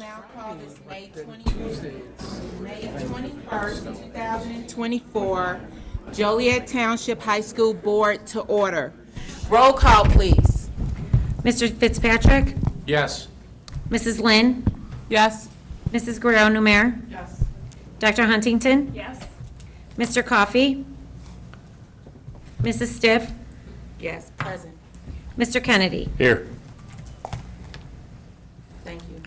now call this May 21st, 2024 Joliet Township High School Board to order. Roll call, please. Mr. Fitzpatrick? Yes. Mrs. Lynn? Yes. Mrs. Guerrero-Numer? Yes. Dr. Huntington? Yes. Mr. Coffey? Mrs. Stiff? Yes, present. Mr. Kennedy? Here. Thank you.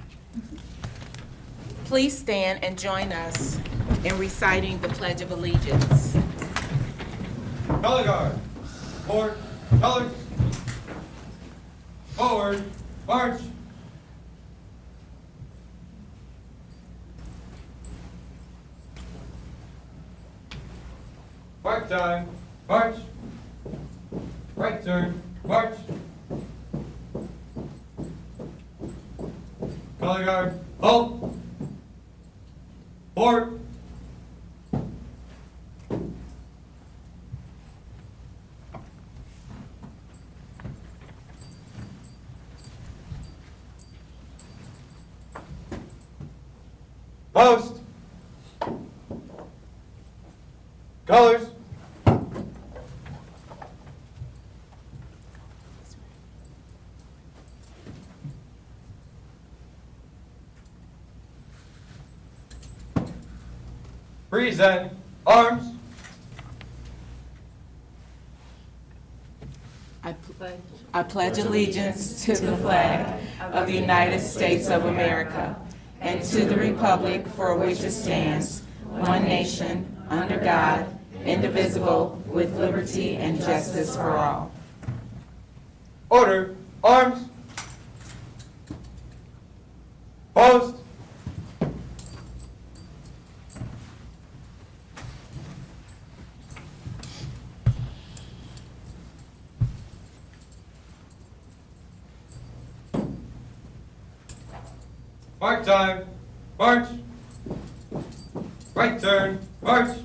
Please stand and join us in reciting the Pledge of Allegiance. Color guard. Forward. Colors. Forward. March. Mark time. March. Right turn. March. Color guard. Halt. Forward. Post. Colors. Present. Arms. I pledge allegiance to the flag of the United States of America and to the republic for which it stands, one nation, under God, indivisible, with liberty and justice for all. Order. Arms. Post. Mark time. March. Right turn. March.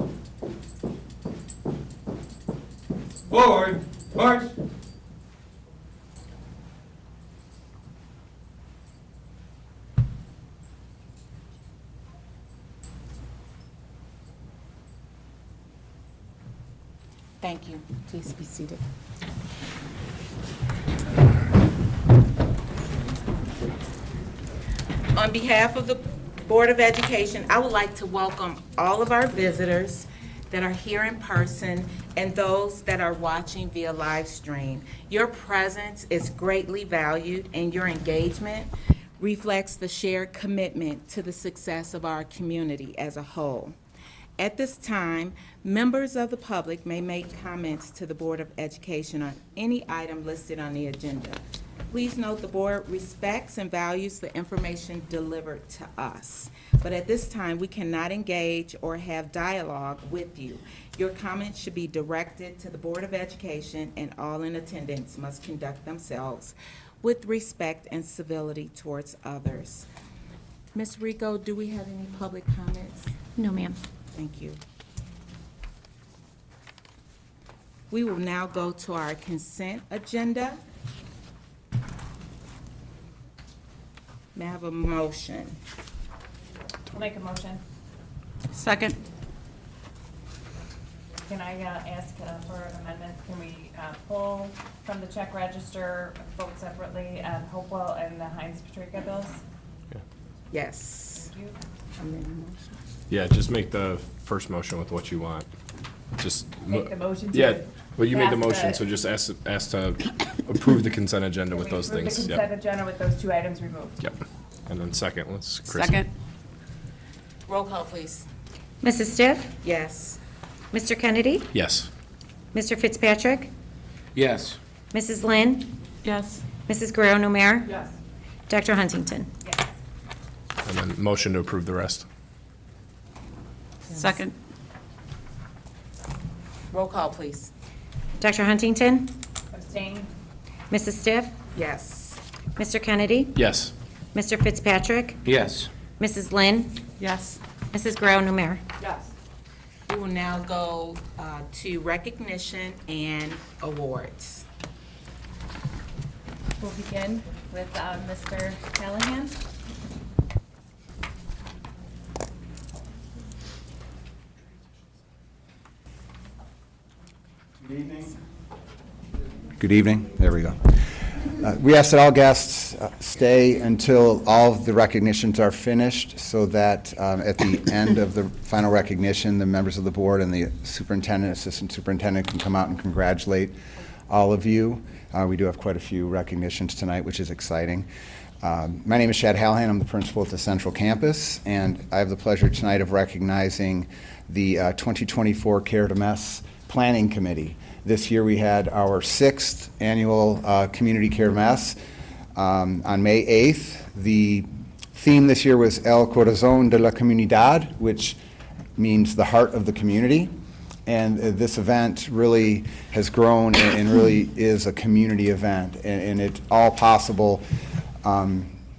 Forward. March. Thank you. Please be seated. On behalf of the Board of Education, I would like to welcome all of our visitors that are here in person and those that are watching via live stream. Your presence is greatly valued, and your engagement reflects the shared commitment to the success of our community as a whole. At this time, members of the public may make comments to the Board of Education on any item listed on the agenda. Please note the board respects and values the information delivered to us, but at this time, we cannot engage or have dialogue with you. Your comments should be directed to the Board of Education, and all in attendance must conduct themselves with respect and civility towards others. Ms. Rico, do we have any public comments? No, ma'am. Thank you. We will now go to our consent agenda. May I have a motion? I'll make a motion. Second. Can I ask for an amendment? Can we pull from the check register, vote separately on Hopewell and the Heinz Patrica bills? Yes. Thank you. Amend the motion. Yeah, just make the first motion with what you want. Just. Make the motion to. Yeah, well, you made the pass motion, so just ask to approve the consent agenda with those Approve things. the Yep. consent agenda with those two items removed. Yep. And then second, Chris. Second. Roll call, please. Mrs. Stiff? Yes. Mr. Kennedy? Yes. Mr. Fitzpatrick? Yes. Mrs. Lynn? Yes. Mrs. Guerrero-Numer? Yes. Dr. Huntington? Yes. And then motion to approve the rest. Second. Roll call, please. Dr. Huntington? Abstain? Mrs. Stiff? Yes. Mr. Kennedy? Yes. Mr. Fitzpatrick? Yes. Mrs. Lynn? Yes. Mrs. Guerrero-Numer? Yes. We will now go to recognition and awards. We'll begin with Mr. Callahan. Good evening. There we go. We ask that all guests stay until all of the recognitions are finished so that at the end of the final recognition, the members of the board and the superintendent, assistant superintendent can come out and congratulate all of you. We do have quite a few recognitions tonight, which is exciting. My name is Shad Hallahan. I'm the principal at the Central Campus, and I have the pleasure tonight of recognizing the 2024 Care to Mess Planning Committee. This year we had our 6th annual Community Care Mess on May 8th. The theme this year was El Corazón de la Comunidad, which means the heart of the community. And this event really has grown and really is a community event. And it's all possible,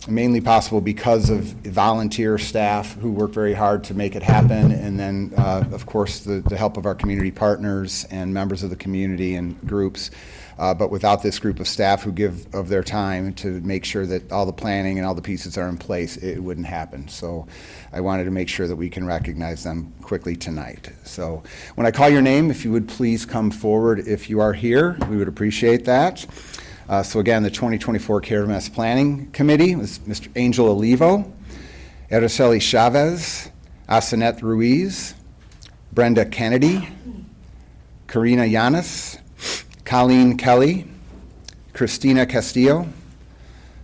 mainly possible because of volunteer staff who work very hard to make it happen, and then, of course, the help of our community partners and members of the community and groups. But without this group of staff who give of their time to make sure that all the planning and all the pieces are in place, it wouldn't happen. So I wanted to make sure that we can recognize them quickly tonight. So when I call your name, if you would please come forward if you are here, we would appreciate that. So again, the 2024 Care to Mess Planning Committee was Mr. Angel Olivo, Araceli Chavez, Asanet Ruiz, Brenda Kennedy, Karina Yanis, Colleen Kelly, Christina Castillo,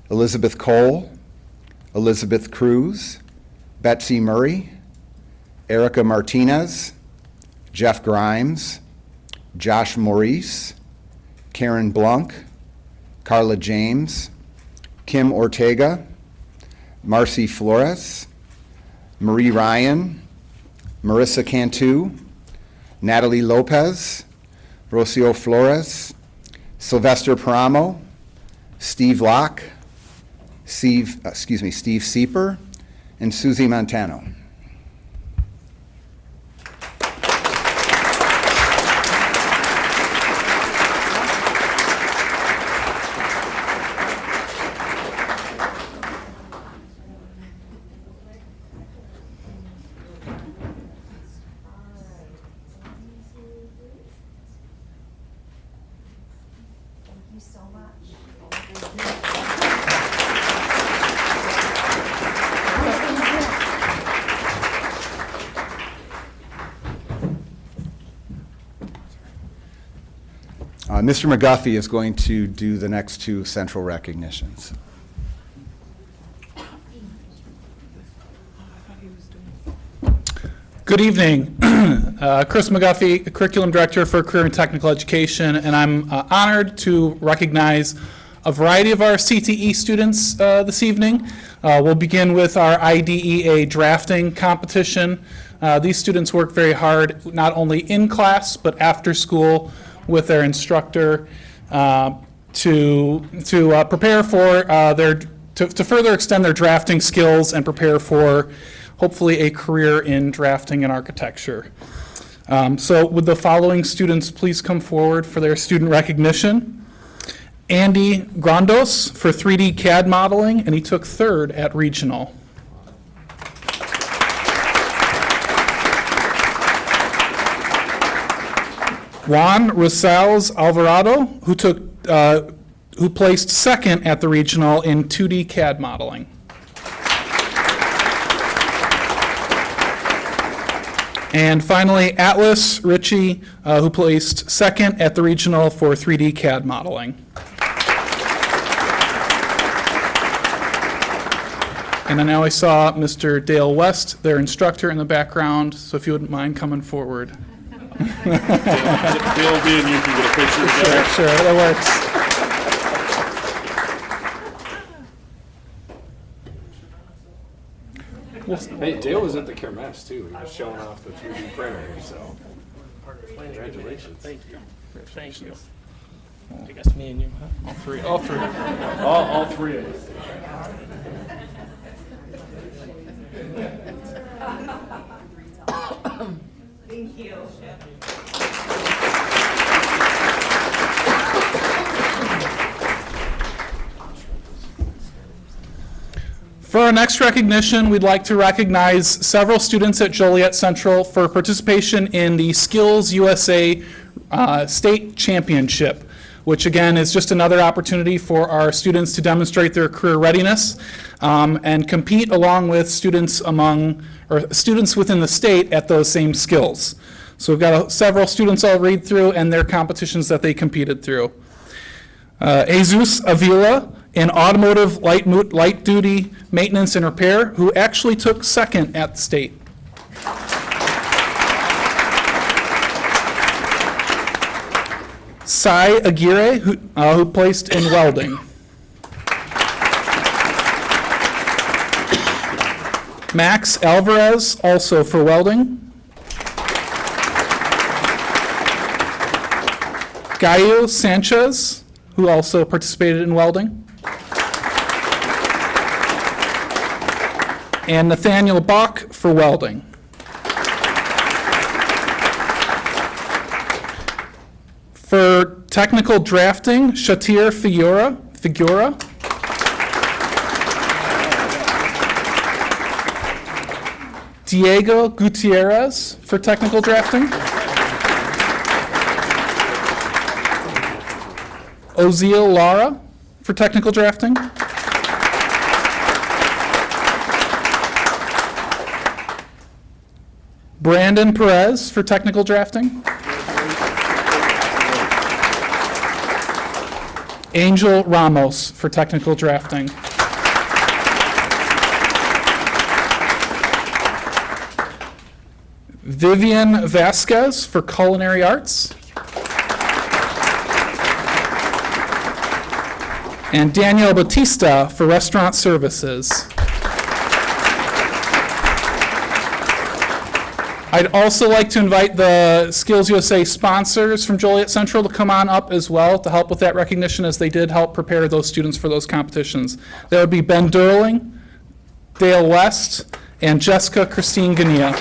Elizabeth Cole, Elizabeth Cruz, Betsy Murray, Erica Martinez, Jeff Grimes, Josh Maurice, Karen Blunk, Carla James, Kim Ortega, Marcy Flores, Marie Ryan, Marissa Cantu, Natalie Lopez, Rocio Flores, Sylvester Paramo, Steve Locke, Steve Sieper, and Susie Montano. Mr. McGuffey is going to do the next 2 central recognitions. Good evening. Chris McGuffey, Curriculum Director for Career and Technical Education, and I'm honored to recognize a variety of our CTE students this evening. We'll begin with our IDEA drafting competition. These students work very hard, not only in class, but after school with their instructor to prepare for to further extend their drafting skills and prepare for hopefully a career in drafting and architecture. So would the following students please come forward for their student recognition? Andy Grandos for 3D CAD modeling, and he took 3rd at regional. Juan Rosales Alvarado, who placed 2nd at the regional in 2D CAD modeling. And finally, Atlas Ritchie, who placed 2nd at the regional for 3D CAD modeling. And then now I saw Mr. Dale West, their instructor, in the background, so if you wouldn't mind coming forward. Dale B and you can get a picture together. Sure, that works. Hey, Dale was at the Kermesse too. He was showing off the 3D printer, so congratulations. Thank you. Thank you. I guess me and you, huh? All three. All 3 of us. Thank you. For our next recognition, we'd like to recognize several students at Joliet Central for participation in the Skills USA state championship, which again is just another opportunity for our students to demonstrate their career readiness and compete along with students within the state at those same skills. So we've got several students I'll read through and their competitions that they competed through. Jesus Avila in automotive light duty maintenance and repair, who actually took second at the state. Sai Aguirre, who placed in welding. Max Alvarez, also for welding. Gaio Sanchez, who also participated in welding. And Nathaniel Bach for welding. For technical drafting, Shatir Figura. Diego Gutierrez for technical drafting. Oziel Lara for technical drafting. Brandon Perez for technical drafting. Angel Ramos for technical drafting. Vivian Vasquez for culinary arts. And Daniel Batista for restaurant services. I'd also like to invite the Skills USA sponsors from Joliet Central to come on up as well to help with that recognition, as they did help prepare those students for those competitions. That would be Ben Durling, Dale West, and Jessica Christine Gania.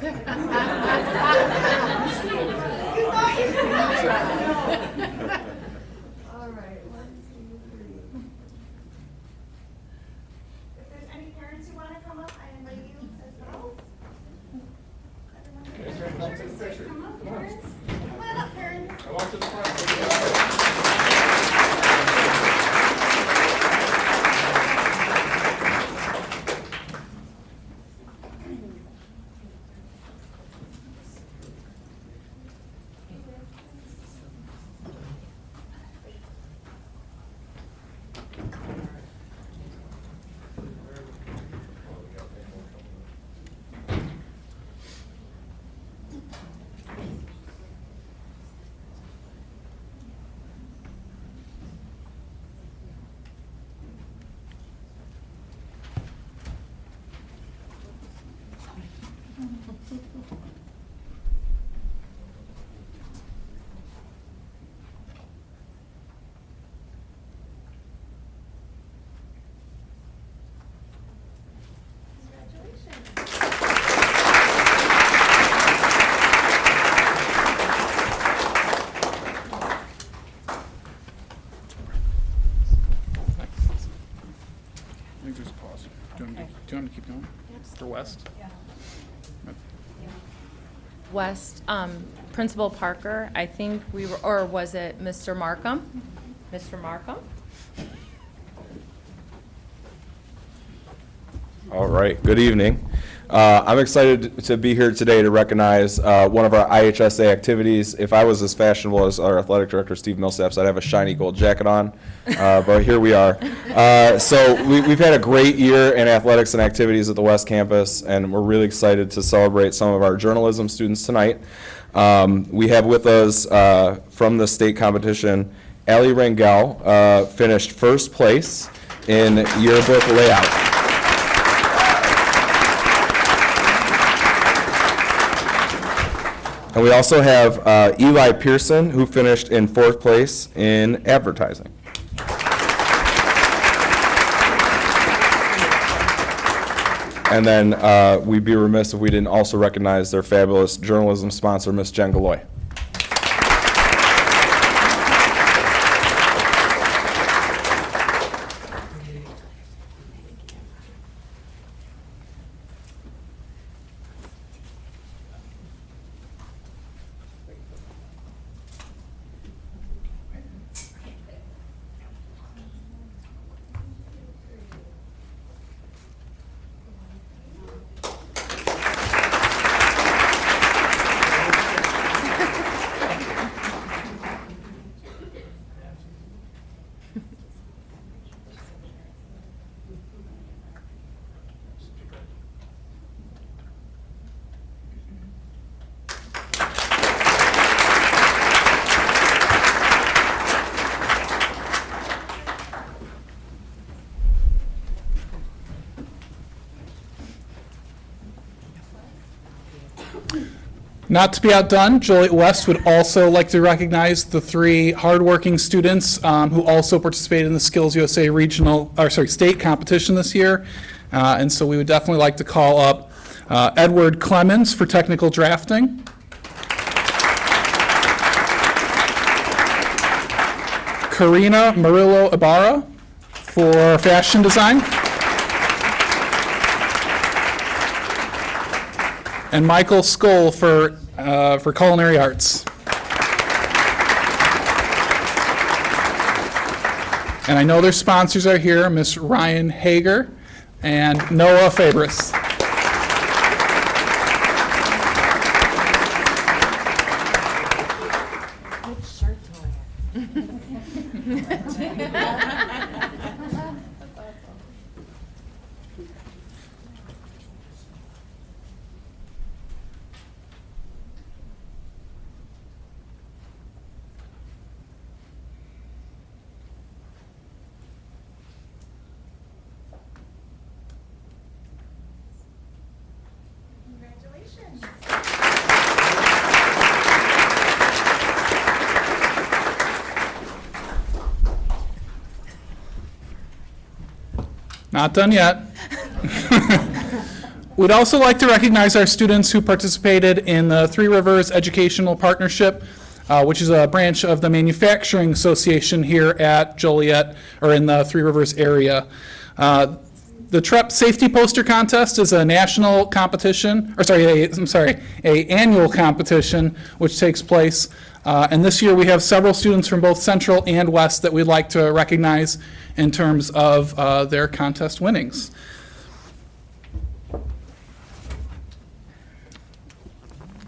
All right, 1, 2, 3. If there's any parents who want to come up, I invite you as well. Come up, parents. Come on up, parents. Let me just pause. Do you want to keep going? For West? West, Principal Parker, I think we were, or was it Mr. Markham? Mr. Markham? All right, good evening. I'm excited to be here today to recognize one of our IHSA activities. If I was as fashionable as our athletic director, Steve Millsaps, I'd have a shiny gold jacket on, but here we are. So we've had a great year in athletics and activities at the West Campus, and we're really excited to celebrate some of our journalism students tonight. We have with us from the state competition, Ali Rangel, finished first place in yearbook layout. And we also have Eli Pearson, who finished in 4th place in advertising. And then we'd be remiss if we didn't also recognize their fabulous journalism sponsor, Miss Jen Galloy. Not to be outdone, Joliet West would also like to recognize the 3 hardworking students who also participated in the Skills USA state competition this year. And so we would definitely like to call up Edward Clemens for technical drafting. Karina Murillo Ibarra for fashion design. And Michael Skoll for culinary arts. And I know their sponsors are here, Miss Ryan Hager and Noah Fabris. Not done yet. We'd also like to recognize our students who participated in the Three Rivers Educational Partnership, which is a branch of the Manufacturing Association here at Joliet, or in the Three Rivers area. The TREP Safety Poster Contest is a national competition, a annual competition which takes place. And this year we have several students from both Central and West that we'd like to recognize in terms of their contest winnings.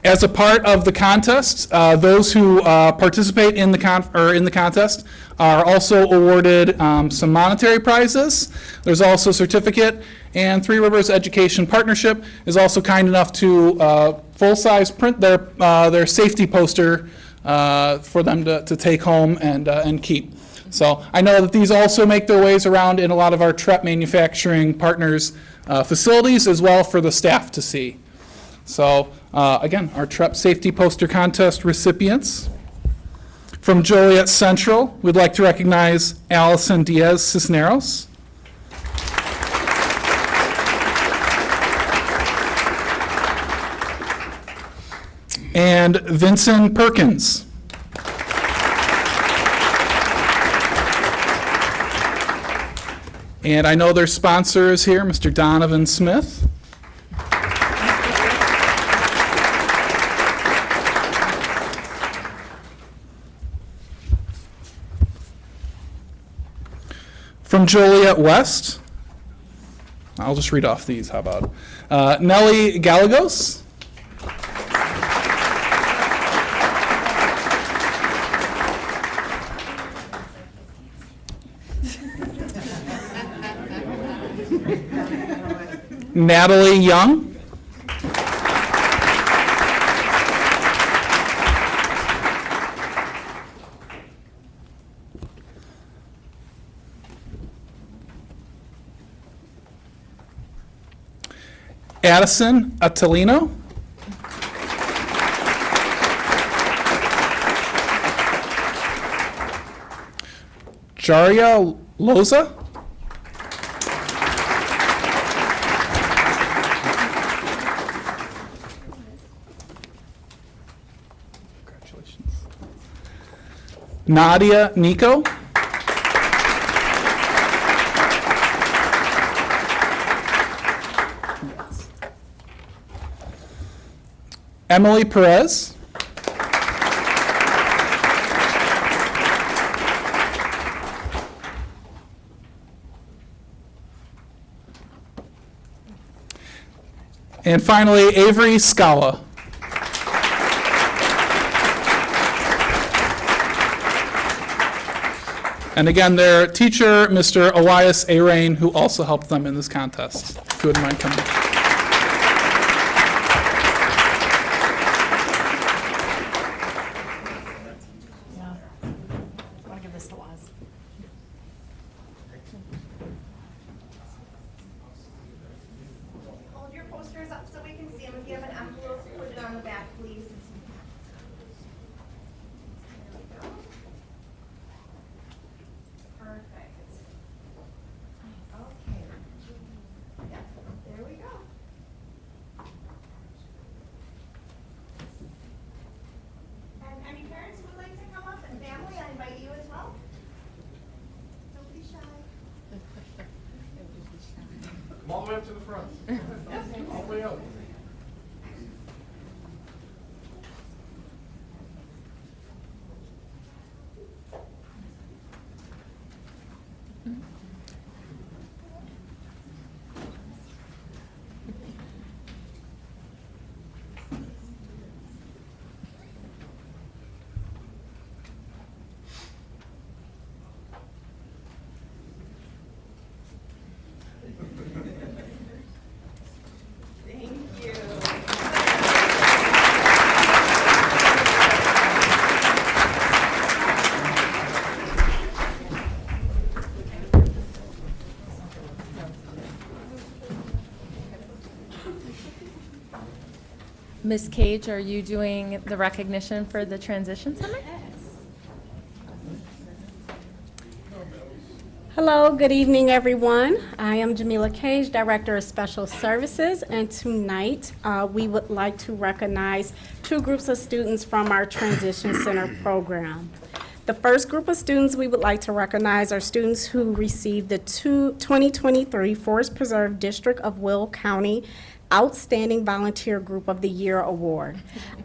As a part of the contest, those who participate in the contest are also awarded some monetary prizes. There's also a certificate, and Three Rivers Education Partnership is also kind enough to full-size print their safety poster for them to take home and keep. So I know that these also make their ways around in a lot of our TREP manufacturing partners' facilities as well for the staff to see. So again, our TREP Safety Poster Contest recipients. From Joliet Central, we'd like to recognize Allison Diaz Cisneros. And Vincent Perkins. And I know their sponsor is here, Mr. Donovan Smith. From Joliet West, I'll just read off these, how about Nellie Gallegos. Natalie Young. Addison Atalino. Jaria Loza. Congratulations. Nadia Nico. Emily Perez. And finally, Avery Scala. And again, their teacher, Mr. Elias A. Rain, who also helped them in this contest. If you wouldn't mind coming. I'll give this to Waz. Hold your posters up so we can see them. If you have an envelope, put it on the back, please. There we go. Perfect. Okay. Yeah, there we go. And any parents who would like to come up and family, I invite you as well. Don't be shy. Come all the way up to the front. All the way up. Thank you. Ms. Cage, are you doing the recognition for the Transition Center? Hello, good evening, everyone. I am Jamila Cage, Director of Special Services, and tonight we would like to recognize two groups of students from our Transition Center program. The first group of students we would like to recognize are students who received the 2023 Forest Preserve District of Will County Outstanding Volunteer Group of the Year Award.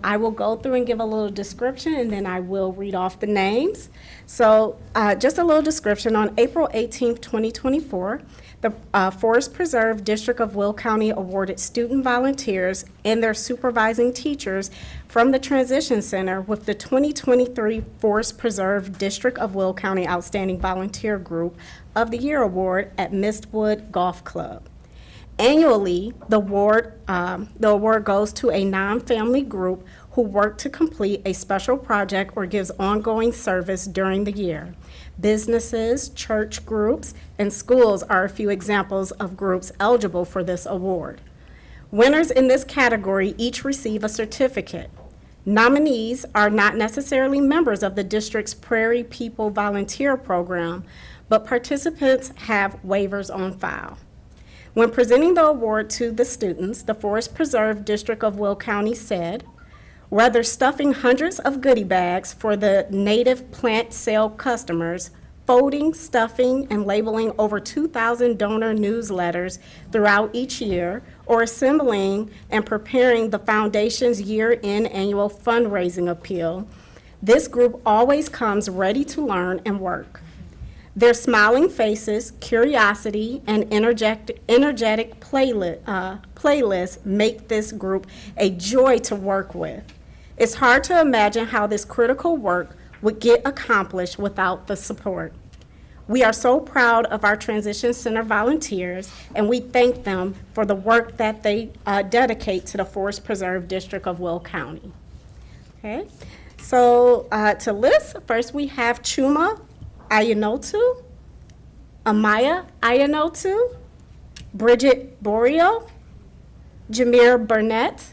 I will go through and give a little description, and then I will read off the names. So just a little description. On April 18th, 2024, the Forest Preserve District of Will County awarded student volunteers and their supervising teachers from the Transition Center with the 2023 Forest Preserve District of Will County Outstanding Volunteer Group of the Year Award at Mistwood Golf Club. Annually, the award goes to a non-family group who work to complete a special project or gives ongoing service during the year. Businesses, church groups, and schools are a few examples of groups eligible for this award. Winners in this category each receive a certificate. Nominees are not necessarily members of the district's Prairie People Volunteer Program, but participants have waivers on file. When presenting the award to the students, the Forest Preserve District of Will County said, "Whether stuffing hundreds of goodie bags for the native plant sale customers, folding, stuffing, and labeling over 2,000 donor newsletters throughout each year, or assembling and preparing the foundation's year-end annual fundraising appeal, this group always comes ready to learn and work. Their smiling faces, curiosity, and energetic playlists make this group a joy to work with. It's hard to imagine how this critical work would get accomplished without the support. We are so proud of our Transition Center volunteers, and we thank them for the work that they dedicate to the Forest Preserve District of Will County." Okay, so to list, first we have Chuma Ayanotu, Amaya Ayanotu, Bridget Borio, Jameer Burnett,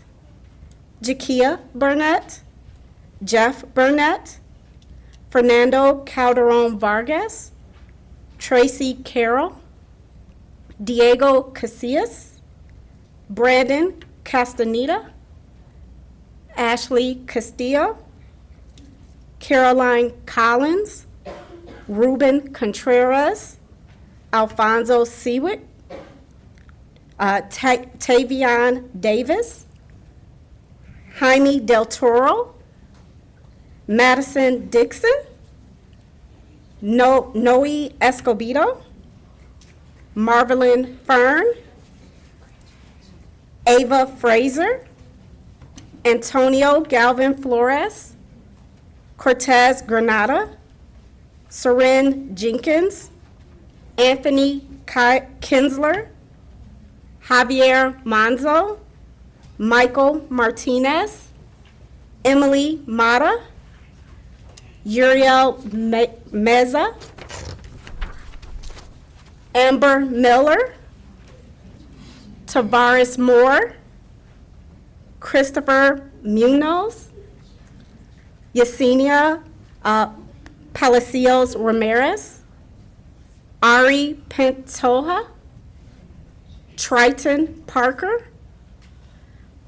Jakia Burnett, Jeff Burnett, Fernando Calderon Vargas, Tracy Carroll, Diego Casillas, Brandon Castaneda, Ashley Castillo, Caroline Collins, Ruben Contreras, Alfonso Seawick, Tavion Davis, Jaime Del Toro, Madison Dixon, Noe Escobedo, Marvelyn Fern, Ava Fraser, Antonio Galvin Flores, Cortez Granada, Soren Jenkins, Anthony Kinsler, Javier Manzo, Michael Martinez, Emily Mata, Uriel Meza, Amber Miller, Tavares Moore, Christopher Munoz, Yesenia Palacios Ramirez, Ari Pantoja, Triton Parker,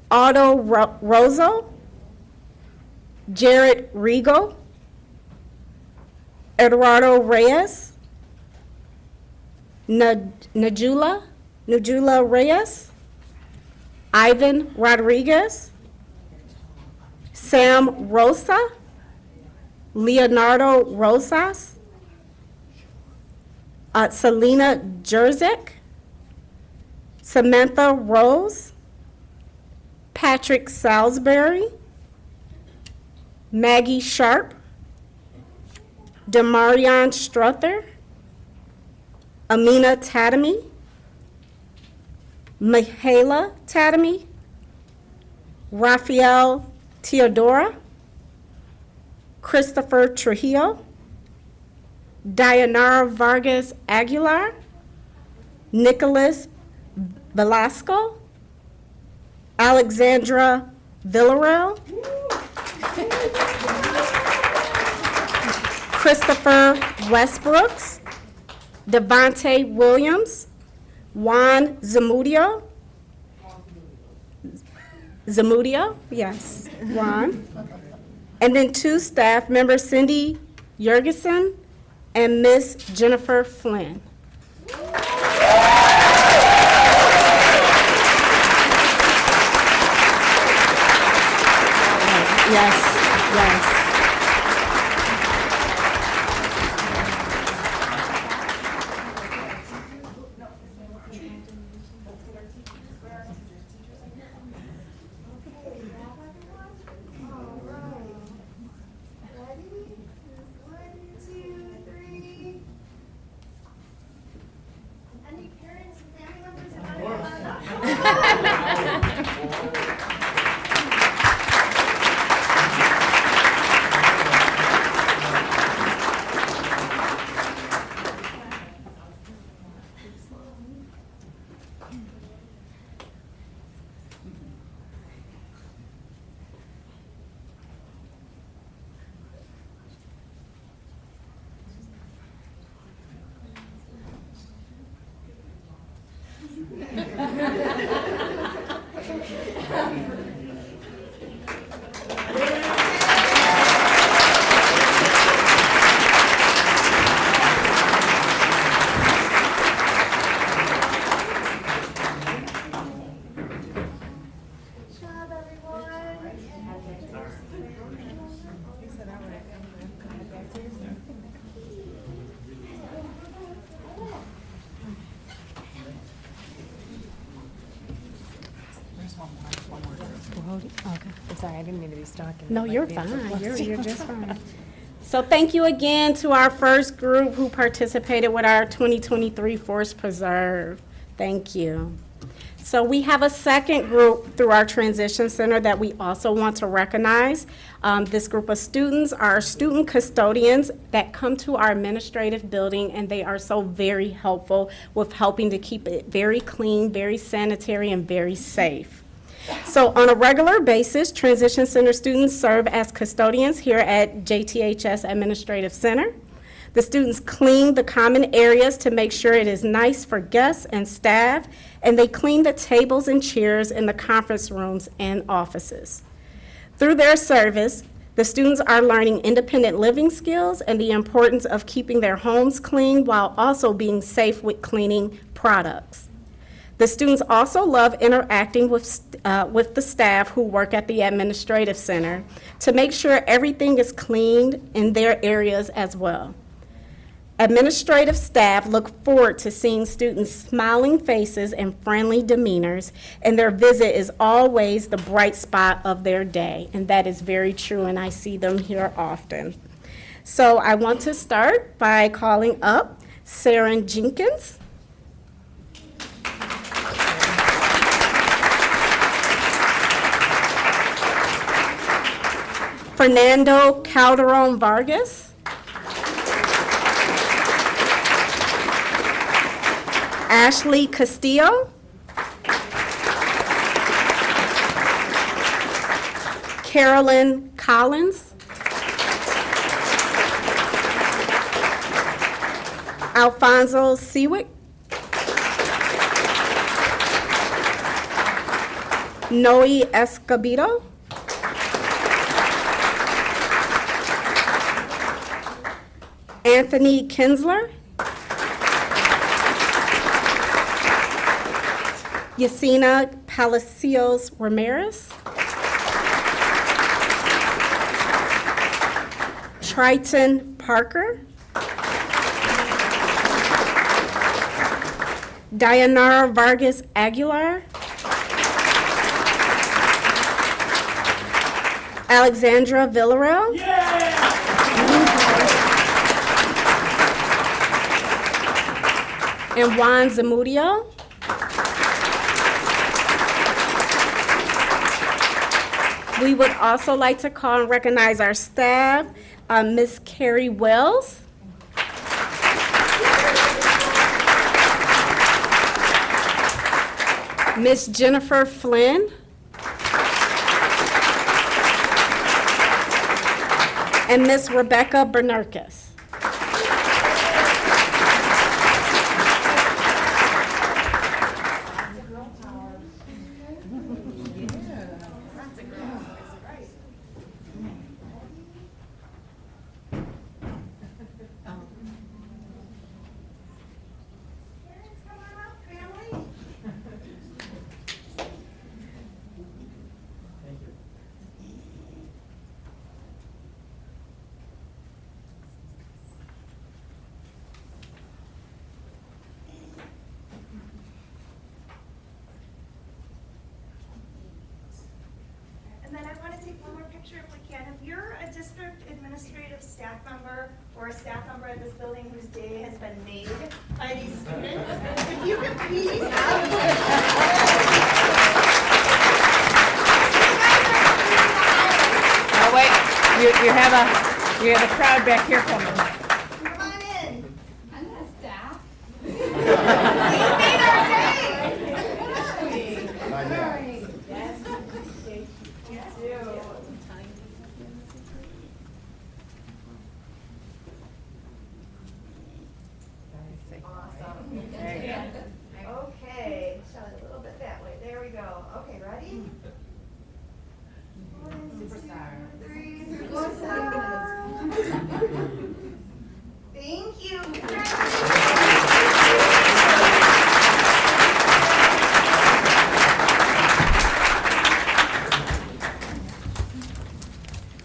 Otto Rozo, Jared Rigo, Eduardo Reyes, Najula Reyes, Ivan Rodriguez, Sam Rosa, Leonardo Rosas, Selena Jerzek, Samantha Rose, Patrick Salisbury, Maggie Sharp, Demarion Struther, Amina Tatamy, Mihaela Tatamy, Rafael Teodora, Christopher Trujillo, Dayanara Vargas Aguilar, Nicholas Velasco, Alexandra Villarreal, Christopher Westbrooks, Devontae Williams, Juan Zamudio, yes, Juan. And then 2 staff members, Cindy Jurgensen and Miss Jennifer Flynn. Yes. Any parents and family members that job, everyone. I'm sorry, I didn't mean to be stalking. No, you're fine. You're just fine. So thank you again to our first group who participated with our 2023 Forest Preserve. Thank you. So we have a second group through our Transition Center that we also want to recognize. This group of students are student custodians that come to our administrative building, and they are so very helpful with helping to keep it very clean, very sanitary, and very safe. So on a regular basis, Transition Center students serve as custodians here at JTHS Administrative Center. The students clean the common areas to make sure it is nice for guests and staff, and they clean the tables and chairs in the conference rooms and offices. Through their service, the students are learning independent living skills and the importance of keeping their homes clean while also being safe with cleaning products. The students also love interacting with the staff who work at the administrative center to make sure everything is cleaned in their areas as well. Administrative staff look forward to seeing students' smiling faces and friendly demeanors, and their visit is always the bright spot of their day, and that is very true, and I see them here often. So I want to start by calling up Sarah Jenkins, Fernando Calderon Vargas, Ashley Castillo, Carolyn Collins, Alfonso Seawick, Noe Escobedo, Anthony Kinsler, Yesenia Palacios Ramirez, Triton Parker, Dayanara Vargas Aguilar, Alexandra Villarreal, and Juan Zamudio. We would also like to call and recognize our staff, Ms. Carrie Wells, Ms. Jennifer Flynn, and Ms. Rebecca Bernarkis. Parents, come on up, family. And then I want to take one more picture if we can. If you're a district administrative staff member or a staff member at this building whose day has been made by these students, if you could please. Oh, wait, you have a crowd back here coming. Come on in. I'm not staff. We made our day. Awesome. Okay, shove it a little bit that way. There we go. Okay, ready? Superstar. 3, superstar. Thank you.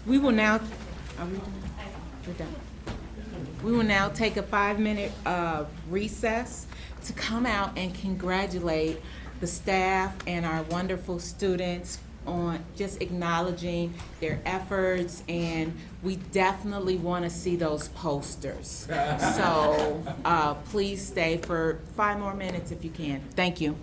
We will now, are we done? We're done. We will now take a 5-minute recess to come out and congratulate the staff and our wonderful students on just acknowledging their efforts, and we definitely want to see those posters. So please stay for 5 more minutes if you can. Thank you.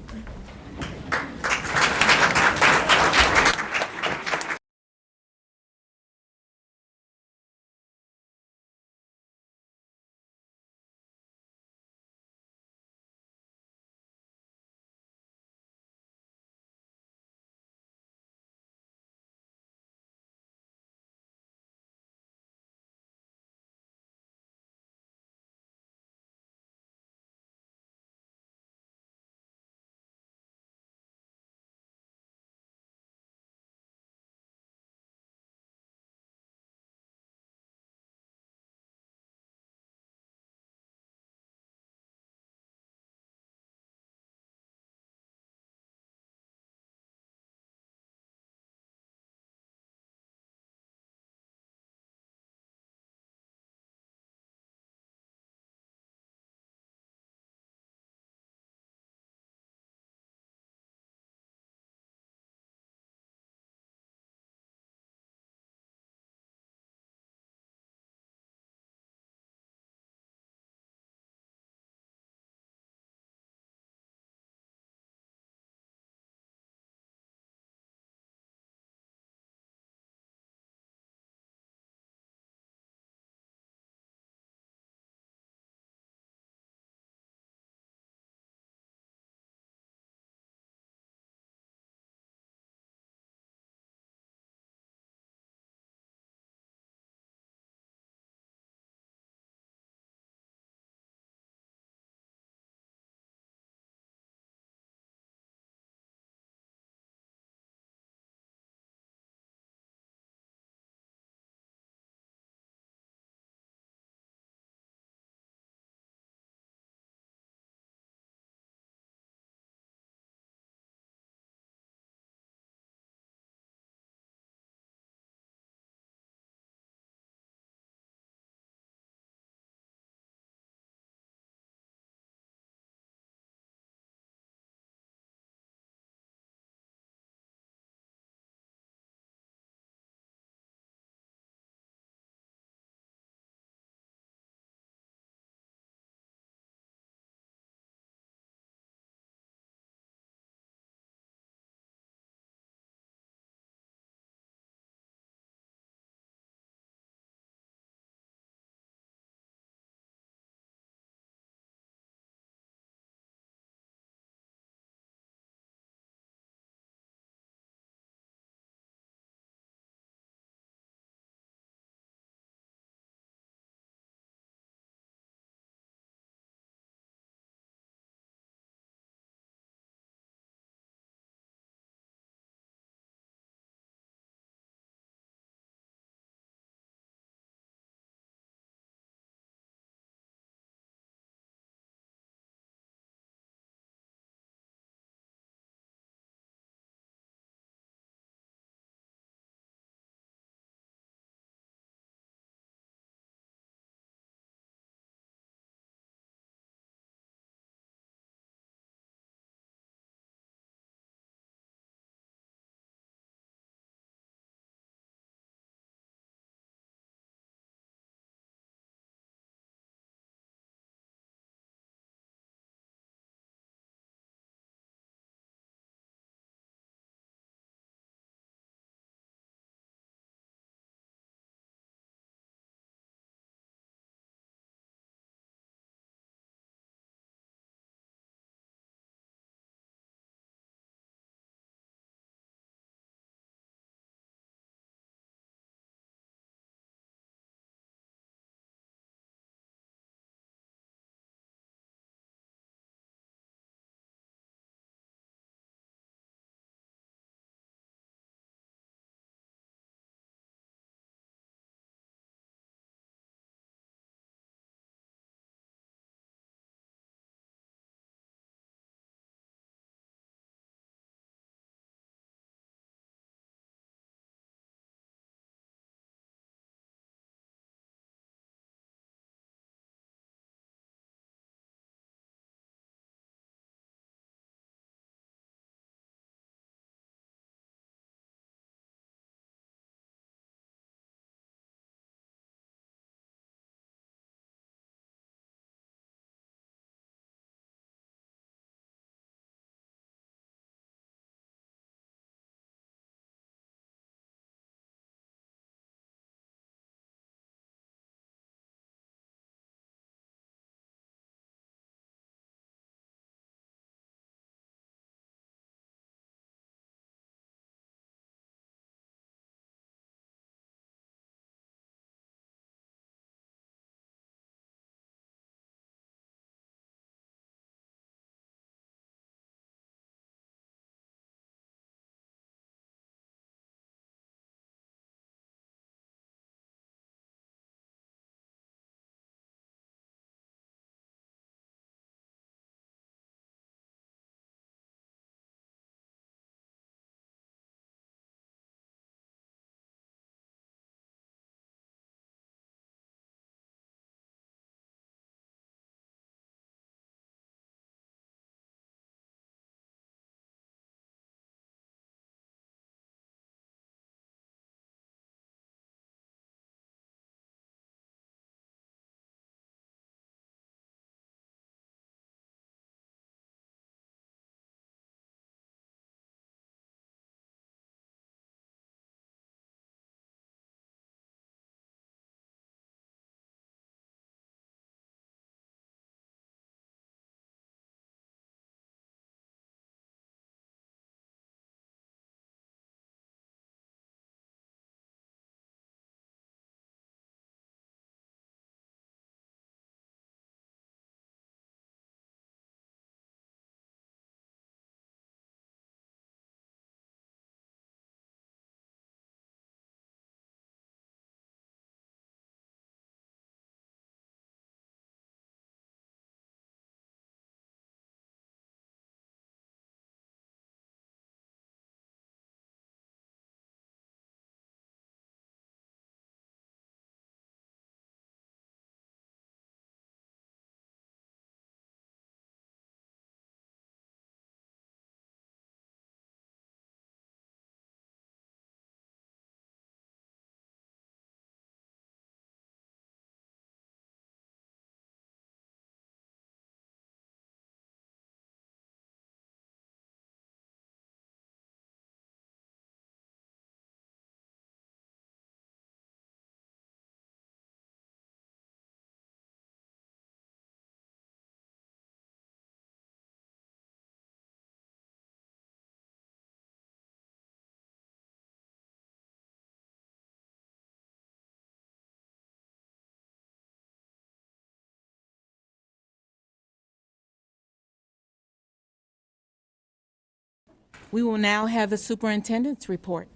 We will now have the superintendent's report.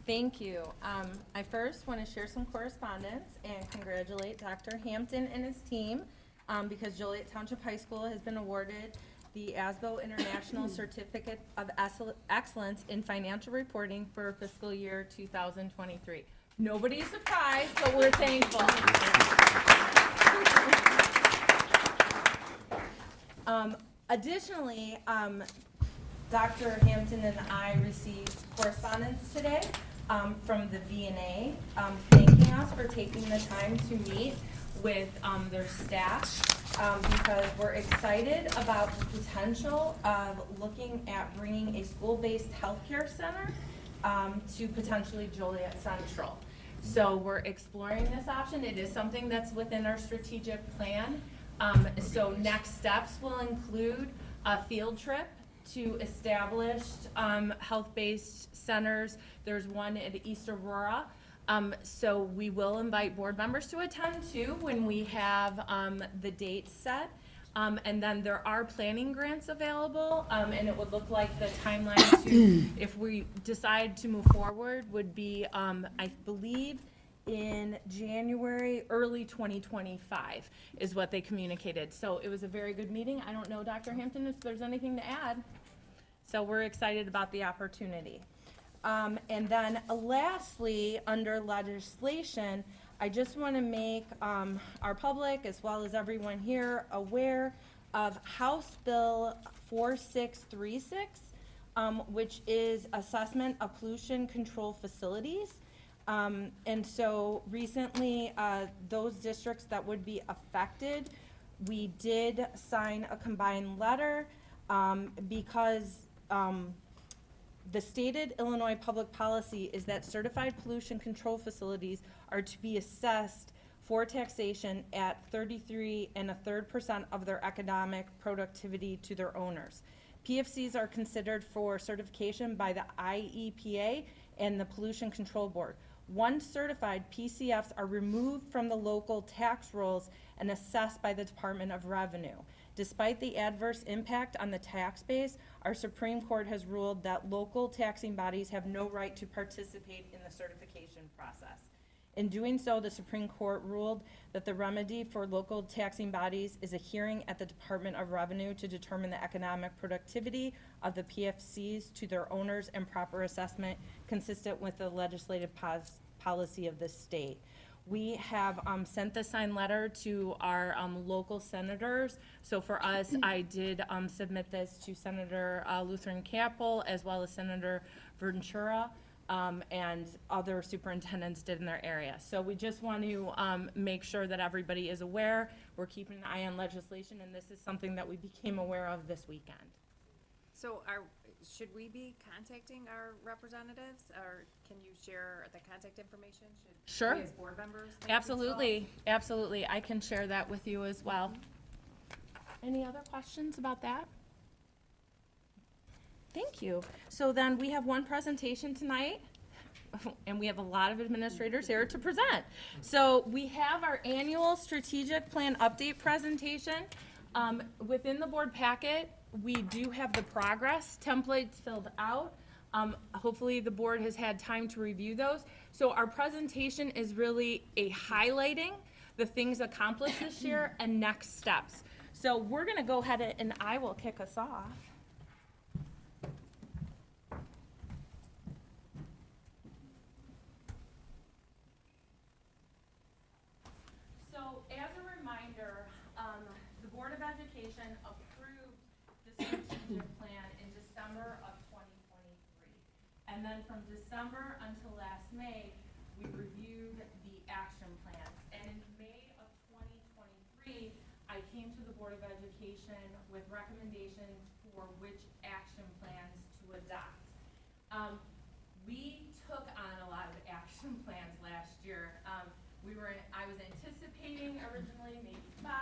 Thank you. I first want to share some correspondence and congratulate Dr. Hampton and his team because Joliet Township High School has been awarded the ASBO International Certificate of Excellence in Financial Reporting for fiscal year 2023. Nobody's surprised, but we're thankful. Additionally, Dr. Hampton and I received correspondence today from the VNA thanking us for taking the time to meet with their staff because we're excited about the potential of looking at bringing a school-based healthcare center to potentially Joliet Central. So we're exploring this option. It is something that's within our strategic plan. So next steps will include a field trip to established health-based centers. There's one at East Aurora. So we will invite board members to attend too when we have the dates set. And then there are planning grants available, and it would look like the timeline to, if we decide to move forward, would be, I believe, in January, early 2025 is what they communicated. So it was a very good meeting. I don't know, Dr. Hampton, if there's anything to add. So we're excited about the opportunity. And then lastly, under legislation, I just want to make our public, as well as everyone here, aware of House Bill 4636, which is assessment of pollution control facilities. And so recently, those districts that would be affected, we did sign a combined letter because the stated Illinois public policy is that certified pollution control facilities are to be assessed for taxation at 33 1/3% of their economic productivity to their owners. PFCs are considered for certification by the IEPA and the Pollution Control Board. Once certified, PCFs are removed from the local tax rolls and assessed by the Department of Revenue. Despite the adverse impact on the tax base, our Supreme Court has ruled that local taxing bodies have no right to participate in the certification process. In doing so, the Supreme Court ruled that the remedy for local taxing bodies is a hearing at the Department of Revenue to determine the economic productivity of the PFCs to their owners and proper assessment consistent with the legislative policy of the state. We have sent the signed letter to our local senators. So for us, I did submit this to Senator Lutheran Campbell as well as Senator Ventura. And other superintendents did in their area. So we just want to make sure that everybody is aware. We're keeping an eye on legislation, and this is something that we became aware of this weekend. So should we be contacting our representatives, or can you share the contact information? Sure. We as board members? Absolutely, absolutely. I can share that with you as well. Any other questions about that? Thank you. So then we have one presentation tonight, and we have a lot of administrators here to present. So we have our annual strategic plan update presentation. Within the board packet, we do have the progress templates filled out. Hopefully the board has had time to review those. So our presentation is really a highlighting the things accomplished this year and next steps. So we're gonna go ahead and I will kick us off. So as a reminder, the Board of Education approved the strategic plan in December of 2023. And then from December until last May, we reviewed the action plans. And in May of 2023, I came to the Board of Education with recommendations for which action plans to adopt. We took on a lot of action plans last year. I was anticipating originally maybe 5,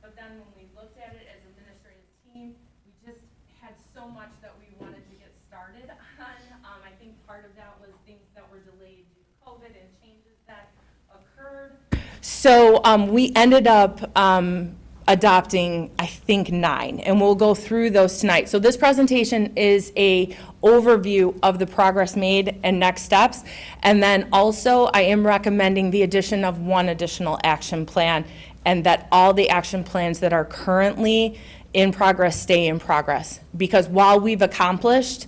but then when we looked at it as an administrative team, we just had so much that we wanted to get started on. I think part of that was things that were delayed due to COVID and changes that occurred. So we ended up adopting, I think, 9, and we'll go through those tonight. So this presentation is a overview of the progress made and next steps, and then also I am recommending the addition of 1 additional action plan, and that all the action plans that are currently in progress stay in progress, because while we've accomplished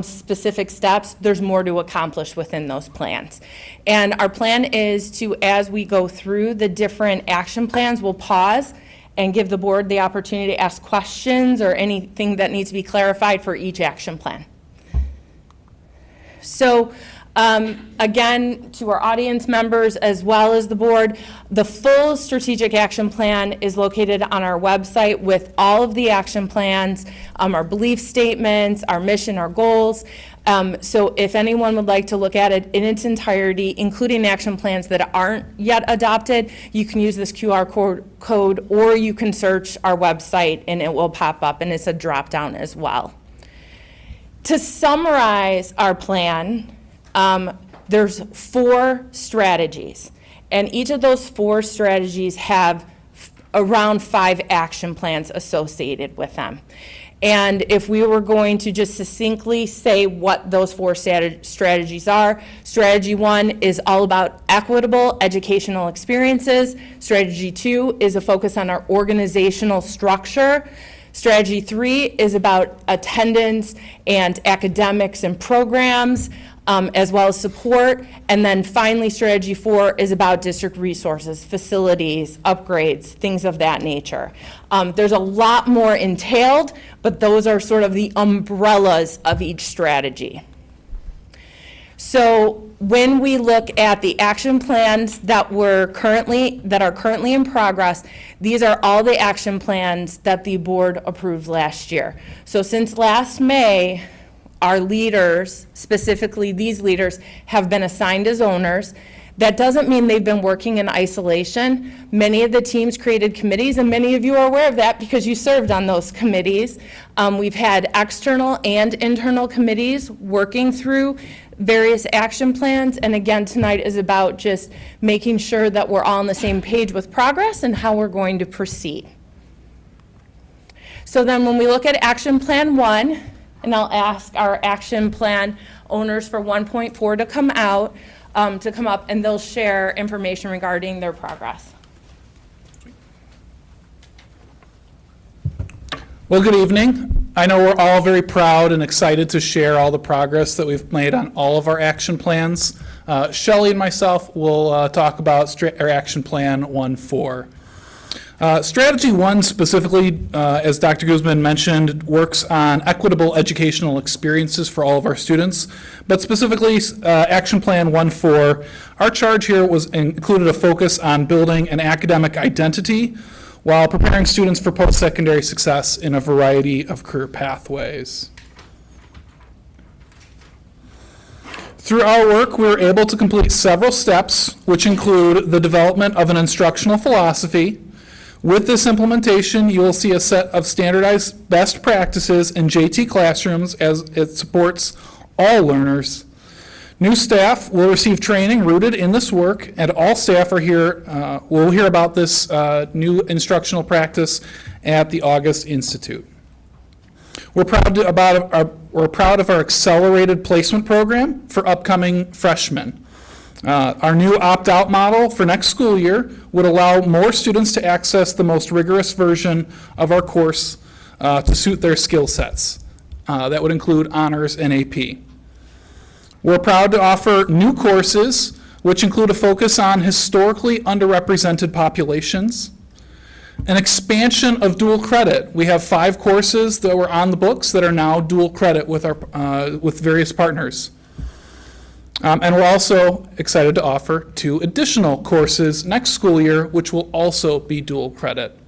specific steps, there's more to accomplish within those plans. And our plan is to, as we go through the different action plans, we'll pause and give the board the opportunity to ask questions or anything that needs to be clarified for each action plan. So again, to our audience members as well as the board, the full strategic action plan is located on our website with all of the action plans, our belief statements, our mission, our goals. So if anyone would like to look at it in its entirety, including action plans that aren't yet adopted, you can use this QR code, or you can search our website and it will pop up, and it's a drop down as well. To summarize our plan, there's 4 strategies, and each of those 4 strategies have around 5 action plans associated with them. And if we were going to just succinctly say what those 4 strategies are, strategy 1 is all about equitable educational experiences. Strategy 2 is a focus on our organizational structure. Strategy 3 is about attendance and academics and programs, as well as support. And then finally, strategy 4 is about district resources, facilities, upgrades, things of that nature. There's a lot more entailed, but those are sort of the umbrellas of each strategy. So when we look at the action plans that are currently in progress, these are all the action plans that the board approved last year. So since last May, our leaders, specifically these leaders, have been assigned as owners. That doesn't mean they've been working in isolation. Many of the teams created committees, and many of you are aware of that because you served on those committees. We've had external and internal committees working through various action plans, and again, tonight is about just making sure that we're all on the same page with progress and how we're going to proceed. So then when we look at action plan 1, and I'll ask our action plan owners for 1.4 to come up, and they'll share information regarding their progress. Well, good evening. I know we're all very proud and excited to share all the progress that we've made on all of our action plans. Shelley and myself will talk about our action plan 1.4. Strategy 1 specifically, as Dr. Guzman mentioned, works on equitable educational experiences for all of our students. But specifically, Action Plan 1.4, our charge here included a focus on building an academic identity while preparing students for post-secondary success in a variety of career pathways. Through our work, we were able to complete several steps, which include the development of an instructional philosophy. With this implementation, you will see a set of standardized best practices in JT classrooms as it supports all learners. New staff will receive training rooted in this work, and all staff will hear about this new instructional practice at the August Institute. We're proud of our accelerated placement program for upcoming freshmen. Our new opt-out model for next school year would allow more students to access the most rigorous version of our course to suit their skill sets. That would include honors and AP. We're proud to offer new courses, which include a focus on historically underrepresented populations, an expansion of dual credit. We have 5 courses that were on the books that are now dual credit with various partners. And we're also excited to offer 2 additional courses next school year, which will also be dual credit.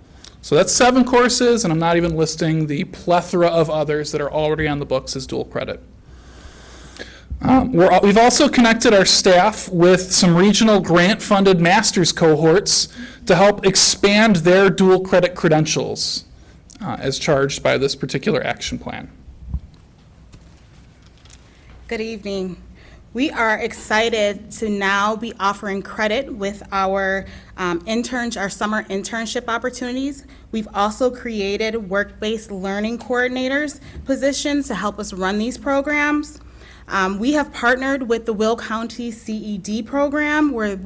So that's 7 courses, and I'm not even listing the plethora of others that are already on the books as dual credit. We've also connected our staff with some regional grant-funded master's cohorts to help expand their dual credit credentials as charged by this particular action plan. Good evening. We are excited to now be offering credit with our our summer internship opportunities. We've also created work-based learning coordinators positions to help us run these programs. We have partnered with the Will County CED program, where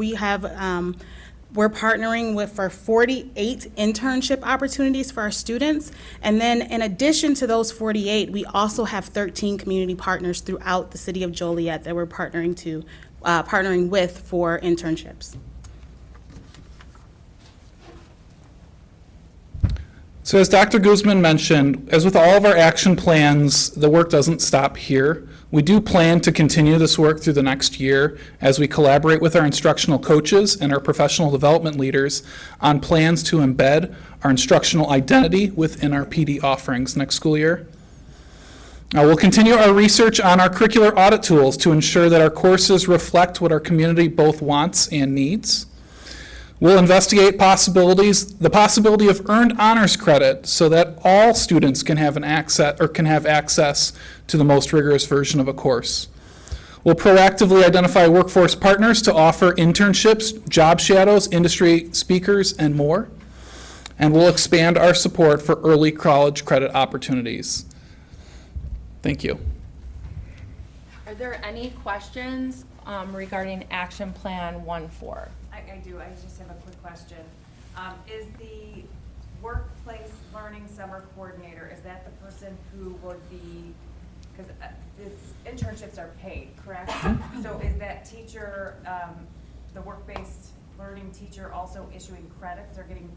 we're partnering for 48 internship opportunities for our students. And then in addition to those 48, we also have 13 community partners throughout the city of Joliet that we're partnering with for internships. So as Dr. Guzman mentioned, as with all of our action plans, the work doesn't stop here. We do plan to continue this work through the next year as we collaborate with our instructional coaches and our professional development leaders on plans to embed our instructional identity within our PD offerings next school year. We'll continue our research on our curricular audit tools to ensure that our courses reflect what our community both wants and needs. We'll investigate the possibility of earned honors credit so that all students can have access to the most rigorous version of a course. We'll proactively identify workforce partners to offer internships, job shadows, industry speakers, and more. And we'll expand our support for early college credit opportunities. Thank you. Are there any questions regarding Action Plan 1.4? I do, I just have a quick question. Is the workplace learning summer coordinator, is that the person who would be, because internships are paid, correct? So is that teacher, the work-based learning teacher also issuing credits? They're getting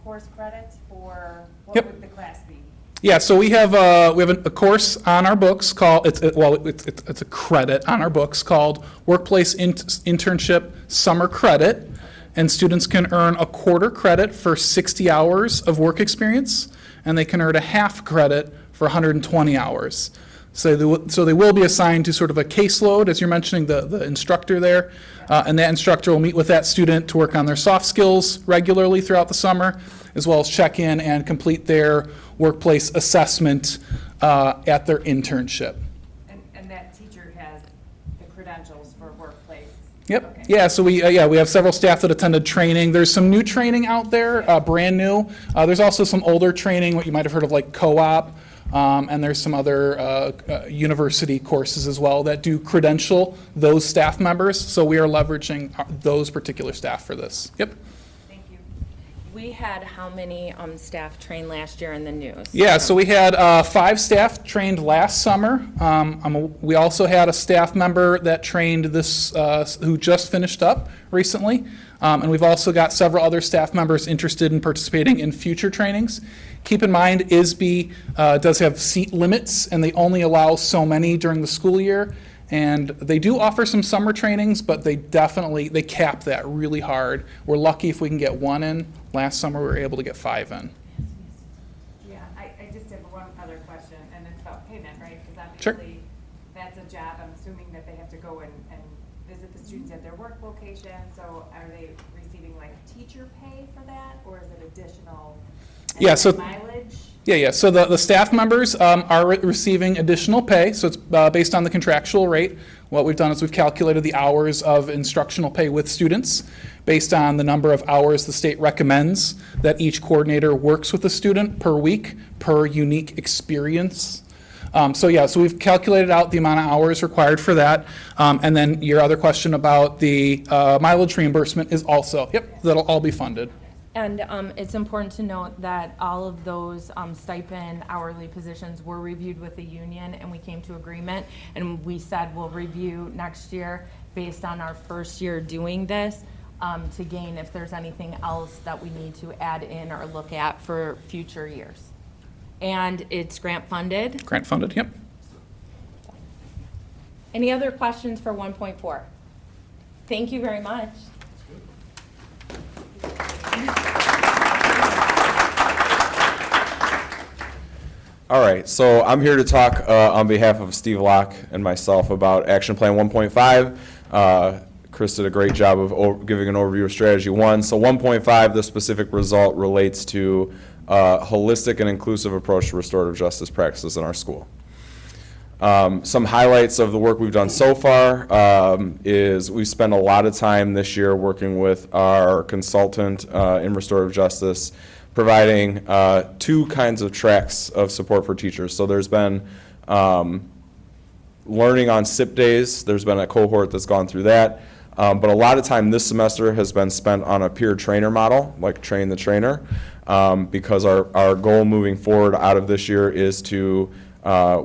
course credit for, what would the class be? Yeah, so we have a course on our books called it's a credit on our books called Workplace Internship Summer Credit, and students can earn a quarter credit for 60 hours of work experience, and they can earn a half credit for 120 hours. So they will be assigned to sort of a caseload, as you're mentioning, the instructor there, and that instructor will meet with that student to work on their soft skills regularly throughout the summer, as well as check in and complete their workplace assessment at their internship. And that teacher has the credentials for workplace? Yep. Okay. Yeah, so we have several staff that attended training. There's some new training out there, brand new. There's also some older training, what you might have heard of like co-op, and there's some other university courses as well that do credential those staff members. So we are leveraging those particular staff for this. Yep. We had how many staff trained last year in the news? Yeah, so we had 5 staff trained last summer. We also had a staff member that trained this, who just finished up recently. And we've also got several other staff members interested in participating in future trainings. Keep in mind, ISB does have seat limits, and they only allow so many during the school year. And they do offer some summer trainings, but they cap that really hard. We're lucky if we can get 1 in. Last summer, we were able to get 5 in. Yeah, I just have one other question, and it's about payment, right? Because Sure. obviously, that's a job, I'm assuming that they have to go and visit the students at their work location, so are they receiving like teacher pay for that, or is it additional mileage? Yeah, so the staff members are receiving additional pay, so it's based on the contractual rate. What we've done is we've calculated the hours of instructional pay with students based on the number of hours the state recommends that each coordinator works with a student per week per unique experience. So we've calculated out the amount of hours required for that. And then your other question about the mileage reimbursement is also, that'll all be funded. And it's important to note that all of those stipend hourly positions were reviewed with the union, and we came to agreement, and we said we'll review next year based on our first year doing this to gain if there's anything else that we need to add in or look at for future years. And it's grant funded? Grant funded, yep. Any other questions for 1.4? Thank you very much. All right, so I'm here to talk on behalf of Steve Locke and myself about Action Plan 1.5. Chris did a great job of giving an overview of Strategy 1. So 1.5, the specific result relates to a holistic and inclusive approach to restorative justice practices in our school. Some highlights of the work we've done so far is we've spent a lot of time this year working with our consultant in restorative justice, providing 2 kinds of tracks of support for teachers. So there's been learning on SIP days. There's been a cohort that's gone through that. But a lot of time this semester has been spent on a peer trainer model, like train the trainer, because our goal moving forward out of this year is to,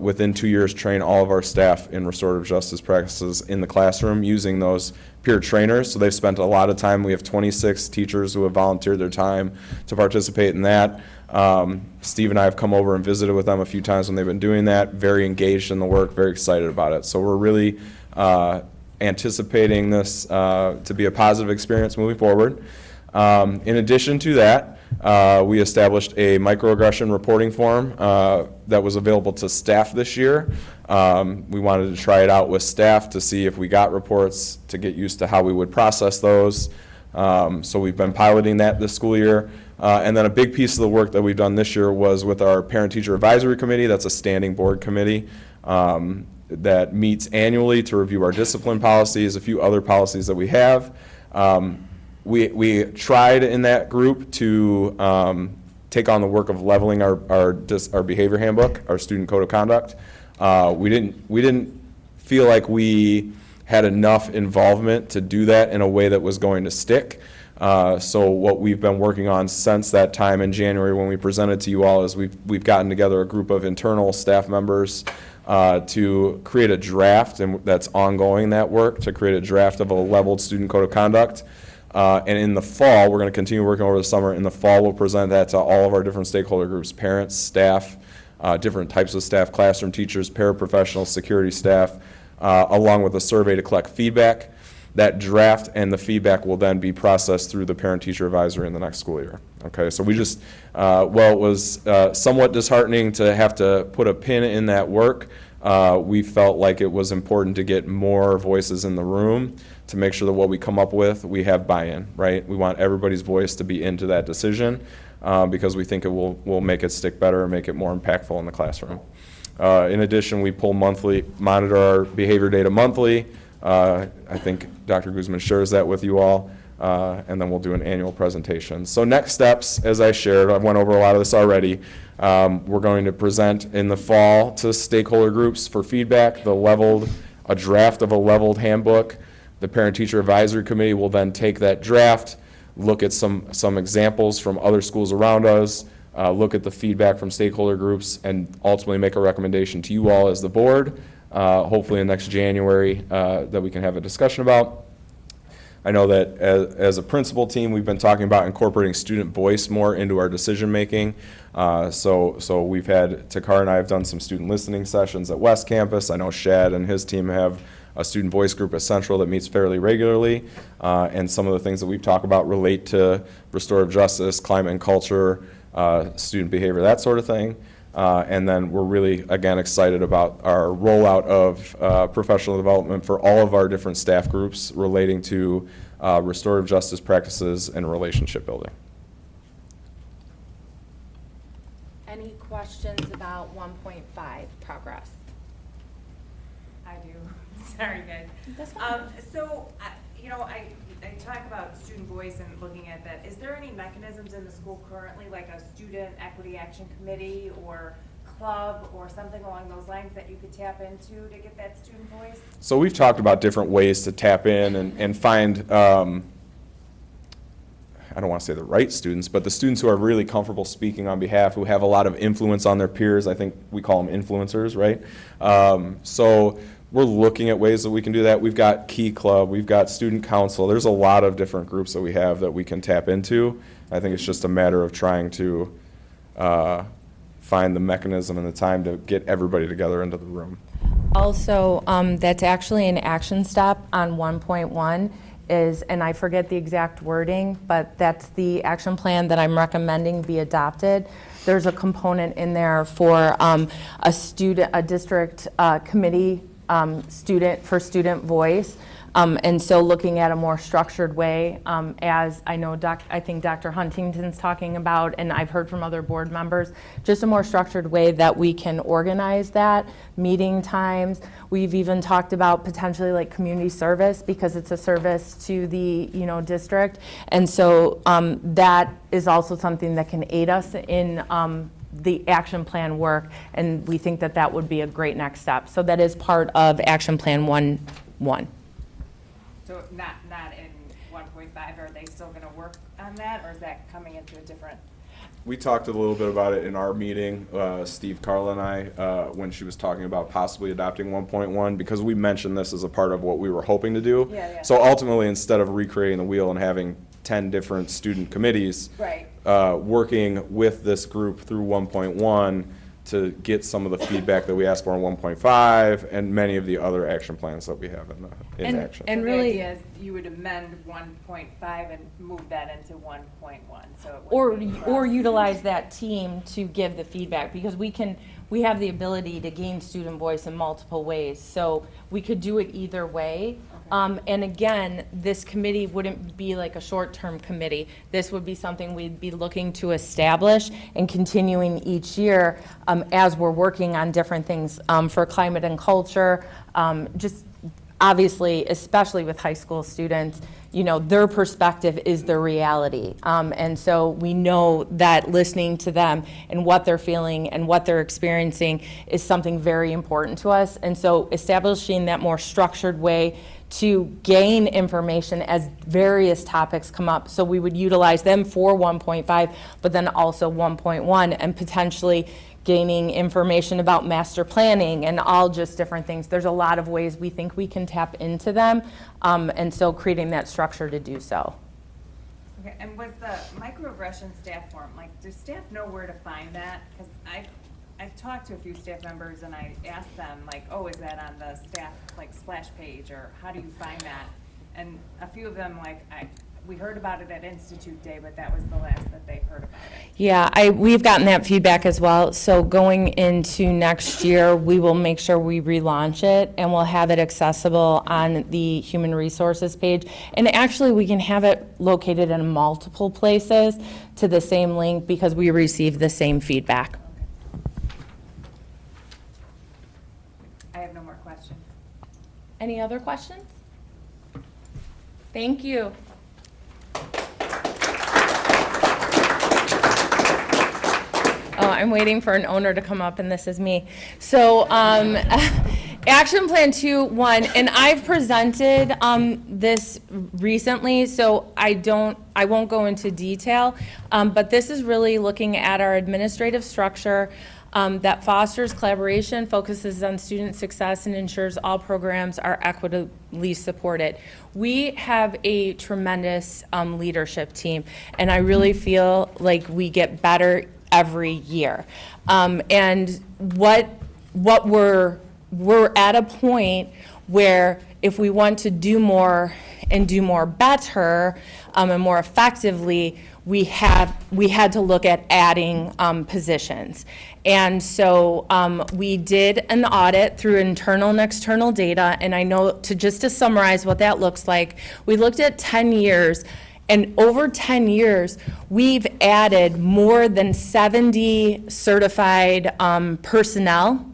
within 2 years, train all of our staff in restorative justice practices in the classroom using those peer trainers. So they've spent a lot of time. We have 26 teachers who have volunteered their time to participate in that. Steve and I have come over and visited with them a few times when they've been doing that, very engaged in the work, very excited about it. So we're really anticipating this to be a positive experience moving forward. In addition to that, we established a microaggression reporting form that was available to staff this year. We wanted to try it out with staff to see if we got reports, to get used to how we would process those. So we've been piloting that this school year. And then a big piece of the work that we've done this year was with our Parent-Teacher Advisory Committee. That's a standing board committee that meets annually to review our discipline policies, a few other policies that we have. We tried in that group to take on the work of leveling our behavior handbook, our student code of conduct. We didn't feel like we had enough involvement to do that in a way that was going to stick. So what we've been working on since that time in January when we presented to you all is we've gotten together a group of internal staff members to create a draft, and that's ongoing, that work, to create a draft of a leveled student code of conduct. And in the fall, we're going to continue working over the summer. In the fall, we'll present that to all of our different stakeholder groups, parents, staff, different types of staff, classroom teachers, paraprofessionals, security staff, along with a survey to collect feedback. That draft and the feedback will then be processed through the parent-teacher advisory in the next school year. Okay, so we just, it was somewhat disheartening to have to put a pin in that work. We felt like it was important to get more voices in the room to make sure that what we come up with, we have buy-in, right? We want everybody's voice to be into that decision because we think it will make it stick better and make it more impactful in the classroom. In addition, we monitor our behavior data monthly. I think Dr. Guzman shares that with you all, and then we'll do an annual presentation. So next steps, as I shared, I went over a lot of this already. We're going to present in the fall to stakeholder groups for feedback, a draft of a leveled handbook. The Parent-Teacher Advisory Committee will then take that draft, look at some examples from other schools around us, look at the feedback from stakeholder groups, and ultimately make a recommendation to you all as the board, hopefully in next January, that we can have a discussion about. I know that as a principal team, we've been talking about incorporating student voice more into our decision making. So we've had, Takar and I have done some student listening sessions at West Campus. I know Shad and his team have a student voice group at Central that meets fairly regularly. And some of the things that we've talked about relate to restorative justice, climate and culture, student behavior, that sort of thing. And then we're really, again, excited about our rollout of professional development for all of our different staff groups relating to restorative justice practices and relationship building. Any questions about 1.5 progress? I do. Sorry, guys. That's fine. So, I talk about student voice and looking at that. Is there any mechanisms in the school currently, like a student equity action committee or club or something along those lines that you could tap into to get that student voice? So we've talked about different ways to tap in and find, I don't want to say the right students, but the students who are really comfortable speaking on behalf, who have a lot of influence on their peers. I think we call them influencers, right? So we're looking at ways that we can do that. We've got Key Club, we've got Student Council. There's a lot of different groups that we have that we can tap into. I think it's just a matter of trying to find the mechanism and the time to get everybody together into the room. Also, that's actually an action step on 1.1 is, and I forget the exact wording, but that's the action plan that I'm recommending be adopted. There's a component in there for a district committee student voice And so looking at a more structured way, as I know I think Dr. Huntington's talking about, and I've heard from other board members, just a more structured way that we can organize that, meeting times. We've even talked about potentially like community service, because it's a service to the, district. And so that is also something that can aid us in the action plan work, and we think that that would be a great next step. So that is part of Action Plan 1.1. So not in 1.5, are they still gonna work on that, or is that coming into a different? We talked a little bit about it in our meeting, Steve, Carla, and I, when she was talking about possibly adopting 1.1, because we mentioned this as a part of what we were hoping to do. Yeah. So ultimately, instead of recreating the wheel and having 10 different student committees, Right. Working with this group through 1.1 to get some of the feedback that we asked for in 1.5 and many of the other action plans that we have in action. And So really- the idea is you would amend 1.5 and move that into 1.1, so it Or wouldn't be cross. utilize that team to give the feedback, because we have the ability to gain student voice in multiple ways. So we could do it either way. And again, this committee wouldn't be like a short-term committee. This would be something we'd be looking to establish and continuing each year as we're working on different things for climate and culture. Just obviously, especially with high school students, their perspective is their reality. And so we know that listening to them and what they're feeling and what they're experiencing is something very important to us. And so establishing that more structured way to gain information as various topics come up. So we would utilize them for 1.5, but then also 1.1, and potentially gaining information about master planning and all just different things. There's a lot of ways we think we can tap into them, and so creating that structure to do so. Okay, and was the microaggression staff form, like, does staff know where to find that? Because I've talked to a few staff members and I asked them, like, oh, is that on the staff, like, splash page, or how do you find that? And a few of them, like, we heard about it at Institute Day, but that was the last that they've heard about it. Yeah, we've gotten that feedback as well. So going into next year, we will make sure we relaunch it, and we'll have it accessible on the Human Resources page. And actually, we can have it located in multiple places to the same link, because we receive the same feedback. I have no more questions. Any other questions? Thank you. Oh, I'm waiting for an owner to come up, and this is me. So, Action Plan 2.1, and I've presented this recently, so I won't go into detail, but this is really looking at our administrative structure that fosters collaboration, focuses on student success, and ensures all programs are equitably supported. We have a tremendous leadership team, and I really feel like we get better every year. And what we're at a point where if we want to do more and do more better and more effectively, we had to look at adding positions. And so we did an audit through internal and external data, and I know just to summarize what that looks like, we looked at 10 years, and over 10 years, we've added more than 70 certified personnel,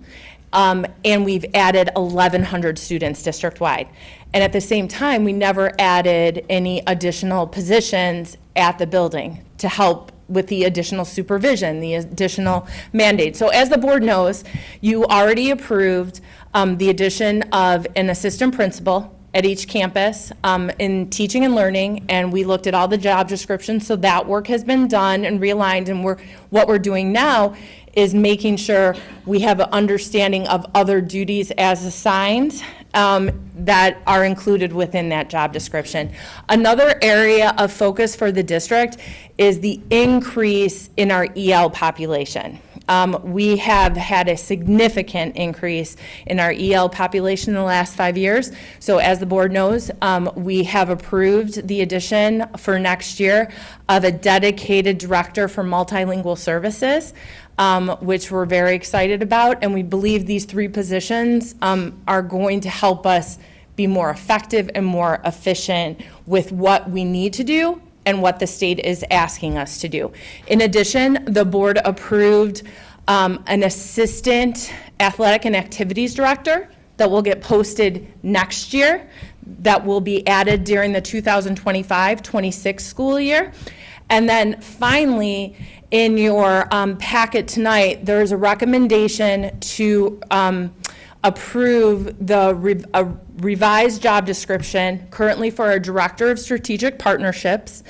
and we've added 1,100 students district-wide. And at the same time, we never added any additional positions at the building to help with the additional supervision, the additional mandate. So as the board knows, you already approved the addition of an assistant principal at each campus in teaching and learning, and we looked at all the job descriptions, so that work has been done and realigned, and what we're doing now is making sure we have an understanding of other duties as assigned that are included within that job description. Another area of focus for the district is the increase in our EL population. We have had a significant increase in our EL population in the last 5 years. So as the board knows, we have approved the addition for next year of a dedicated director for multilingual services, which we're very excited about. And we believe these 3 positions are going to help us be more effective and more efficient with what we need to do and what the state is asking us to do. In addition, the board approved an assistant athletic and activities director that will get posted next year, that will be added during the 2025-26 school year. And then finally, in your packet tonight, there's a recommendation to approve the revised job description currently for our Director of Strategic Partnerships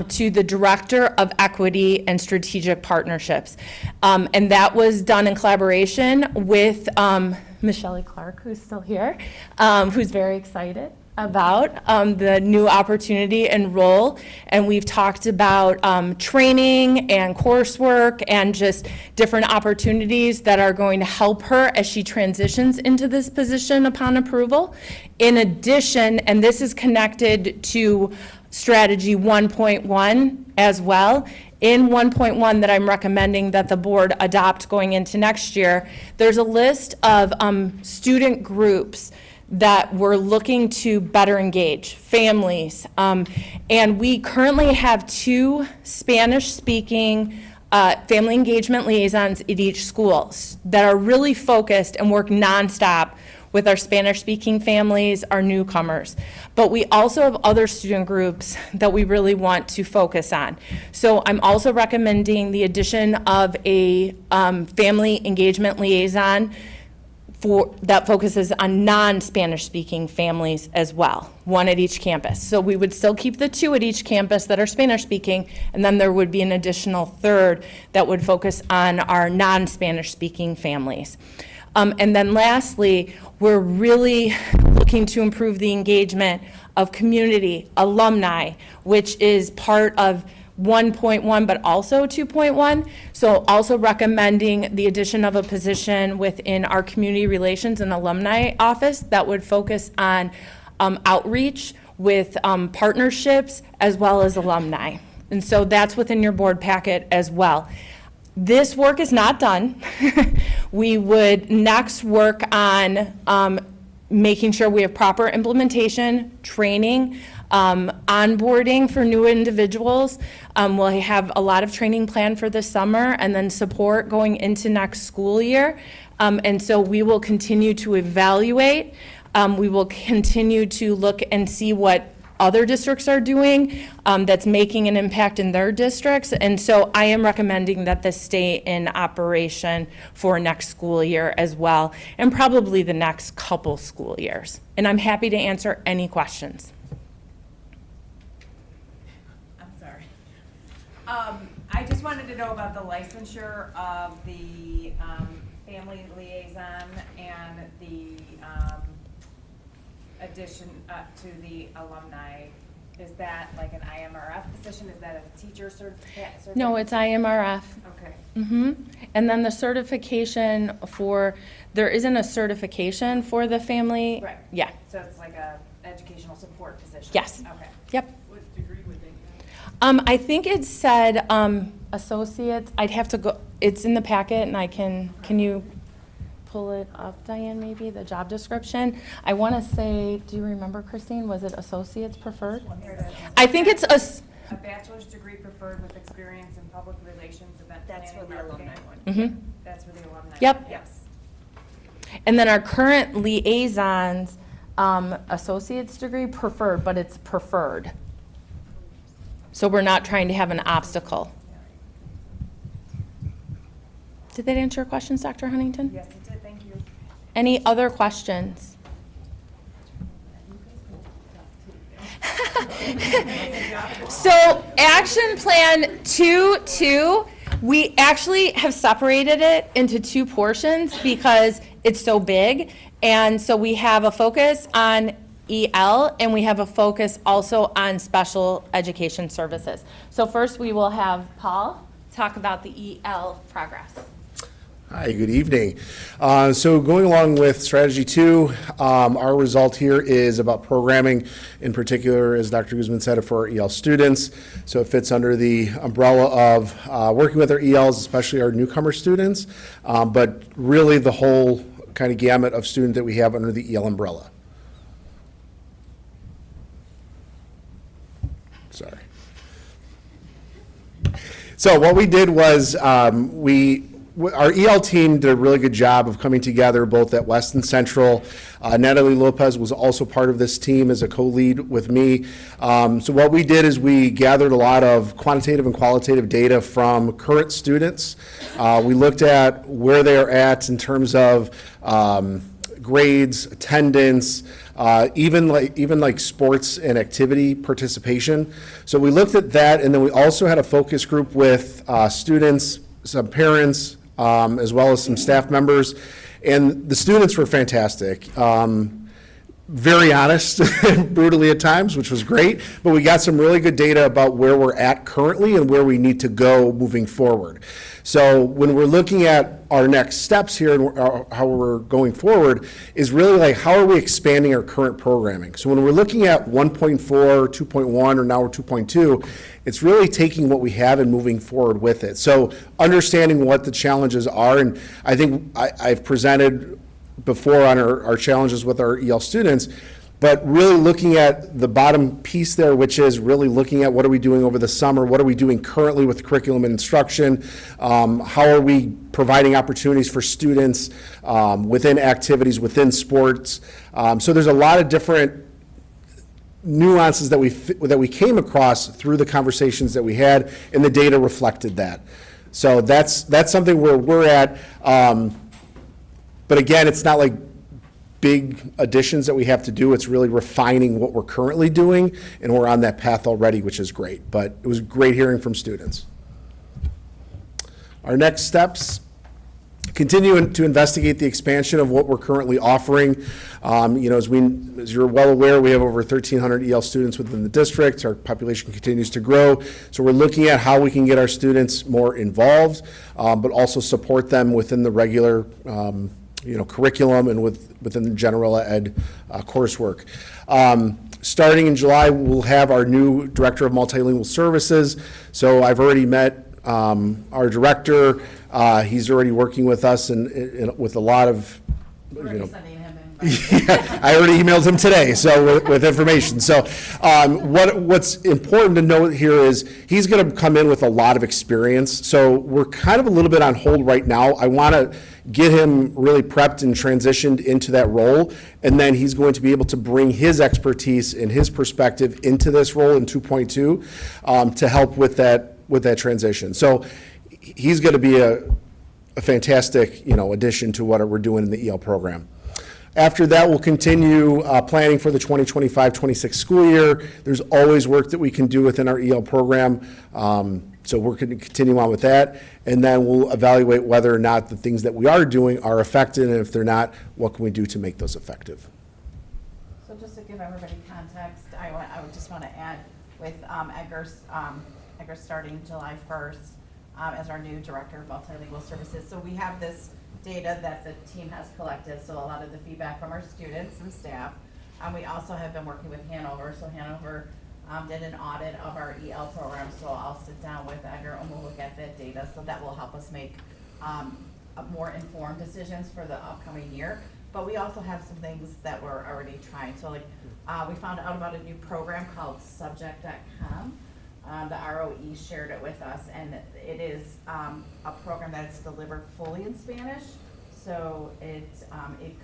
to the Director of Equity and Strategic Partnerships. And that was done in collaboration with Michelle Clark, who's still here, who's very excited about the new opportunity and role. And we've talked about training and coursework and just different opportunities that are going to help her as she transitions into this position upon approval. In addition, and this is connected to strategy 1.1 as well, in 1.1 that I'm recommending that the board adopt going into next year, there's a list of student groups that we're looking to better engage, families. And we currently have 2 Spanish-speaking family engagement liaisons at each school that are really focused and work nonstop with our Spanish-speaking families, our newcomers. But we also have other student groups that we really want to focus on. So I'm also recommending the addition of a family engagement liaison that focuses on non-Spanish speaking families as well, 1 at each campus. So we would still keep the 2 at each campus that are Spanish speaking, and then there would be an additional 3rd that would focus on our non-Spanish speaking families. And then lastly, we're really looking to improve the engagement of community, alumni, which is part of 1.1, but also 2.1. So also recommending the addition of a position within our community relations and alumni office that would focus on outreach with partnerships as well as alumni. And so that's within your board packet as well. This work is not done. We would next work on making sure we have proper implementation, training, onboarding for new individuals. We'll have a lot of training planned for this summer and then support going into next school year. And so we will continue to evaluate. We will continue to look and see what other districts are doing that's making an impact in their districts. And so I am recommending that this stay in operation for next school year as well, and probably the next couple school years. And I'm happy to answer any questions. I'm sorry. I just wanted to know about the licensure of the family liaison and the addition to the alumni. Is that like an IMRF position? Is that a teacher certificate? No, it's IMRF. Okay. And then the certification there isn't a certification for the family. Right. Yeah. So it's like a educational support position? Yes. Okay. Yep. What degree would they have? I think it said associates. I'd have to go, it's in the packet and can you pull it up, Diane, maybe, the job description? I want to say, do you remember, Christine, was it associates preferred? Here it is. I think it's A bachelor's degree preferred with experience in public relations, event That's planning, for the marketing. alumni one. That's for the alumni. Yep. Yes. And then our current liaisons, associate's degree preferred, but it's preferred. So we're not trying to have an obstacle. Did that answer your questions, Dr. Huntington? Yes, it did. Thank you. Any other questions? So action plan 2.2, we actually have separated it into 2 portions because it's so big. And so we have a focus on EL and we have a focus also on special education services. So first we will have Paul talk about the EL progress. Hi, good evening. So going along with strategy 2, our result here is about programming, in particular, as Dr. Guzman said, for our EL students. So it fits under the umbrella of working with our ELs, especially our newcomer students, but really the whole kind of gamut of student that we have under the EL umbrella. Sorry. So what we did was our EL team did a really good job of coming together both at West and Central. Natalie Lopez was also part of this team as a co-lead with me. So what we did is we gathered a lot of quantitative and qualitative data from current students. We looked at where they are at in terms of grades, attendance, even like sports and activity participation. So we looked at that, and then we also had a focus group with students, some parents, as well as some staff members, and the students were fantastic. Very honest, brutally at times, which was great, but we got some really good data about where we're at currently and where we need to go moving forward. So when we're looking at our next steps here and how we're going forward is really like, how are we expanding our current programming? So when we're looking at 1.4, 2.1, or now we're 2.2, it's really taking what we have and moving forward with it. So understanding what the challenges are, and I think I've presented before on our challenges with our EL students, but really looking at the bottom piece there, which is really looking at what are we doing over the summer, what are we doing currently with curriculum and instruction, how are we providing opportunities for students within activities, within sports. So there's a lot of different nuances that we came across through the conversations that we had, and the data reflected that. So that's something where we're at. But again, it's not like big additions that we have to do. It's really refining what we're currently doing, and we're on that path already, which is great. But it was great hearing from students. Our next steps, continue to investigate the expansion of what we're currently offering. As you're well aware, we have over 1,300 EL students within the district. Our population continues to grow. So we're looking at how we can get our students more involved, but also support them within the regular curriculum and within the general ed coursework. Starting in July, we'll have our new Director of Multilingual Services. So I've already met our director. He's already working with us and with a lot of, Yeah, I already emailed him today, so with information. So what's important to note here is he's going to come in with a lot of experience. So we're kind of a little bit on hold right now. I want to get him really prepped and transitioned into that role, and then he's going to be able to bring his expertise and his perspective into this role in 2.2 to help with that transition. So he's going to be a fantastic addition to what we're doing in the EL program. After that, we'll continue planning for the 2025-26 school year. There's always work that we can do within our EL program, so we're going to continue on with that, and then we'll evaluate whether or not the things that we are doing are effective, and if they're not, what can we do to make those effective. So just to give everybody context, I would just want to add with Edgar starting July 1st as our new Director of Multilingual Services. So we have this data that the team has collected, so a lot of the feedback from our students and staff. We also have been working with Hanover, so Hanover did an audit of our EL program, so I'll sit down with Edgar and we'll look at that data, so that will help us make more informed decisions for the upcoming year. But we also have some things that we're already trying. So we found out about a new program called Subject.com. The ROE shared it with us, and it is a program that's delivered fully in Spanish. So it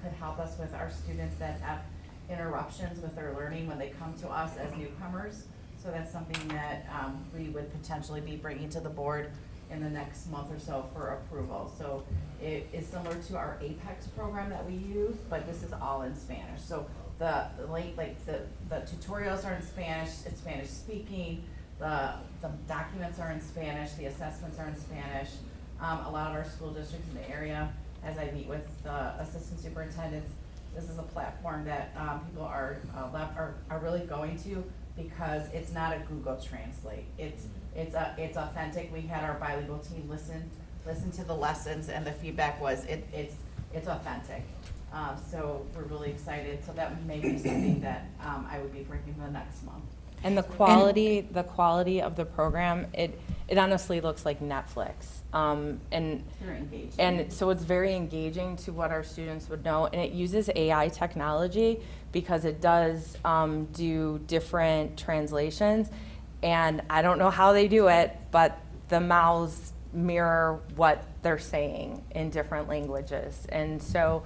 could help us with our students that have interruptions with their learning when they come to us as newcomers. So that's something that we would potentially be bringing to the board in the next month or so for approval. So it is similar to our APEX program that we use, but this is all in Spanish. So the tutorials are in Spanish, it's Spanish speaking. The documents are in Spanish, the assessments are in Spanish. A lot of our school districts in the area, as I meet with the assistant superintendents, this is a platform that people are really going to, because it's not a Google Translate. It's authentic. We had our bilingual team listen to the lessons, and the feedback was it's authentic. So we're really excited. So that may be something that I would be bringing the next month. And the quality of the program, it honestly looks like Netflix. And Very engaging. And so it's very engaging to what our students would know, and it uses AI technology because it does do different translations. And I don't know how they do it, but the mouths mirror what they're saying in different languages. And so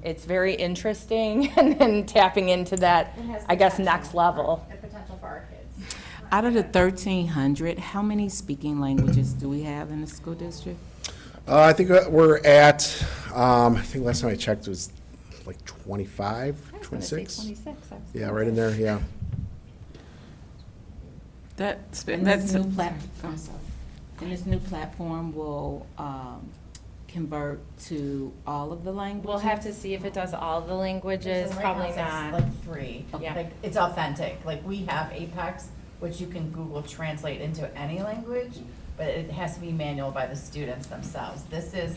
it's very interesting and then tapping into that, It has I guess, potential next level. The potential for our kids. Out of the 1,300, how many speaking languages do we have in the school district? I think we're at, I think last time I checked it was like 25, 26? Yeah, right in there, yeah. And this new platform, and this new platform will convert to all of the languages? We'll have to see if it does all the languages, Right now probably it says, not. like 3. Yeah. Like, it's authentic. Like, we have Apex, which you can Google Translate into any language, but it has to be manual by the students themselves. This is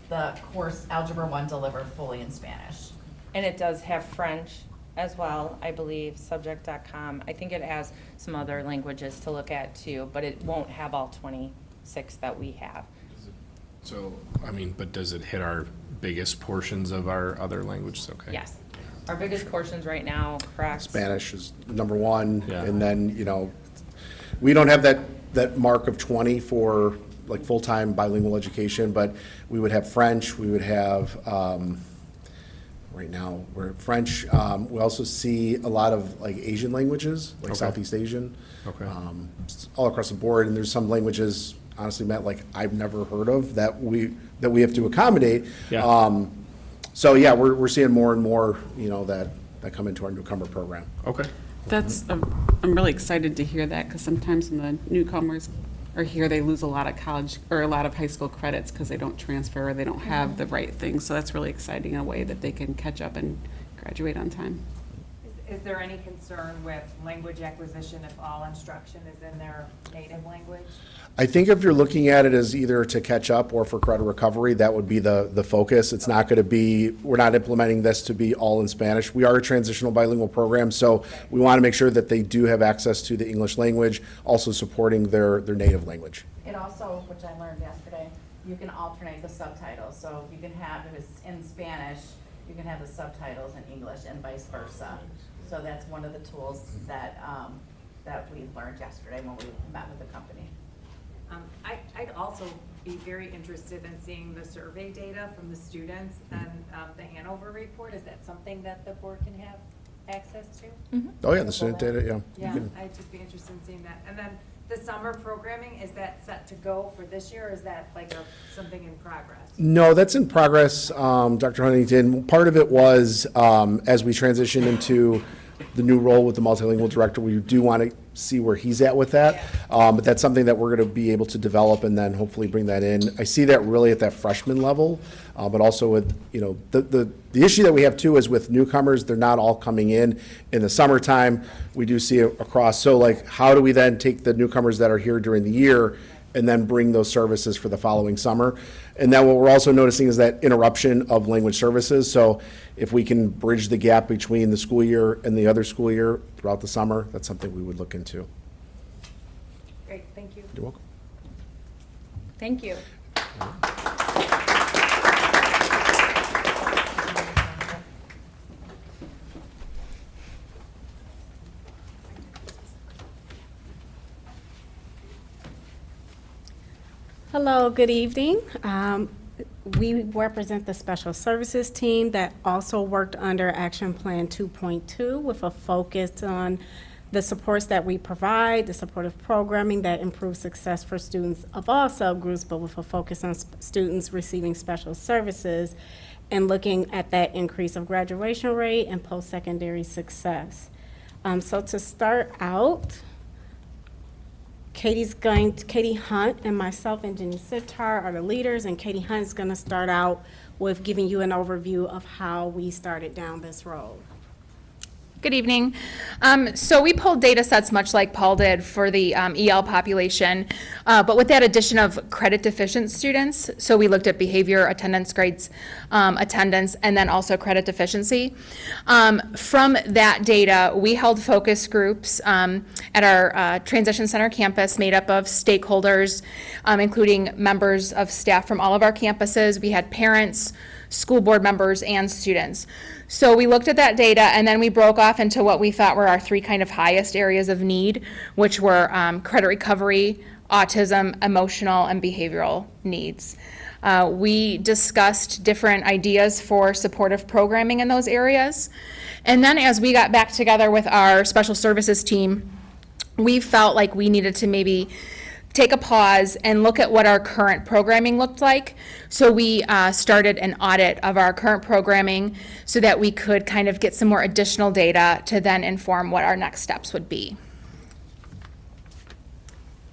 the course Algebra 1 delivered fully in Spanish. And it does have French as well, I believe, subject.com. I think it has some other languages to look at too, but it won't have all 26 that we have. So, I mean, but does it hit our biggest portions of our other languages? Okay. Yes. Our biggest portions right now, correct? Spanish is number one, Yeah. and then, you know, we don't have that mark of 20 for like full-time bilingual education, but we would have French, we would have, right now, we're French. We also see a lot of like Asian languages, like Okay. Southeast Asian. Okay. All across the board, and there's some languages, honestly, Matt, like I've never heard of that we have to accommodate. Yeah. So yeah, we're seeing more and more, you know, that come into our newcomer program. Okay. I'm really excited to hear that, because sometimes when the newcomers are here, they lose a lot of college, or a lot of high school credits because they don't transfer, or they don't have the right things. So that's really exciting, in a way that they can catch up and graduate on time. Is there any concern with language acquisition if all instruction is in their native language? I think if you're looking at it as either to catch up or for credit recovery, that would be the focus. It's not going to be, we're not implementing this to be all in Spanish. We are a transitional bilingual program, so we want to make sure that they do have access to the English language, also supporting their native language. It also, which I learned yesterday, you can alternate the subtitles. So you can have, if it's in Spanish, you can have the subtitles in English and vice versa. So that's one of the tools that, that we learned yesterday when we met with the company. I'd also be very interested in seeing the survey data from the students and the Hanover report. Is that something that the board can have access to? Oh, yeah, the student data, yeah. You Yeah, can- I'd just be interested in seeing that. And then the summer programming, is that set to go for this year, or is that like something in progress? No, that's in progress, Dr. Huntington. Part of it was, as we transition into the new role with the multilingual director, we do want to see where he's at with that. But that's something that we're going to be able to develop and then hopefully bring that in. I see that really at that freshman level, but also with, you know, the issue that we have too is with newcomers, they're not all coming in the summertime. We do see it across. So like, how do we then take the newcomers that are here during the year and then bring those services for the following summer? And then what we're also noticing is that interruption of language services. So if we can bridge the gap between the school year and the other school year throughout the summer, that's something we would look into. Great, thank you. You're welcome. Thank you. Hello, good evening. We represent the Special Services team that also worked under Action Plan 2.2 with a focus on the supports that we provide, the supportive programming that improves success for students of all subgroups, but with a focus on students receiving special services and looking at that increase of graduation rate and post-secondary success. So to start out, Katie Hunt and myself and Jenny Sitar are the leaders, and Katie Hunt is going to start out with giving you an overview of how we started down this road. Good evening. So we pulled data sets much like Paul did for the EL population, but with that addition of credit deficient students. So we looked at behavior, attendance grades, attendance, and then also credit deficiency. From that data, we held focus groups at our Transition Center campus made up of stakeholders, including members of staff from all of our campuses. We had parents, school board members and students. So we looked at that data, and then we broke off into what we thought were our three kind of highest areas of need, which were credit recovery, autism, emotional, and behavioral needs. We discussed different ideas for supportive programming in those areas. And then as we got back together with our special services team, we felt like we needed to maybe take a pause and look at what our current programming looked like. So we started an audit of our current programming so that we could kind of get some more additional data to then inform what our next steps would be.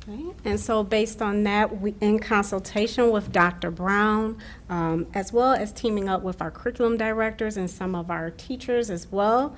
Okay, and so based on that, we, in consultation with Dr. Brown, as well as teaming up with our curriculum directors and some of our teachers as well,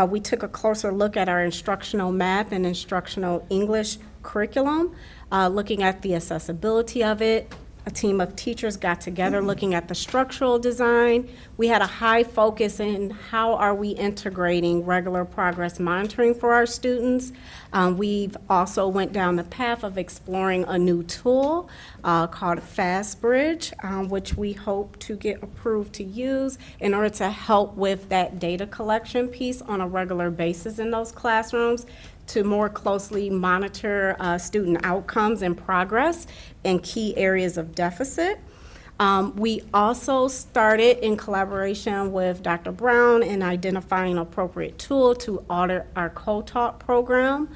we took a closer look at our instructional math and instructional English curriculum, looking at the accessibility of it. A team of teachers got together looking at the structural design. We had a high focus in how are we integrating regular progress monitoring for our students. We've also went down the path of exploring a new tool called FastBridge, which we hope to get approved to use in order to help with that data collection piece on a regular basis in those classrooms, to more closely monitor student outcomes and progress in key areas of deficit. We also started in collaboration with Dr. Brown in identifying an appropriate tool to audit our co-taught program.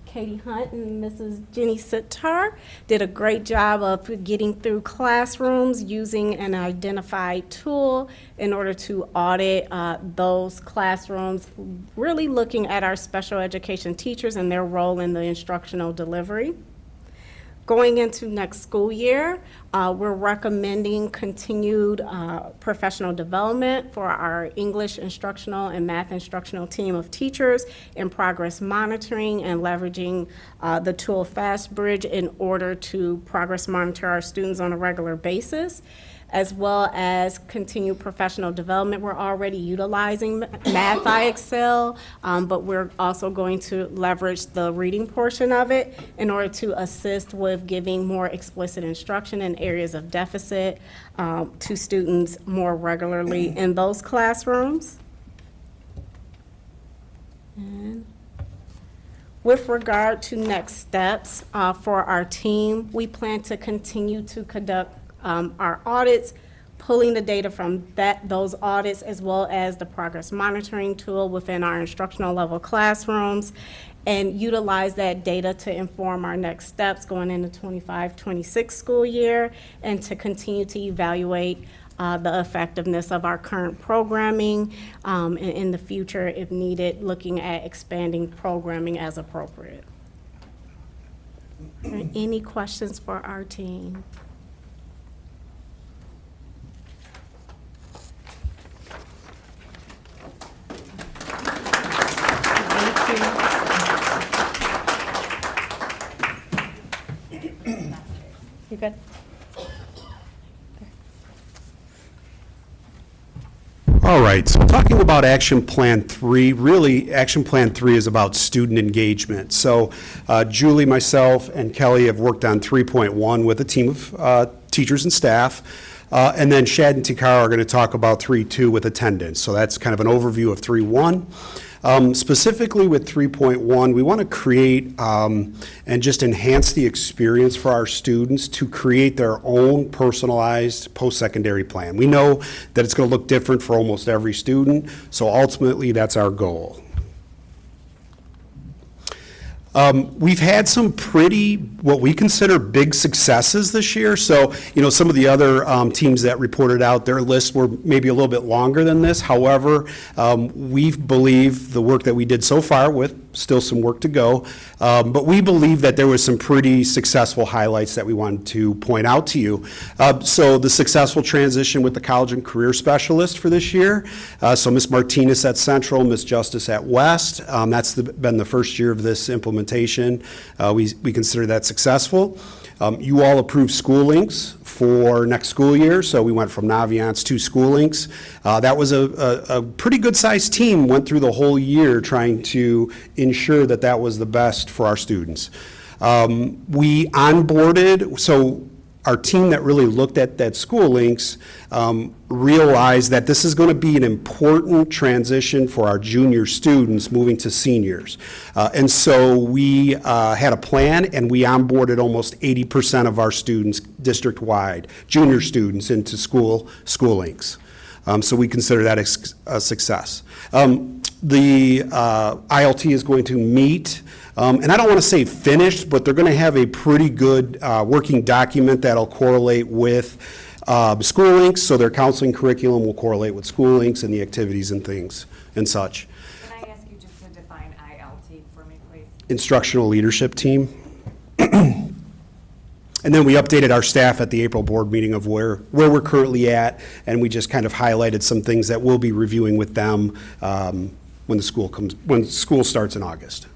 Katie Hunt and Mrs. Jenny Sitar did a great job of getting through classrooms using an identified tool in order to audit those classrooms, really looking at our special education teachers and their role in the instructional delivery. Going into next school year, we're recommending continued professional development for our English instructional and math instructional team of teachers in progress monitoring and leveraging the tool FastBridge in order to progress monitor our students on a regular basis, as well as continue professional development. We're already utilizing Math IXL, but we're also going to leverage the reading portion of it in order to assist with giving more explicit instruction in areas of deficit to students more regularly in those classrooms. And with regard to next steps for our team, we plan to continue to conduct our audits, pulling the data from those audits, as well as the progress monitoring tool within our instructional level classrooms, and utilize that data to inform our next steps going into 25-26 school year, and to continue to evaluate the effectiveness of our current programming, and in the future, if needed, looking at expanding programming as appropriate. Any questions for our team? You good? All right, so talking about Action Plan 3, really, Action Plan 3 is about student engagement. So Julie, myself, and Kelly have worked on 3.1 with a team of teachers and staff. And then Shad and Tikara are going to talk about 3.2 with attendance. So that's kind of an overview of 3.1. Specifically with 3.1, we want to create and just enhance the experience for our students to create their own personalized post-secondary plan. We know that it's going to look different for almost every student, so ultimately that's our goal. We've had some pretty, what we consider big successes this year. So, you know, some of the other teams that reported out, their lists were maybe a little bit longer than this. However, we believe the work that we did so far, with still some work to go, but we believe that there was some pretty successful highlights that we wanted to point out to you. So the successful transition with the college and career specialist for this year. So Ms. Martinez at Central, Ms. Justice at West. That's been the first year of this implementation. We consider that successful. You all approved school links for next school year, so we went from Naviance to school links. That was a pretty good sized team, went through the whole year trying to ensure that that was the best for our students. We onboarded, so our team that really looked at that School Links realized that this is going to be an important transition for our junior students moving to seniors. And so we had a plan, and we onboarded almost 80% of our students district-wide, junior students, into School Links. So we consider that a success. The ILT is going to meet, and I don't want to say finished, but they're going to have a pretty good working document that'll correlate with School Links, so their counseling curriculum will correlate with School Links and the activities and things and such. Can I ask you just to define ILT for me, please? Instructional leadership team. And then we updated our staff at the April board meeting of where we're currently at, and we just kind of highlighted some things that we'll be reviewing with them when school starts in August.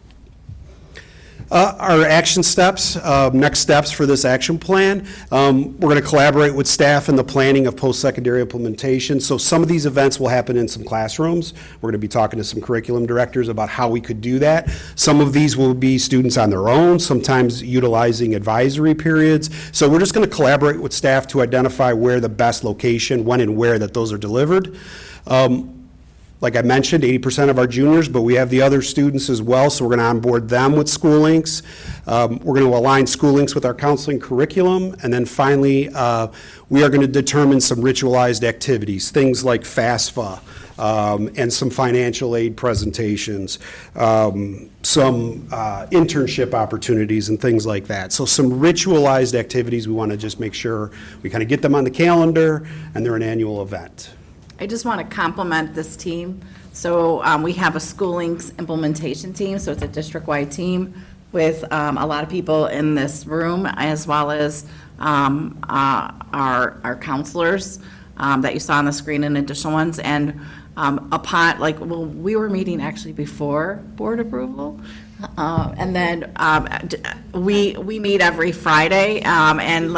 Our action steps, next steps for this action plan, we're going to collaborate with staff in the planning of post-secondary implementation. So some of these events will happen in some classrooms. We're going to be talking to some curriculum directors about how we could do that. Some of these will be students on their own, sometimes utilizing advisory periods. So we're just going to collaborate with staff to identify where the best location, when and where that those are delivered. Like I mentioned, 80% of our juniors, but we have the other students as well, so we're going to onboard them with School Links. We're going to align School Links with our counseling curriculum, and then finally, we are going to determine some ritualized activities, things like FAFSA, and some financial aid presentations, some internship opportunities and things like that. So some ritualized activities, we want to just make sure we kind of get them on the calendar, and they're an annual event. I just want to compliment this team. So we have a School Links implementation team, so it's a district-wide team with a lot of people in this room, as well as our counselors that you saw on the screen and additional ones. And we were meeting actually before board approval. And then we meet every Friday, and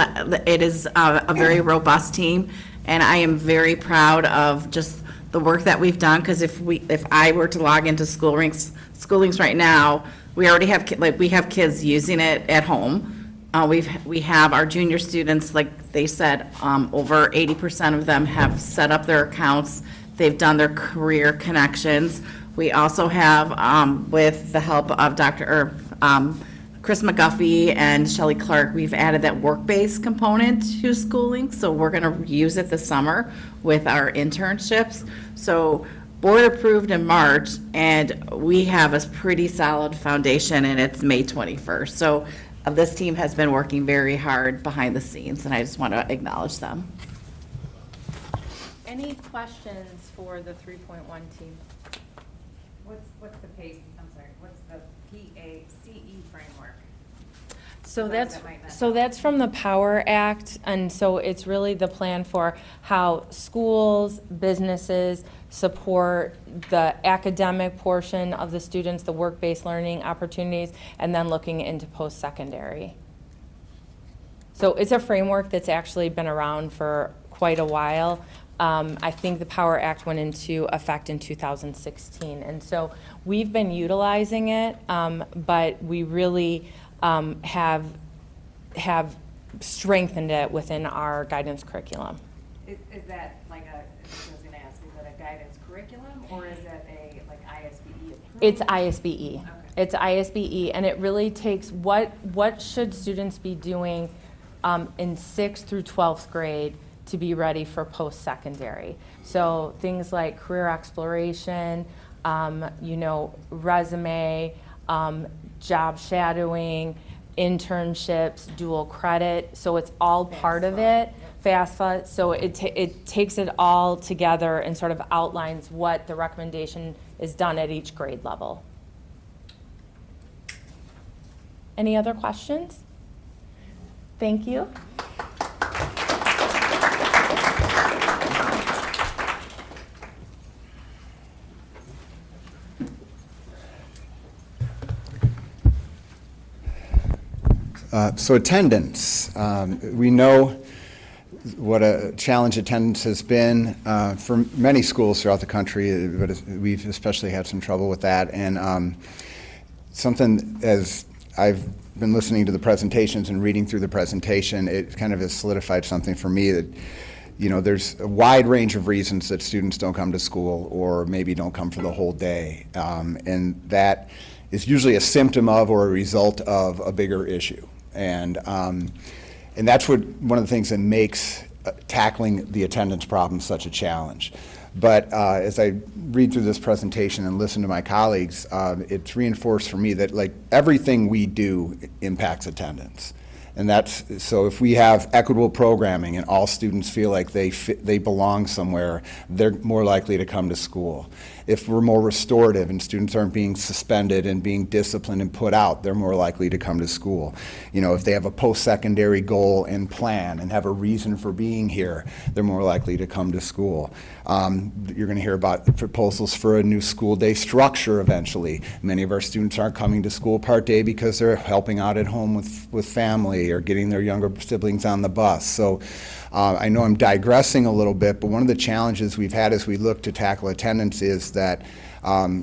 it is a very robust team. And I am very proud of just the work that we've done, because if I were to log into School Links right now, we already have, we have kids using it at home. We have our junior students, like they said, over 80% of them have set up their accounts. They've done their career connections. We also have, with the help of Chris McGuffey and Shelley Clark, we've added that work-based component to School Links, so we're going to use it this summer with our internships. So board approved in March, and we have a pretty solid foundation, and it's May 21st. So this team has been working very hard behind the scenes, and I just want to acknowledge them. Any questions for the 3.1 team? What's the PACE, I'm sorry, what's the PACE framework? So Those that might not so know. that's from the Power Act, and so it's really the plan for how schools, businesses support the academic portion of the students, the work-based learning opportunities, and then looking into post-secondary. So it's a framework that's actually been around for quite a while. I think the Power Act went into effect in 2016, and so we've been utilizing it, but we really have strengthened it within our guidance curriculum. Is that like I was going to ask, is that a guidance curriculum, or is that a ISBE approved? It's ISBE. Okay. It's ISBE, and it really takes what should students be doing in 6th through 12th grade to be ready for post-secondary. So things like career exploration, resume, job shadowing, internships, dual credit. So it's all part of it, FAFSA. So it takes it all together and sort of outlines what the recommendation is done at each grade level. Any other questions? Thank you. So attendance, we know what a challenge attendance has been for many schools throughout the country, but we've especially had some trouble with that. And something as I've been listening to the presentations and reading through the presentation, it kind of has solidified something for me that, you know, there's a wide range of reasons that students don't come to school or maybe don't come for the whole day. And that is usually a symptom of or a result of a bigger issue. And that's one of the things that makes tackling the attendance problem such a challenge. But as I read through this presentation and listen to my colleagues, it's reinforced for me that like everything we do impacts attendance. And so if we have equitable programming and all students feel like they belong somewhere, they're more likely to come to school. If we're more restorative and students aren't being suspended and being disciplined and put out, they're more likely to come to school. You know, if they have a post-secondary goal and plan and have a reason for being here, they're more likely to come to school. You're going to hear about proposals for a new school day structure eventually. Many of our students aren't coming to school part day because they're helping out at home with family or getting their younger siblings on the bus. So I know I'm digressing a little bit, but one of the challenges we've had as we look to tackle attendance is that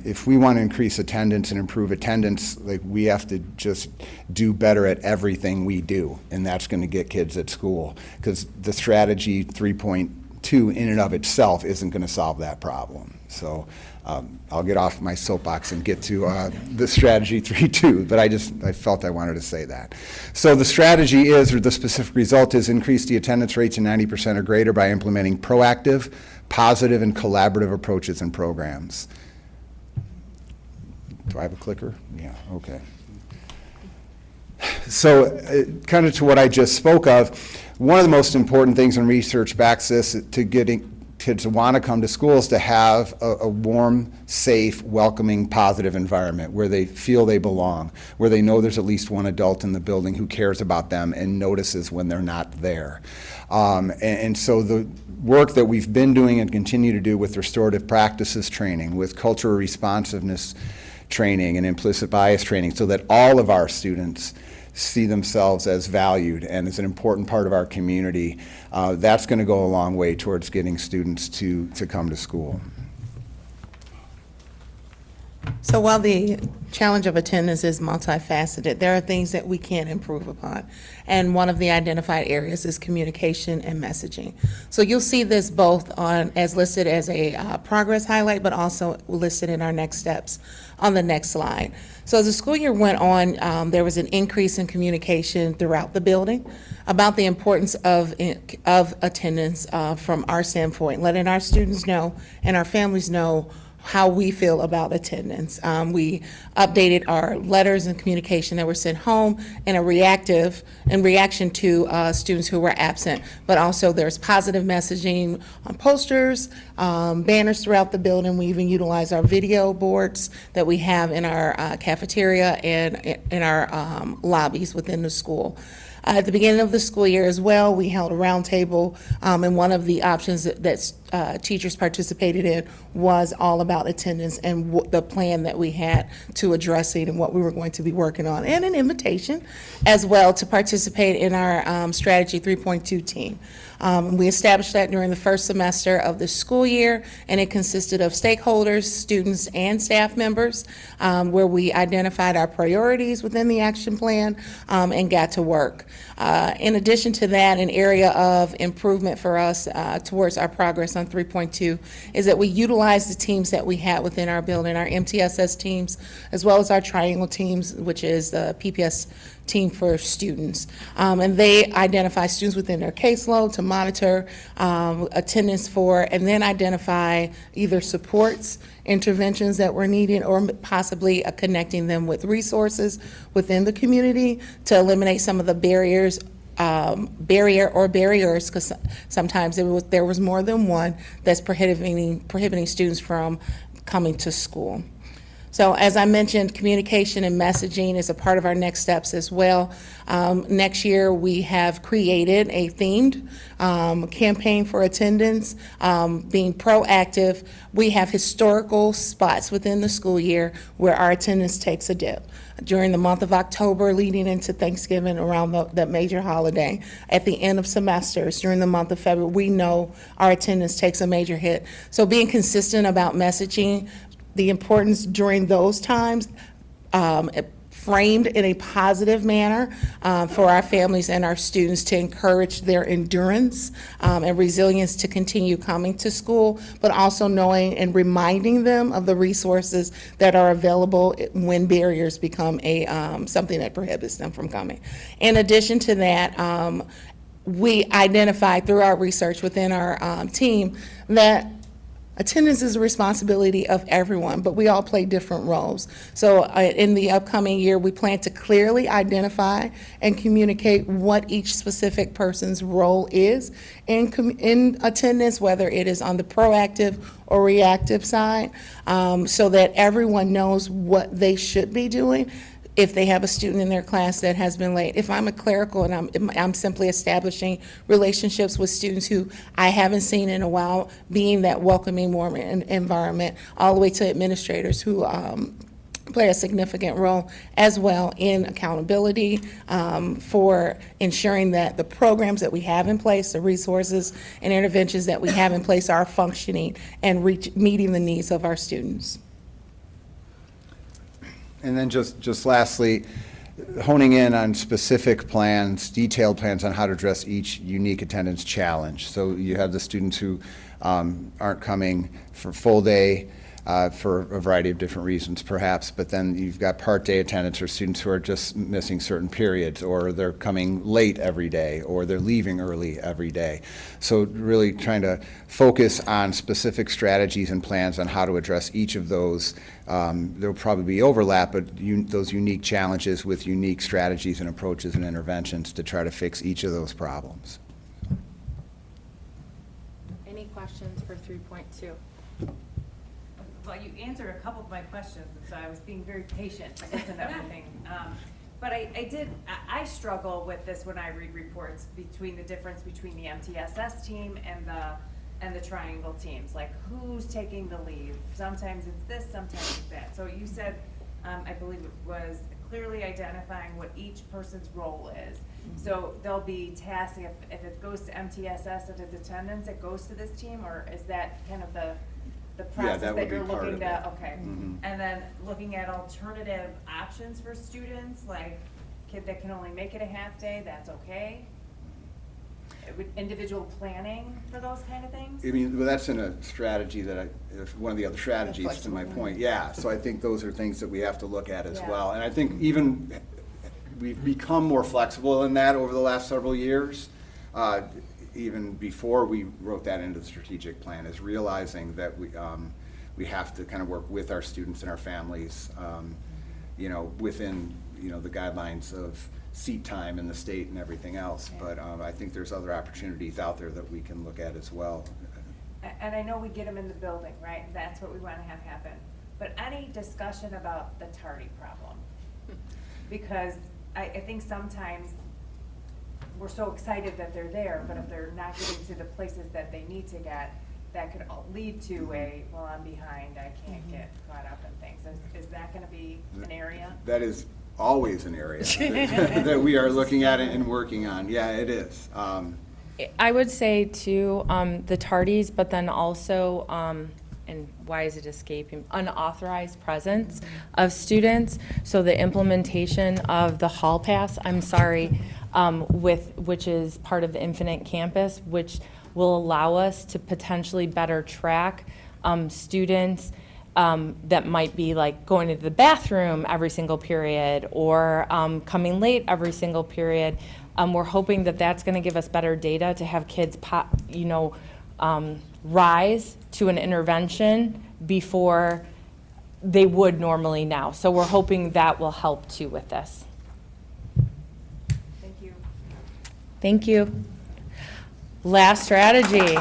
if we want to increase attendance and improve attendance, like we have to just do better at everything we do, and that's going to get kids at school, because the strategy 3.2 in and of itself isn't going to solve that problem. So I'll get off my soapbox and get to the strategy 3.2, but I felt I wanted to say that. So the strategy is, or the specific result is, increase the attendance rate to 90% or greater by implementing proactive, positive, and collaborative approaches and programs. Do I have a clicker? Yeah, okay. So kind of to what I just spoke of, one of the most important things, and research backs this, to getting kids to want to come to school is to have a warm, safe, welcoming, positive environment where they feel they belong, where they know there's at least one adult in the building who cares about them and notices when they're not there. And so the work that we've been doing and continue to do with restorative practices training, with cultural responsiveness training and implicit bias training, so that all of our students see themselves as valued and as an important part of our community, that's going to go a long way towards getting students to come to school. So while the challenge of attendance is multifaceted, there are things that we can improve upon. And one of the identified areas is communication and messaging. So you'll see this both as listed as a progress highlight, but also listed in our next steps on the next slide. So as the school year went on, there was an increase in communication throughout the building about the importance of attendance from our standpoint, letting our students know and our families know how we feel about attendance. We updated our letters and communication that were sent home in reaction to students who were absent, but also there's positive messaging on posters, banners throughout the building. We even utilize our video boards that we have in our cafeteria and in our lobbies within the school. At the beginning of the school year as well, we held a roundtable, and one of the options that teachers participated in was all about attendance and the plan that we had to address it and what we were going to be working on, and an invitation as well to participate in our Strategy 3.2 team. We established that during the first semester of the school year, and it consisted of stakeholders, students, and staff members, where we identified our priorities within the action plan and got to work. In addition to that, an area of improvement for us towards our progress on 3.2 is that we utilize the teams that we had within our building, our MTSS teams, as well as our triangle teams, which is the PPS team for students. And they identify students within their caseload to monitor attendance for, and then identify either supports, interventions that were needed, or possibly connecting them with resources within the community to eliminate some of the barriers, because sometimes there was more than one that's prohibiting students from coming to school. So as I mentioned, communication and messaging is a part of our next steps as well. Next year, we have created a themed campaign for attendance, being proactive. We have historical spots within the school year where our attendance takes a dip. During the month of October, leading into Thanksgiving, around that major holiday, at the end of semesters, during the month of February, we know our attendance takes a major hit. So being consistent about messaging, the importance during those times, framed in a positive manner for our families and our students to encourage their endurance and resilience to continue coming to school, but also knowing and reminding them of the resources that are available when barriers become something that prohibits them from coming. In addition to that, we identified through our research within our team that attendance is a responsibility of everyone, but we all play different roles. So in the upcoming year, we plan to clearly identify and communicate what each specific person's role is in attendance, whether it is on the proactive or reactive side, so that everyone knows what they should be doing. If they have a student in their class that has been late, if I'm a clerical and I'm simply establishing relationships with students who I haven't seen in a while, being that welcoming, warm environment, all the way to administrators who play a significant role as well in accountability for ensuring that the programs that we have in place, the resources and interventions that we have in place are functioning and meeting the needs of our students. And then just lastly, honing in on specific plans, detailed plans on how to address each unique attendance challenge. So you have the students who aren't coming for full day for a variety of different reasons perhaps, but then you've got part day attendance or students who are just missing certain periods, or they're coming late every day, or they're leaving early every day. So really trying to focus on specific strategies and plans on how to address each of those. There'll probably be overlap, but those unique challenges with unique strategies and approaches and interventions to try to fix each of those problems. Any questions for 3.2? Well, you answered a couple of my questions, and so I was being very patient to listen to everything. But I struggle with this when I read reports between the difference between the MTSS team and the triangle teams, like who's taking the lead. Sometimes it's this, sometimes it's that. So you said, I believe it was clearly identifying what each person's role is. So there'll be tasks, if it goes to MTSS, if it's attendance, it goes to this team, or is that kind of the process that you're looking to, okay. And then looking at alternative options for students, like kid that can only make it a half day, that's okay? Individual planning for those kind of things? I mean, well, that's in a strategy that one of the other strategies to my point. Yeah, so I think those are things that we have to look at as well. And I think even we've become more flexible in that over the last several years. Even before we wrote that into the strategic plan, is realizing that we have to kind of work with our students and our families, within, the guidelines of seat time in the state and everything else. But I think there's other opportunities out there that we can look at as well. And I know we get them in the building, right? That's what we want to have happen. But any discussion about the tardy problem? Because I think sometimes we're so excited that they're there, but if they're not getting to the places that they need to get, that could lead to well, I'm behind, I can't get caught up in things. Is that going to be an area? That is always an area that we are looking at and working on. Yeah, it is. I would say too, the tardies, but then also, and why is it escaping, unauthorized presence of students. So the implementation of the hall pass, which is part of the Infinite Campus, which will allow us to potentially better track students that might be like going into the bathroom every single period or coming late every single period. We're hoping that that's going to give us better data to have kids rise to an intervention before they would normally now. So we're hoping that will help too with this. Thank you. Thank you. Last strategy.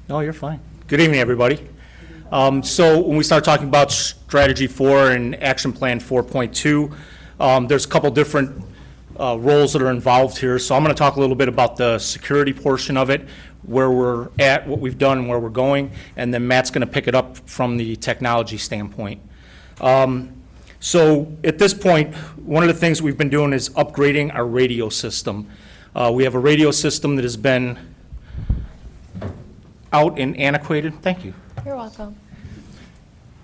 No, you're fine. Good evening, everybody. So when we start talking about strategy 4 and action plan 4.2, There's a couple different roles that are involved here. So I'm going to talk a little bit about the security portion of it, where we're at, what we've done, and where we're going, and then Matt's going to pick it up from the technology standpoint. So at this point, one of the things we've been doing is upgrading our radio system. We have a radio system that has been out and antiquated. Thank you. You're welcome.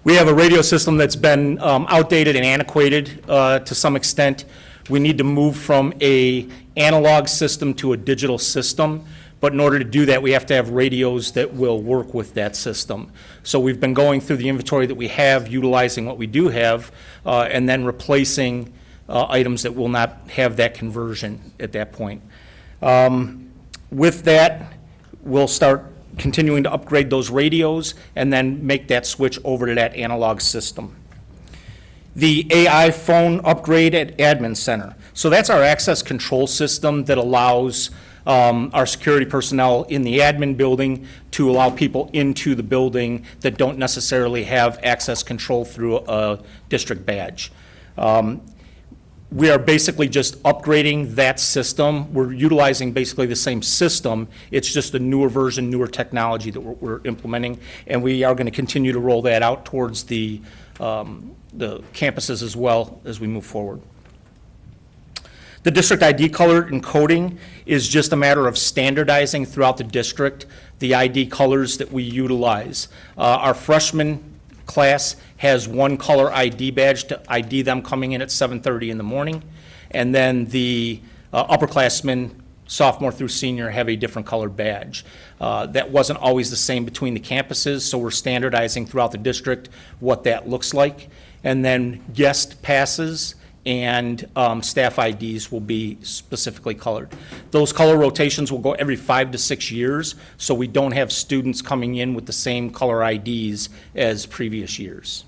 We have a radio system that's been outdated and antiquated to some extent. We need to move from a analog system to a digital system, but in order to do that, we have to have radios that will work with that system. So we've been going through the inventory that we have, utilizing what we do have, and then replacing items that will not have that conversion at that point. With that, we'll start continuing to upgrade those radios and then make that switch over to that analog system. The AI phone upgrade at Admin Center. So that's our access control system that allows our security personnel in the admin building to allow people into the building that don't necessarily have access control through a district badge. We are basically just upgrading that system. We're utilizing basically the same system. It's just a newer version, newer technology that we're implementing, and we are going to continue to roll that out towards the campuses as well as we move forward. The district ID color encoding is just a matter of standardizing throughout the district the ID colors that we utilize. Our freshman class has one color ID badge to ID them coming in at 7:30 in the morning, and then the upperclassmen, sophomore through senior, have a different colored badge. That wasn't always the same between the campuses, so we're standardizing throughout the district what that looks like. And then guest passes and staff IDs will be specifically colored. Those color rotations will go every 5 to 6 years, so we don't have students coming in with the same color IDs as previous years.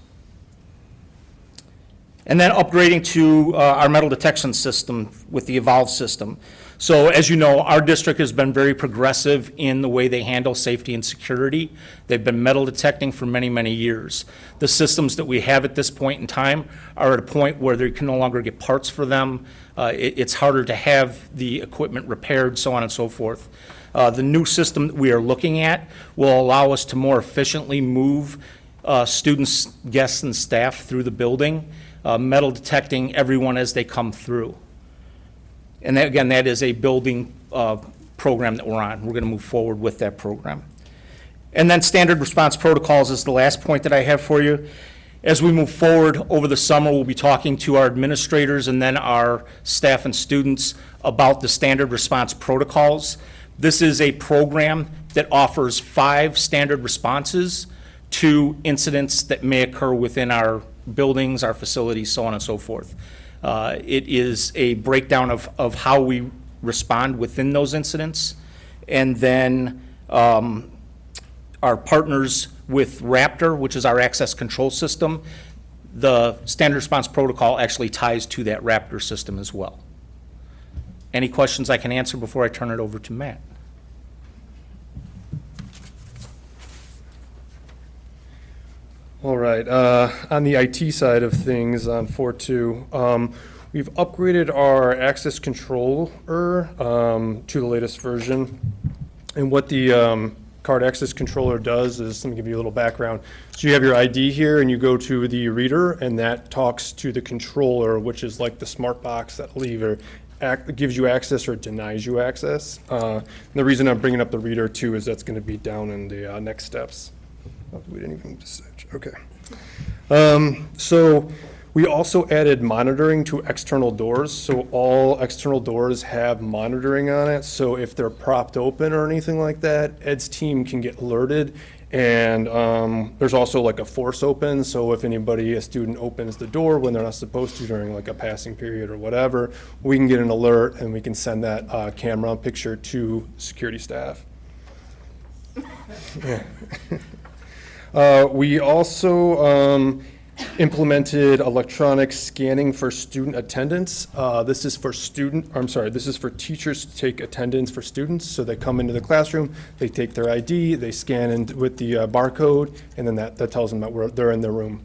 And then upgrading to our metal detection system with the Evolve system. So as you know, our district has been very progressive in the way they handle safety and security. They've been metal detecting for many, many years. The systems that we have at this point in time are at a point where they can no longer get parts for them. It's harder to have the equipment repaired, so on and so forth. The new system that we are looking at will allow us to more efficiently move students, guests, and staff through the building, metal detecting everyone as they come through. And that, again, that is a building program that we're on. We're going to move forward with that program. And then standard response protocols is the last point that I have for you. As we move forward over the summer, we'll be talking to our administrators and then our staff and students about the standard response protocols. This is a program that offers 5 standard responses to incidents that may occur within our buildings, our facilities, so on and so forth. It is a breakdown of how we respond within those incidents. And then our partners with Raptor, which is our access control system, the standard response protocol actually ties to that Raptor system as well. Any questions I can answer before I turn it over to Matt? All right, on the IT side of things on 4.2, we've upgraded our access controller to the latest version. And what the card access controller does is, let me give you a little background. So you have your ID here and you go to the reader and that talks to the controller, which is like the smart box that will either gives you access or denies you access. And the reason I'm bringing up the reader too is that's going to be down in the next steps. Oh, we didn't even search. Okay. So we also added monitoring to external doors. So all external doors have monitoring on it. So if they're propped open or anything like that, Ed's team can get alerted. And there's also like a force open. So if a student opens the door when they're not supposed to during like a passing period or whatever, we can get an alert and we can send that camera picture to security staff. Yeah. We also implemented electronic scanning for student attendance. This is for teachers to take attendance for students. So they come into the classroom, they take their ID, they scan in with the barcode, and then that tells them that they're in their room.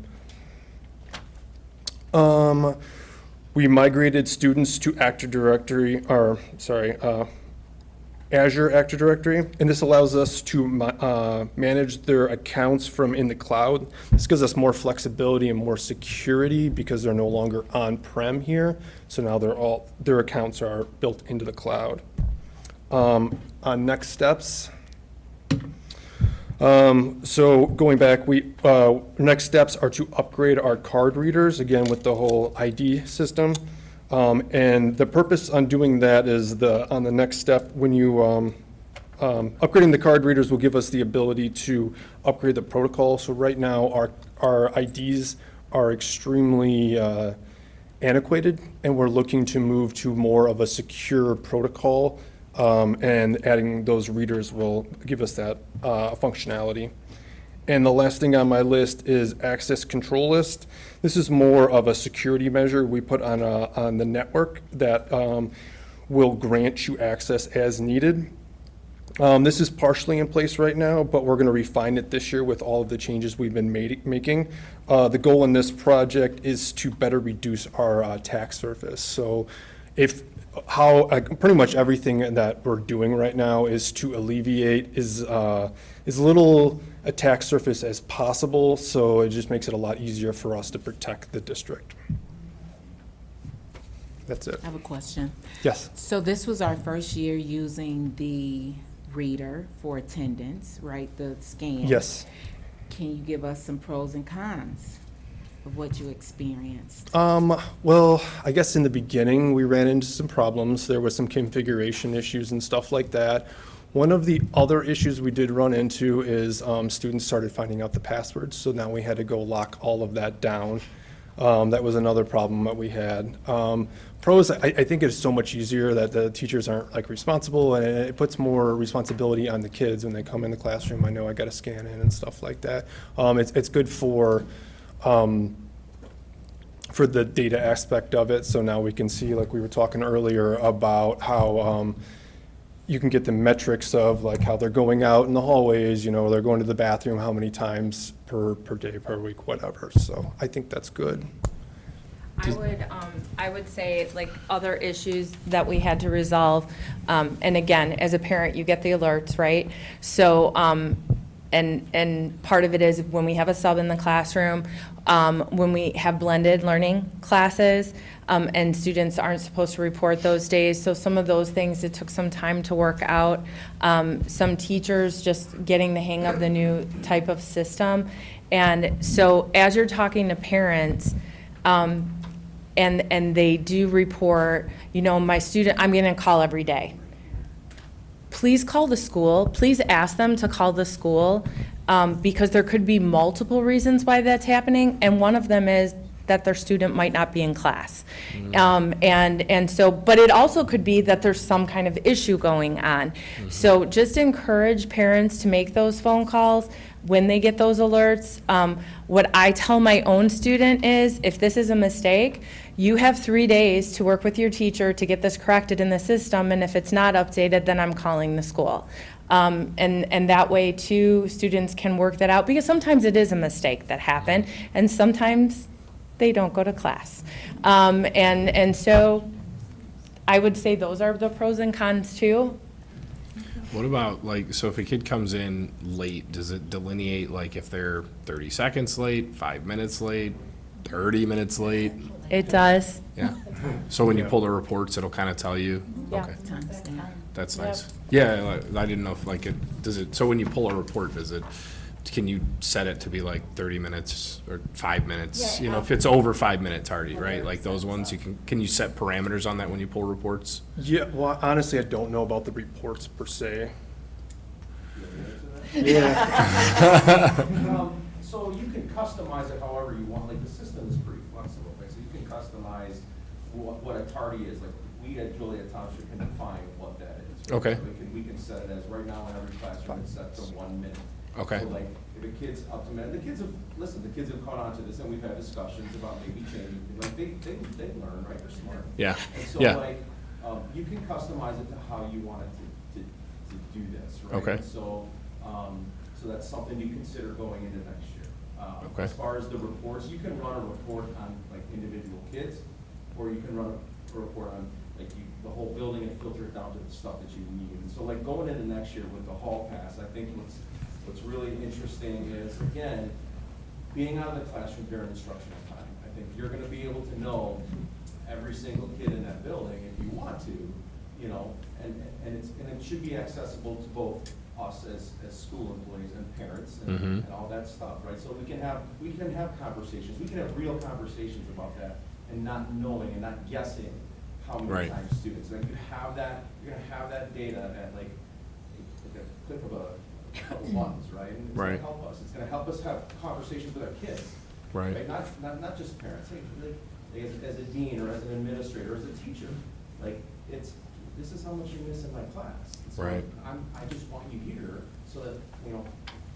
We migrated students to Active Directory, or, sorry, Azure Active Directory, and this allows us to manage their accounts from in the cloud. This gives us more flexibility and more security because they're no longer on-prem here. So now their accounts are built into the cloud. On next steps. So going back, next steps are to upgrade our card readers, again, with the whole ID system. And the purpose on doing that is on the next step, when you, upgrading the card readers will give us the ability to upgrade the protocol. So right now, our IDs are extremely antiquated, and we're looking to move to more of a secure protocol. And adding those readers will give us that functionality. And the last thing on my list is access control list. This is more of a security measure we put on the network that will grant you access as needed. This is partially in place right now, but we're going to refine it this year with all of the changes we've been making. The goal in this project is to better reduce our attack surface. So pretty much everything that we're doing right now is to alleviate as little attack surface as possible, so it just makes it a lot easier for us to protect the district. That's it. I have a question. Yes. So this was our first year using the reader for attendance, right, the scan? Yes. Can you give us some pros and cons of what you experienced? Well, I guess in the beginning, we ran into some problems. There was some configuration issues and stuff like that. One of the other issues we did run into is students started finding out the passwords, so now we had to go lock all of that down. That was another problem that we had. Pros, I think it's so much easier that the teachers aren't responsible, and it puts more responsibility on the kids when they come in the classroom. I know I got to scan in and stuff like that. It's good for the data aspect of it. So now we can see, like we were talking earlier, about how you can get the metrics of how they're going out in the hallways, they're going to the bathroom, how many times per day, per week, whatever. So I think that's good. I would say, other issues that we had to resolve, and again, as a parent, you get the alerts, right? So, and part of it is when we have a sub in the classroom, when we have blended learning classes, and students aren't supposed to report those days. So some of those things, it took some time to work out. Some teachers just getting the hang of the new type of system. And so as you're talking to parents, and they do report, my student, I'm getting a call every day. Please call the school. Please ask them to call the school, because there could be multiple reasons why that's happening, and one of them is that their student might not be in class. And so, but it also could be that there's some kind of issue going on. So just encourage parents to make those phone calls when they get those alerts. What I tell my own student is, if this is a mistake, you have 3 days to work with your teacher to get this corrected in the system, and if it's not updated, then I'm calling the school. And that way, too, students can work that out, because sometimes it is a mistake that happened, and sometimes they don't go to class. And so I would say those are the pros and cons, too. What about, so if a kid comes in late, does it delineate, if they're 30 seconds late, 5 minutes late, 30 minutes late? It does. Yeah. So when you pull the reports, it'll kind of tell you? Yeah. Okay. That's nice. Yeah, I didn't know if so when you pull a report, can you set it to be 30 minutes or 5 minutes? Yeah, If it's over 5 minutes already, right? Those ones, can you set parameters on that when you pull reports? Yeah, well, honestly, I don't know about the reports per se. Yeah. So you can customize it however you want. The system is pretty flexible, right? So you can customize what a tardy is. We at Joliet Township can define what that is. Right? Okay. So we can set it as, right now in every classroom, it's set to 1 minute. Okay. So if a kid's up to minute, the kids have caught on to this, and we've had discussions about maybe changing. They learn, right? They're smart. Yeah. And so you can customize it to how you want it to do this, right? Okay. And so that's something you consider going into next year. Okay. As far as the reports, you can run a report on individual kids, or you can run a report on like the whole building and filter it down to the stuff that you need. And so like going into next year with the hall pass, I think what's really interesting is, again, being out of the classroom during instructional time. I think you're gonna be able to know every single kid in that building if you want to, you know, and it should be accessible to both us as school employees and parents and all that stuff, right? So we can have conversations, we can have real conversations about that and not knowing and not guessing how many times students, like you have that, you're gonna have that data at like a click of a couple buttons, right? And it's gonna help us. It's gonna help us have conversations with our kids. Right. Not just parents. Like, as a dean or as an administrator, or as a teacher, like this is how much you miss in my class. So Right. I just want you here so that, you know,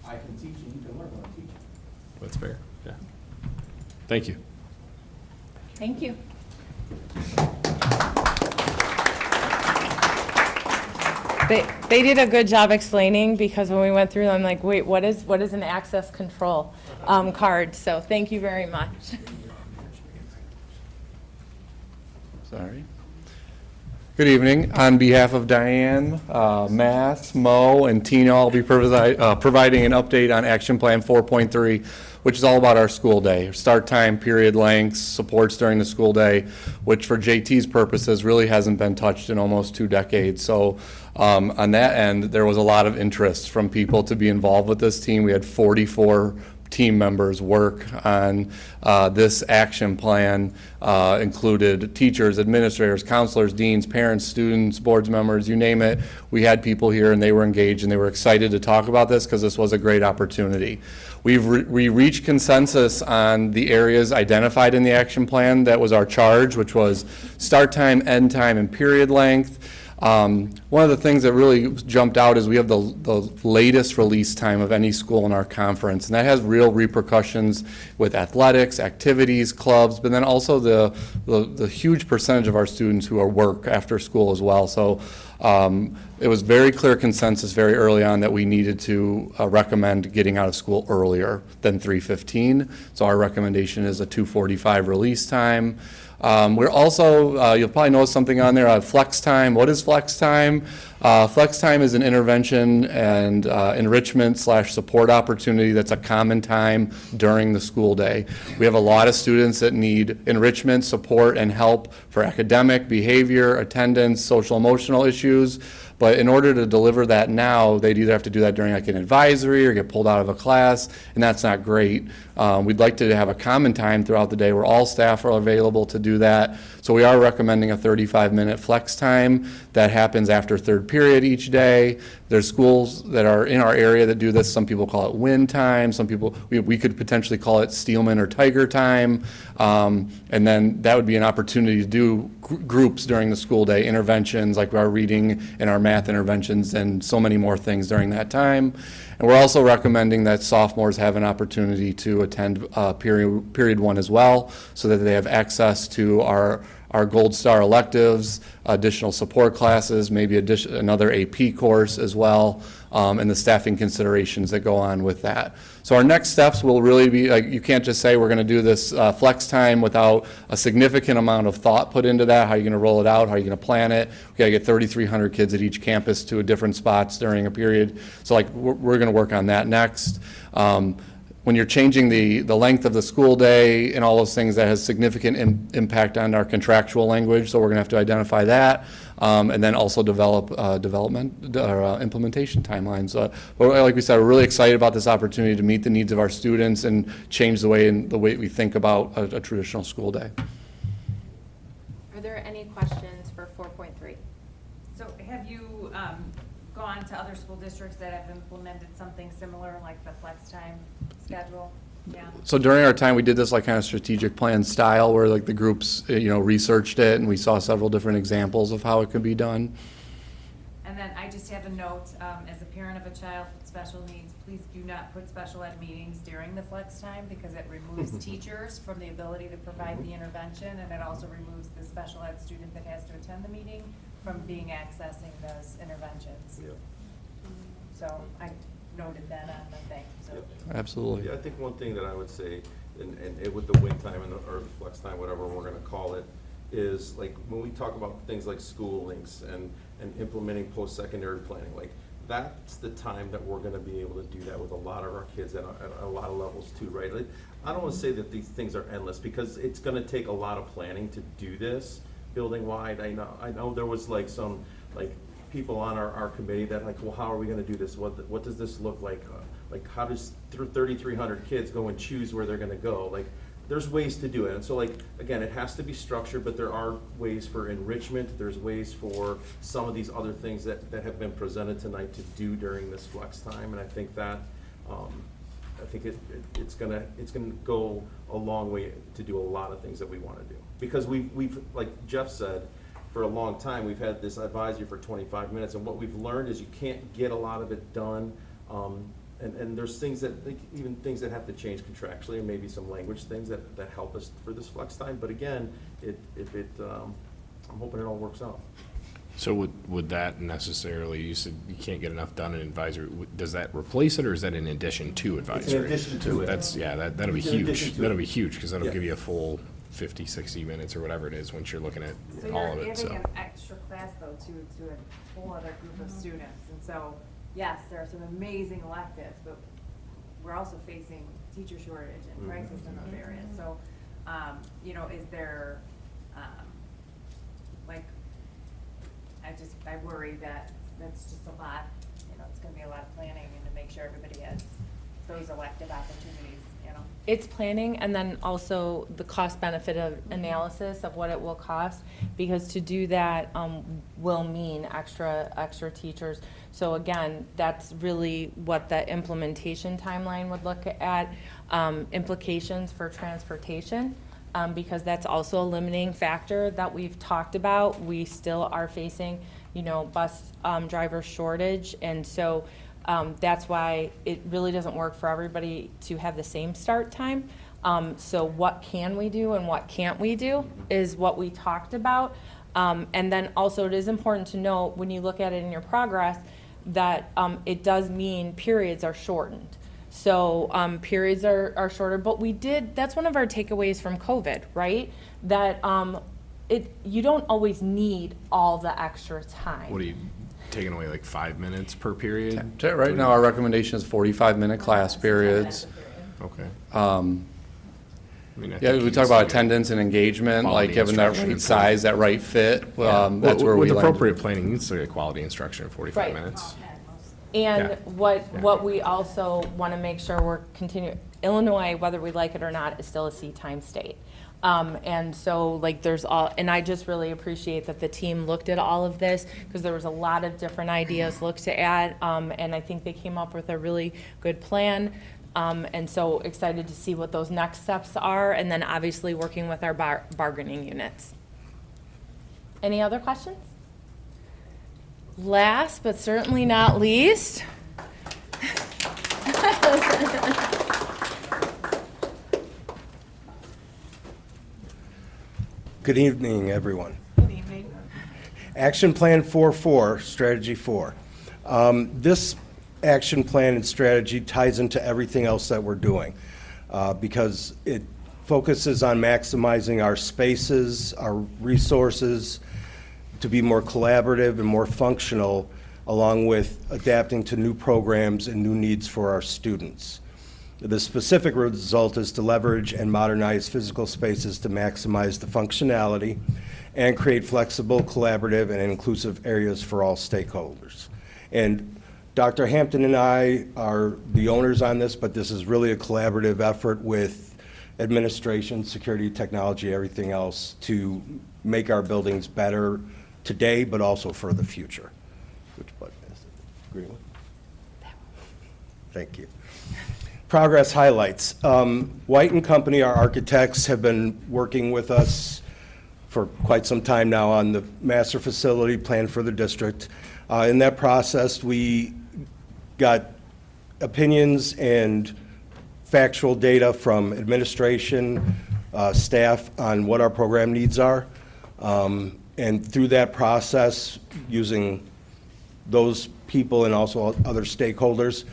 I can teach and you can learn when I'm teaching. That's fair, yeah. Thank you. Thank you. They did a good job explaining, because when we went through them, I'm like, wait, what is an access control card? So thank you very much. Sorry. Good evening. On behalf of Diane, Matt, Mo, and Tina, I'll be providing an update on Action Plan 4.3, which is all about our school day. Start time, period lengths, supports during the school day, which for JT's purposes really hasn't been touched in almost 2 decades. So on that end, there was a lot of interest from people to be involved with this team. We had 44 team members work on this action plan. Included teachers, administrators, counselors, deans, parents, students, boards members, you name it. We had people here and they were engaged and they were excited to talk about this because this was a great opportunity. We reached consensus on the areas identified in the action plan. That was our charge, which was start time, end time, and period length. One of the things that really jumped out is we have the latest release time of any school in our conference, and that has real repercussions with athletics, activities, clubs, but then also the huge percentage of our students who are work after school as well. So it was very clear consensus very early on that we needed to recommend getting out of school earlier than 3:15. So our recommendation is a 2:45 release time. We're also, you'll probably notice something on there, flex time. What is flex time? Flex time is an intervention and enrichment / support opportunity that's a common time during the school day. We have a lot of students that need enrichment, support, and help for academic, behavior, attendance, social emotional issues. But in order to deliver that now, they'd either have to do that during like an advisory or get pulled out of a class, and that's not great. We'd like to have a common time throughout the day where all staff are available to do that. So we are recommending a 35-minute flex time that happens after third period each day. There's schools that are in our area that do this. Some people call it win time. Some people, we could potentially call it Steelman or Tiger time. And then that would be an opportunity to do groups during the school day, interventions like our reading and our math interventions and so many more things during that time. And we're also recommending that sophomores have an opportunity to attend period 1 as well, so that they have access to our Gold Star electives, additional support classes, maybe another AP course as well, and the staffing considerations that go on with that. So our next steps will really be, like, you can't just say we're going to do this flex time without a significant amount of thought put into that. How are you going to roll it out? How are you going to plan it? We got to get 3,300 kids at each campus to different spots during a period. So like we're going to work on that next. When you're changing the length of the school day and all those things, that has significant impact on our contractual language, so we're going to have to identify that, and then also develop implementation timelines. But like we said, we're really excited about this opportunity to meet the needs of our students and change the way we think about a traditional school day. Are there any questions for 4.3? So have you gone to other school districts that have implemented something similar, like the flex time schedule? Yeah. So during our time, we did this like kind of strategic plan style where like the groups, researched it and we saw several different examples of how it could be done. And then I just have a note, as a parent of a child with special needs, please do not put special ed meetings during the flex time, because it removes teachers from the ability to provide the intervention, and it also removes the special ed student that has to attend the meeting from accessing those interventions. Yeah. So I noted that on the thing, so. Absolutely. Yeah, I think one thing that I would say, and with the win time or the flex time, whatever we're gonna call it, is like, when we talk about things like school links and implementing post-secondary planning, like, that's the time that we're gonna be able to do that with a lot of our kids at a lot of levels too, right? Like, I don't wanna say that these things are endless, because it's gonna take a lot of planning to do this building-wide. I know there was like some, like, people on our committee that like, well, how are we gonna do this? What does this look like? Like, how does 3,300 kids go and choose where they're gonna go? Like, there's ways to do it. And so, like, again, it has to be structured, but there are ways for enrichment. There's ways for some of these other things that have been presented tonight to do during this flex time. And I think that, it's gonna go a long way to do a lot of things that we wanna do. Because we've, like Jeff said, for a long time, we've had this advisory for 25 minutes, and what we've learned is you can't get a lot of it done. And there's things that, like, even things that have to change contractually, and maybe some language things that help us for this flex time. But again, I'm hoping it all works out. So would that necessarily, you said you can't get enough done in advisory, does that replace it, or is that in addition to advisory? It's in addition to it. That's, yeah, that'll be It's in addition huge. to That'll it. be huge, because that'll Yeah. give you a full 50, 60 minutes or whatever it is once you're looking at So all of you're it, so. giving an extra class though to a whole other group of students. And so, yes, there are some amazing electives, but we're also facing teacher shortage and crisis in those areas. So, you know, is there, like, I worry that that's just a lot, you know, it's gonna be a lot of planning and to make sure everybody has those elective opportunities, you know? It's planning, and then also the cost benefit of analysis of what it will cost, because to do that will mean extra teachers. So again, that's really what the implementation timeline would look at, implications for transportation, because that's also a limiting factor that we've talked about. We still are facing, you know, bus driver shortage, and so that's why it really doesn't work for everybody to have the same start time. So what can we do and what can't we do is what we talked about. And then also it is important to note when you look at it in your progress that it does mean periods are shortened. So periods are shorter, but that's one of our takeaways from COVID, right? That you don't always need all the extra time. What are you, taking away like 5 minutes per period? Right now, our recommendation is 45-minute class periods. Okay. Yeah, think we you talk just about need attendance and engagement, quality like given that instruction right and size, that right fit, that's where we With land. appropriate planning, you can still get quality instruction in 45 Right. minutes. And Yeah. what we also want to make sure we're continuing, Illinois, whether we like it or not, is still a seat time state. And so like and I just really appreciate that the team looked at all of this, because there was a lot of different ideas looked at, and I think they came up with a really good plan. And so excited to see what those next steps are, and then obviously working with our bargaining units. Any other questions? Last but certainly not least. Good evening, everyone. Good evening. Action Plan 4.4, Strategy 4. This action plan and strategy ties into everything else that we're doing because it focuses on maximizing our spaces, our resources to be more collaborative and more functional, along with adapting to new programs and new needs for our students. The specific result is to leverage and modernize physical spaces to maximize the functionality and create flexible, collaborative, and inclusive areas for all stakeholders. And Dr. Hampton and I are the owners on this, but this is really a collaborative effort with administration, security, technology, everything else to make our buildings better today, but also for the future. Which button is it? Green one? Thank you. Progress highlights. White and Company, our architects, have been working with us for quite some time now on the master facility plan for the district. In that process, we got opinions and factual data from administration, staff on what our program needs are. And through that process, using those people and also other stakeholders,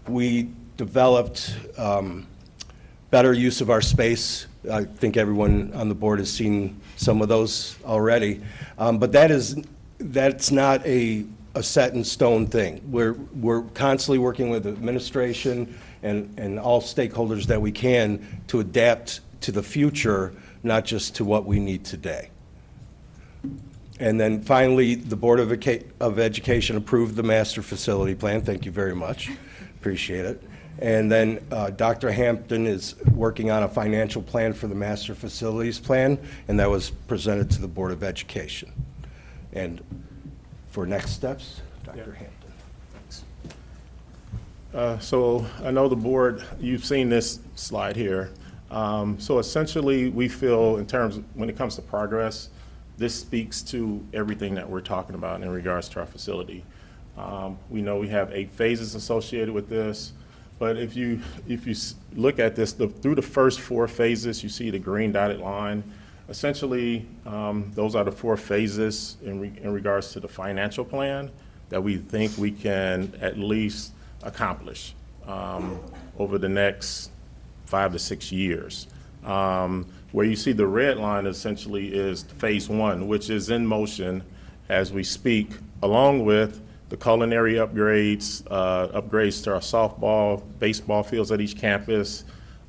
we developed better use of our space. I think everyone on the board has seen some of those already. But that's not a set in stone thing. We're constantly working with administration and all stakeholders that we can to adapt to the future, not just to what we need today. And then finally, the Board of Education approved the master facility plan. Thank you very much. Appreciate it. And then Dr. Hampton is working on a financial plan for the master facilities plan, and that was presented to the Board of Education. And for next steps, Dr. Hampton. Thanks. So I know the board, you've seen this slide here. So essentially, we feel in terms, when it comes to progress, this speaks to everything that we're talking about in regards to our facility. We know we have 8 phases associated with this, but if you look at this, through the first 4 phases, you see the green dotted line. Essentially, those are the 4 phases in regards to the financial plan that we think we can at least accomplish over the next 5 to 6 years. Where you see the red line essentially is phase 1, which is in motion as we speak, along with the culinary upgrades, upgrades to our softball, baseball fields at each campus,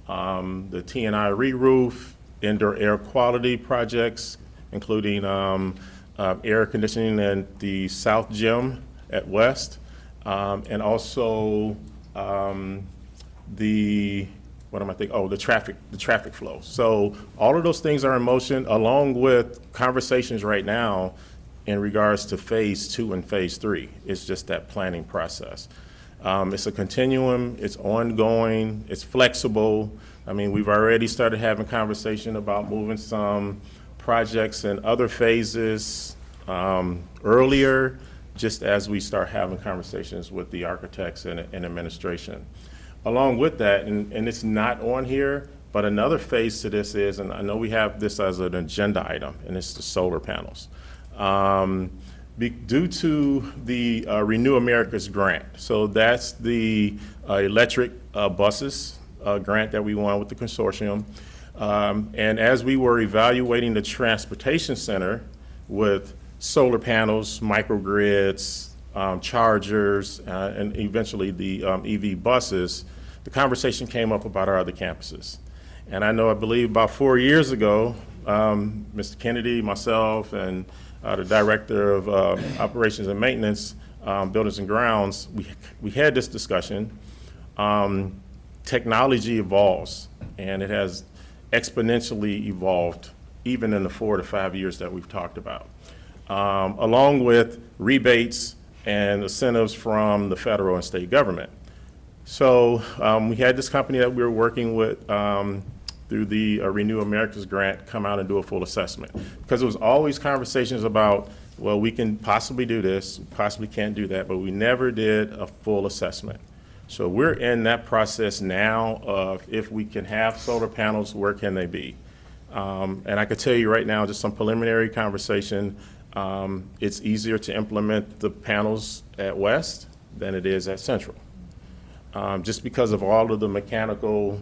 the T&I re-roof, indoor air quality projects, including air conditioning in the South Gym at West, and also the traffic flow. So all of those things are in motion, along with conversations right now in regards to phase 2 and phase 3. It's just that planning process. It's a continuum, it's ongoing, it's flexible. I mean, we've already started having conversation about moving some projects and other phases earlier, just as we start having conversations with the architects and administration. Along with that, and it's not on here, but another phase to this is, and I know we have this as an agenda item, and it's the solar panels. Due to the Renew America's grant, so that's the electric buses grant that we won with the consortium. And as we were evaluating the transportation center with solar panels, microgrids, chargers, and eventually the EV buses, the conversation came up about our other campuses. And I believe about 4 years ago, Mr. Kennedy, myself, and the Director of Operations and Maintenance, Buildings and Grounds, we had this discussion. Technology evolves, and it has exponentially evolved, even in the 4 to 5 years that we've talked about, along with rebates and incentives from the federal and state government. So we had this company that we were working with through the Renew America's grant come out and do a full assessment. Because there was always conversations about, well, we can possibly do this, possibly can't do that, but we never did a full assessment. So we're in that process now of if we can have solar panels, where can they be? And I could tell you right now, just some preliminary conversation, it's easier to implement the panels at West than it is at Central. Just because of all of the mechanical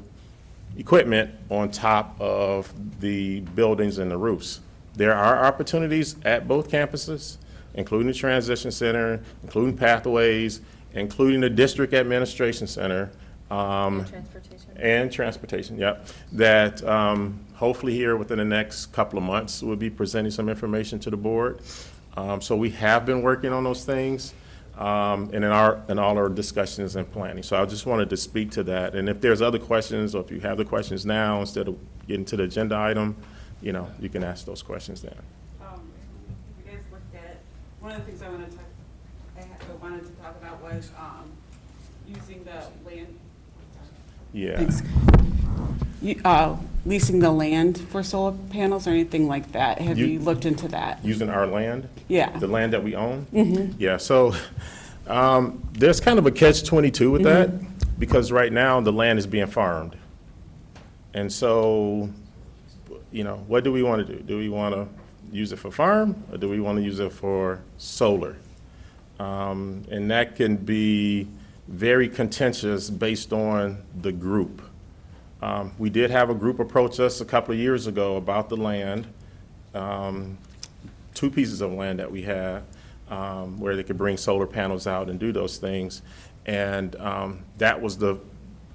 equipment on top of the buildings and the roofs. There are opportunities at both campuses, including the transition center, including pathways, including the district administration center. And transportation, yep. That hopefully here within the next couple of months, we'll be presenting some information to the board. So we have been working on those things. And in all our discussions and planning. So I just wanted to speak to that. And if there's other questions, or if you have the questions now, instead of getting to the agenda item, you can ask those questions then. You guys looked at it. One of the things I wanted to talk about was using the land. Yeah. Thanks. Leasing the land for solar panels or anything like that. Have you looked into that? Using our land? Yeah. The land that we own? Mm-hmm. Yeah, so there's kind of a catch-22 with that, because right now the land is being farmed. And so, what do we want to do? Do we want to use it for farm, or do we want to use it for solar? And that can be very contentious based on the group. We did have a group approach us a couple of years ago about the land, 2 pieces of land that we have, where they could bring solar panels out and do those things. And that was the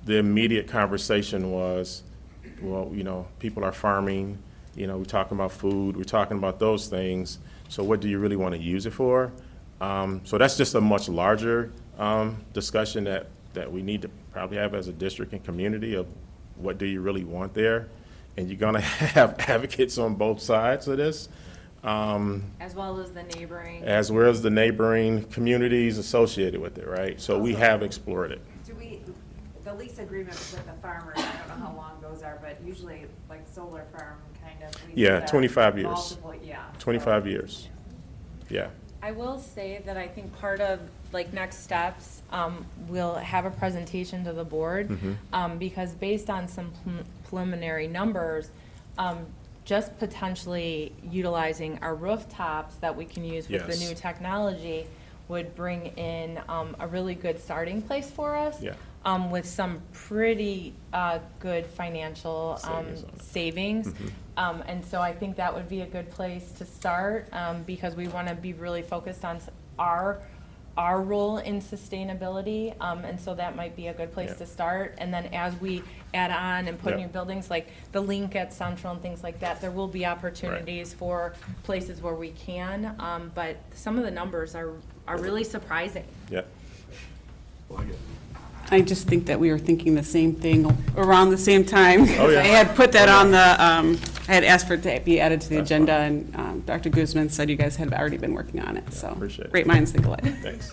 immediate conversation was, well, you know, people are farming, you know, we're talking about food, we're talking about those things. So what do you really want to use it for? So that's just a much larger discussion that we need to probably have as a district and community of what do you really want there? And you're going to have advocates on both sides of this. As well as the neighboring. As well as the neighboring communities associated with it, right? So we have explored it. The lease agreement with the farmers, I don't know how long those are, but usually like solar farm kind of leases Yeah, are 25 years. multiple- yeah. 25 years. Yeah. I will say that I think part of, like, next steps, we'll have a presentation to the board, because based on some preliminary numbers, just potentially utilizing our rooftops that we can use with the Yes. new technology would bring in a really good starting place for us. Yeah. With some pretty good financial savings. And so I think that would be a good place to start, because we want to be really focused on our role in sustainability. And so that might be a good place to start. And then as we add on and put new buildings, like the link at Central and things like that, there will be opportunities for places where we can. But some of the numbers are really surprising. Yeah. I just think that we were thinking the same thing around the same time. Oh, yeah. I had put that on the, I had asked for it to be added to the agenda, and Dr. Guzman said you guys had already been working on it, so. Appreciate it. Great minds think alike. Thanks.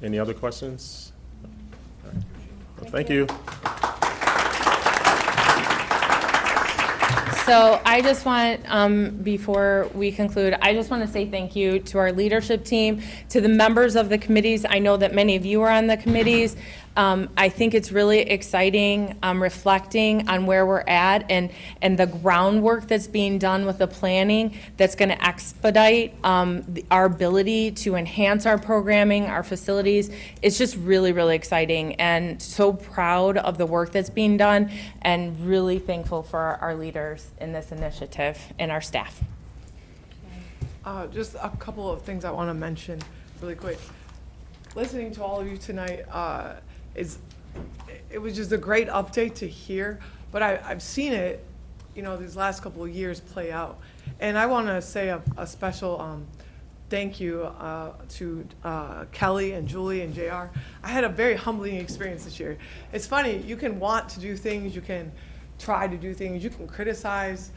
Any other questions? All right. Well, thank you. So I just want, before we conclude, I just want to say thank you to our leadership team, to the members of the committees. I know that many of you are on the committees. I think it's really exciting, reflecting on where we're at and the groundwork that's being done with the planning that's going to expedite our ability to enhance our programming, our facilities. It's just really, really exciting, and so proud of the work that's being done, and really thankful for our leaders in this initiative and our staff. Just a couple of things I want to mention really quick. Listening to all of you tonight, it was just a great update to hear, but I've seen it, you know, these last couple of years play out. And I want to say a special thank you to Kelly and Julie and JR. I had a very humbling experience this year. It's funny, you can want to do things, you can try to do things, you can criticize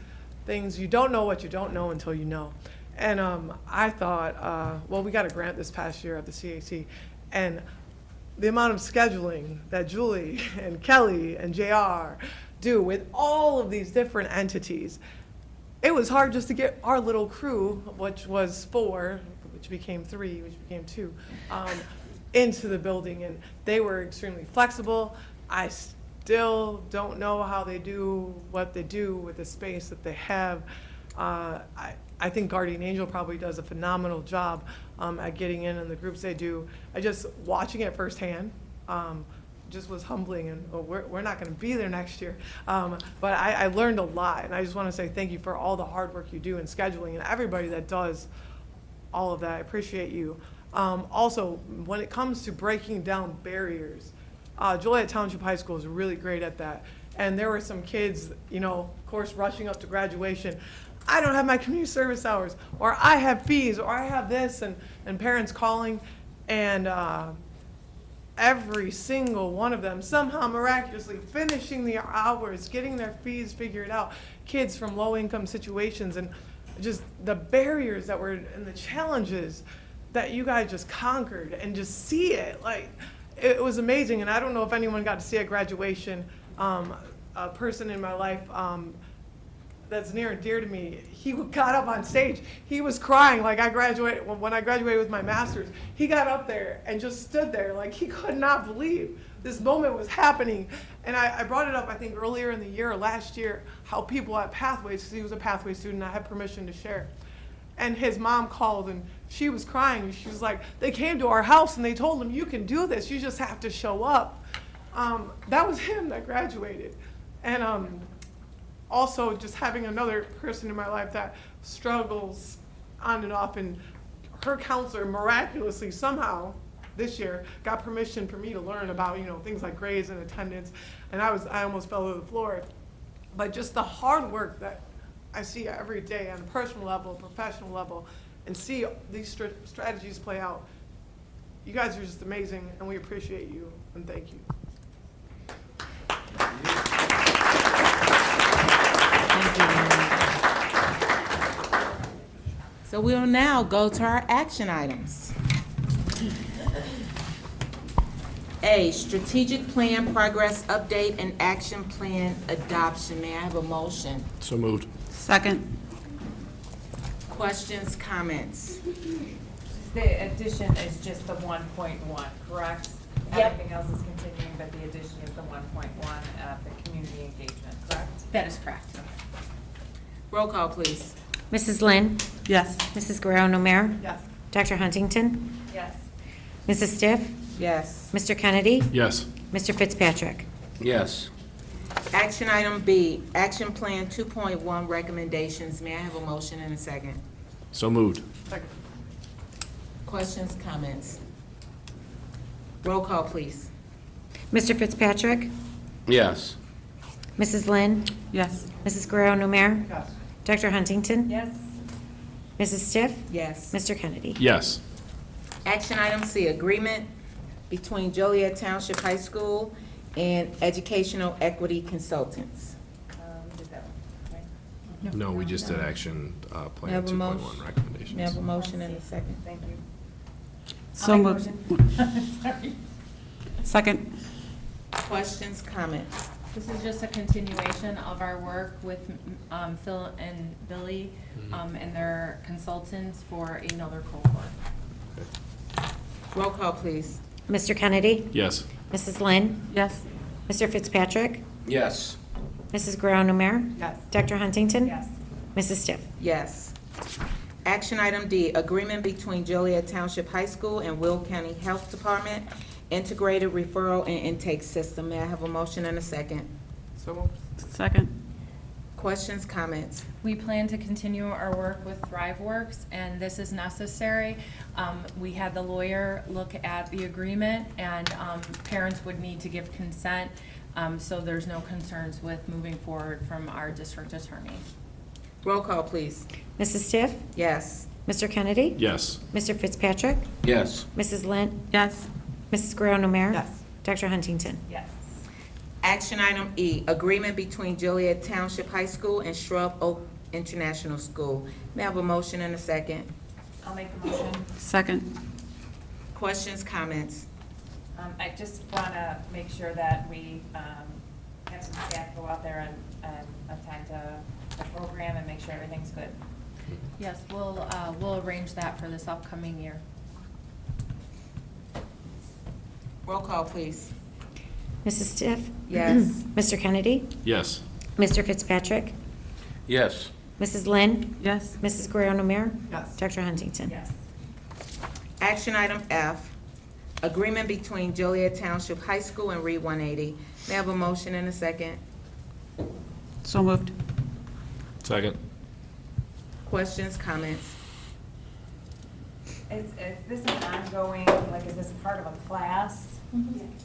things. You don't know what you don't know until you know. And I thought, well, we got a grant this past year at the CAC, and the amount of scheduling that Julie and Kelly and JR do with all of these different entities, it was hard just to get our little crew, which was 4, which became 3, which became 2, into the building, and they were extremely flexible. I still don't know how they do what they do with the space that they have. I think Guardian Angel probably does a phenomenal job at getting in the groups they do. I just, watching it firsthand, just was humbling, and we're not going to be there next year. But I learned a lot, and I just want to say thank you for all the hard work you do in scheduling, and everybody that does all of that. I appreciate you. Also, when it comes to breaking down barriers, Joliet Township High School is really great at that. And there were some kids, you know, of course, rushing up to graduation. I don't have my community service hours, or I have fees, or I have this, and parents calling, and every single one of them somehow miraculously finishing the hours, getting their fees figured out, kids from low-income situations, and just the barriers that were, and the challenges that you guys just conquered, and just see it, like, it was amazing. And I don't know if anyone got to see at graduation, a person in my life, that's near and dear to me, he got up on stage. He was crying like when I graduated with my master's. He got up there and just stood there like he could not believe this moment was happening. And I brought it up, I think, earlier in the year or last year, how people at Pathways, because he was a Pathway student, I had permission to share. And his mom called, and she was crying. She was like, they came to our house and they told him, you can do this, you just have to show up. That was him that graduated. And also just having another person in my life that struggles on and off, and her counselor miraculously somehow this year got permission for me to learn about, you know, things like grades and attendance, and I almost fell to the floor. But just the hard work that I see every day on a personal level, professional level, and see these strategies play out. You guys are just amazing, and we appreciate you, and thank you. So we'll now go to our action items. A, strategic plan progress update and action plan adoption. May I have a motion? So moved. Second. Questions, comments? The addition is just the 1.1, correct? Yep. Everything else is continuing, but the addition is the 1.1 of the community engagement, correct? That is correct. Roll call, please. Mrs. Lynn? Yes. Mrs. Guerrero-Numer? Yes. Dr. Huntington? Yes. Mrs. Stiff? Yes. Mr. Kennedy? Yes. Mr. Fitzpatrick? Yes. Action item B, action plan 2.1 recommendations. May I have a motion and a second? So moved. Second. Questions, comments? Roll call, please. Mr. Fitzpatrick? Yes. Mrs. Lynn? Yes. Mrs. Guerrero-Numer? Yes. Dr. Huntington? Yes. Mrs. Stiff? Yes. Mr. Kennedy? Yes. Action item C, agreement between Joliet Township High School and Educational Equity Consultants. Did that one, right? No, we just did action plan Have a 2.1 motion. recommendations. May I have a motion and a second? Thank you. So I'll moved. make a motion. Sorry. Second. Questions, comments? This is just a continuation of our work with Phil and Billy and their consultants for another cohort. Roll call, please. Mr. Kennedy? Yes. Mrs. Lynn? Yes. Mr. Fitzpatrick? Yes. Mrs. Guerrero-Numer? Yes. Dr. Huntington? Yes. Mrs. Stiff? Yes. Action item D, agreement between Joliet Township High School and Will County Health Department, integrated referral and intake system. May I have a motion and a second? So moved. Second. Questions, comments? We plan to continue our work with ThriveWorks, and this is necessary. We had the lawyer look at the agreement, and parents would need to give consent, so there's no concerns with moving forward from our district attorney. Roll call, please. Mrs. Stiff? Yes. Mr. Kennedy? Yes. Mr. Fitzpatrick? Yes. Mrs. Lynn? Yes. Mrs. Guerrero-Numer? Yes. Dr. Huntington? Yes. Action item E, agreement between Joliet Township High School and Shrub Oak International School. May I have a motion and a second? I'll make the motion. Second. Questions, comments? I just want to make sure that we have some staff go out there and attend the program and make sure everything's good. Yes, we'll arrange that for this upcoming year. Roll call, please. Mrs. Stiff? Yes. Mr. Kennedy? Yes. Mr. Fitzpatrick? Yes. Mrs. Lynn? Yes. Mrs. Guerrero-Numer? Yes. Dr. Huntington? Yes. Action item F, agreement between Joliet Township High School and Read 180. May I have a motion and a second? So moved. Second. Questions, comments? Is this an ongoing, like, is this part of a class?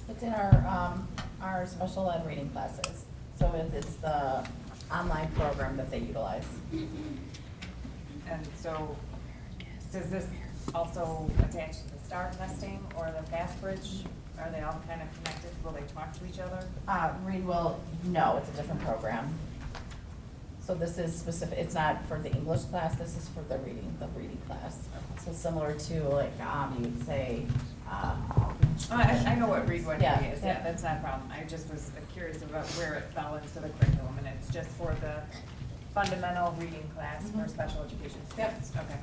It's in our special ed reading classes. So it's the online program that they utilize. And so, does this also attach to the STAR testing or the Fast Bridge? Are they all kind of connected? Will they talk to each other? Read will, no, it's a different program. So this is specific, it's not for the English class, this is for the reading class. So similar to like, you'd say, I know what Read 180 Yeah, is, yeah. yeah, that's not a problem. I just was curious about where it fell into the curriculum, and it's just for the fundamental reading class for special education students. Okay.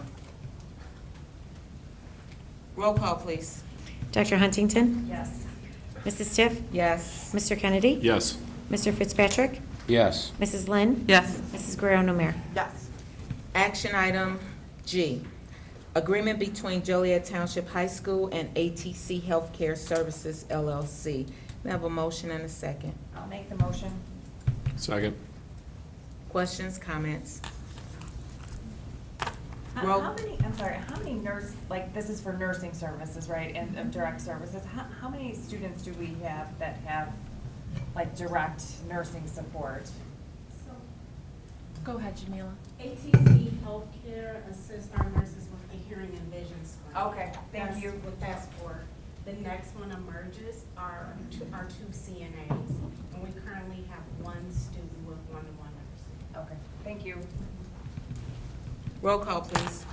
Roll call, please. Dr. Huntington? Yes. Mrs. Stiff? Yes. Mr. Kennedy? Yes. Mr. Fitzpatrick? Yes. Mrs. Lynn? Yes. Mrs. Guerrero-Numer? Yes. Action item G, agreement between Joliet Township High School and ATC Healthcare Services LLC. May I have a motion and a second? I'll make the motion. Second. Questions, comments? How many, I'm sorry, how many like, this is for nursing services, right, and direct services, how many students do we have that have, like, direct nursing support? Go ahead, Jamila. ATC Healthcare assists our nurses with the hearing and vision screen. Okay, thank you. What that's for. The next one emerges are two CNAs, and we currently have one student with one-to-one nursing. Okay, thank you. Roll call, please.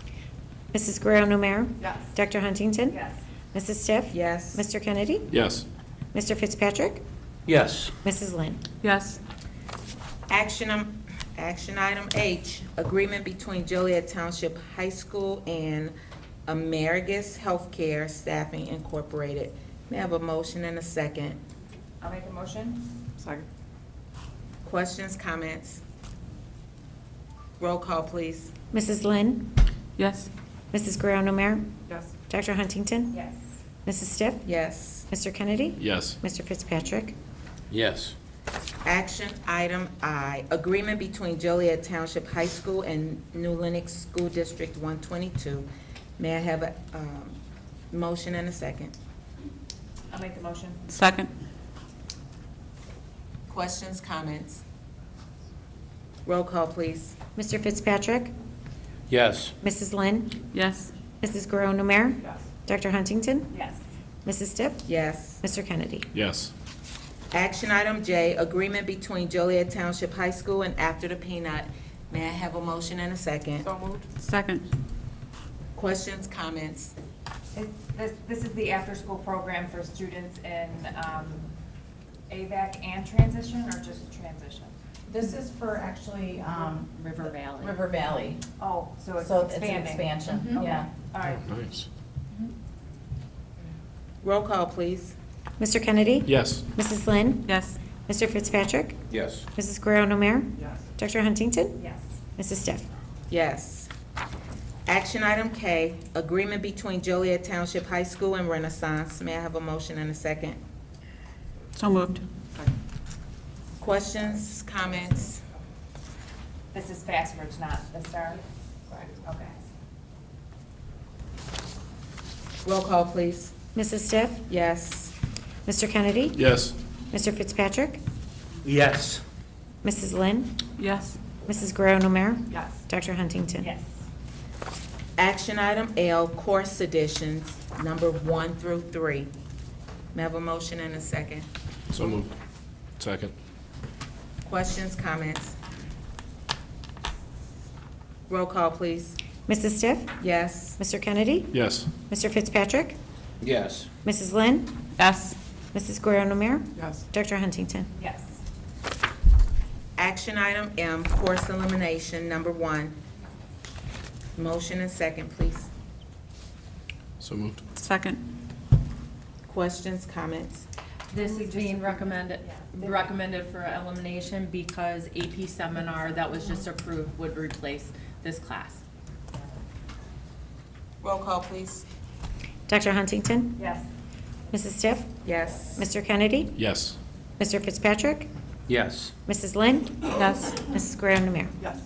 Mrs. Guerrero-Numer? Yes. Dr. Huntington? Yes. Mrs. Stiff? Yes. Mr. Kennedy? Yes. Mr. Fitzpatrick? Yes. Mrs. Lynn? Yes. Action item H, agreement between Joliet Township High School and Amerigus Healthcare Staffing Incorporated. May I have a motion and a second? I'll make a motion. Second. Questions, comments? Roll call, please. Mrs. Lynn? Yes. Mrs. Guerrero-Numer? Yes. Dr. Huntington? Yes. Mrs. Stiff? Yes. Mr. Kennedy? Yes. Mr. Fitzpatrick? Yes. Action item I, agreement between Joliet Township High School and New Lenox School District 122. May I have a motion and a second? I'll make the motion. Second. Questions, comments? Roll call, please. Mr. Fitzpatrick? Yes. Mrs. Lynn? Yes. Mrs. Guerrero-Numer? Yes. Dr. Huntington? Yes. Mrs. Stiff? Yes. Mr. Kennedy? Yes. Action item J, agreement between Joliet Township High School and After the Peanut. May I have a motion and a second? So moved. Second. Questions, comments? This is the after-school program for students in AVAC and transition, or just transition? This is for actually, River Valley. River Valley. Oh, so it's So it's an expanding. expansion, Okay. yeah. All right. Nice. Roll call, please. Mr. Kennedy? Yes. Mrs. Lynn? Yes. Mr. Fitzpatrick? Yes. Mrs. Guerrero-Numer? Yes. Dr. Huntington? Yes. Mrs. Stiff? Yes. Action item K, agreement between Joliet Township High School and Renaissance. May I have a motion and a second? So moved. Questions, comments? This is Fastbridge, not the Star? Okay. Roll call, please. Mrs. Stiff? Yes. Mr. Kennedy? Yes. Mr. Fitzpatrick? Yes. Mrs. Lynn? Yes. Mrs. Guerrero-Numer? Yes. Dr. Huntington? Yes. Action item L, course additions, number 1 through 3. May I have a motion and a second? So moved. Second. Questions, comments? Roll call, please. Mrs. Stiff? Yes. Mr. Kennedy? Yes. Mr. Fitzpatrick? Yes. Mrs. Lynn? Yes. Mrs. Guerrero-Numer? Yes. Dr. Huntington? Yes. Action item M, course elimination, number 1. Motion and second, please. So moved. Second. Questions, comments? This is being recommended for elimination because AP seminar that was just approved would replace this class. Roll call, please. Dr. Huntington? Yes. Mrs. Stiff? Yes. Mr. Kennedy? Yes. Mr. Fitzpatrick? Yes. Mrs. Lynn? Yes. Mrs. Guerrero-Numer? Yes.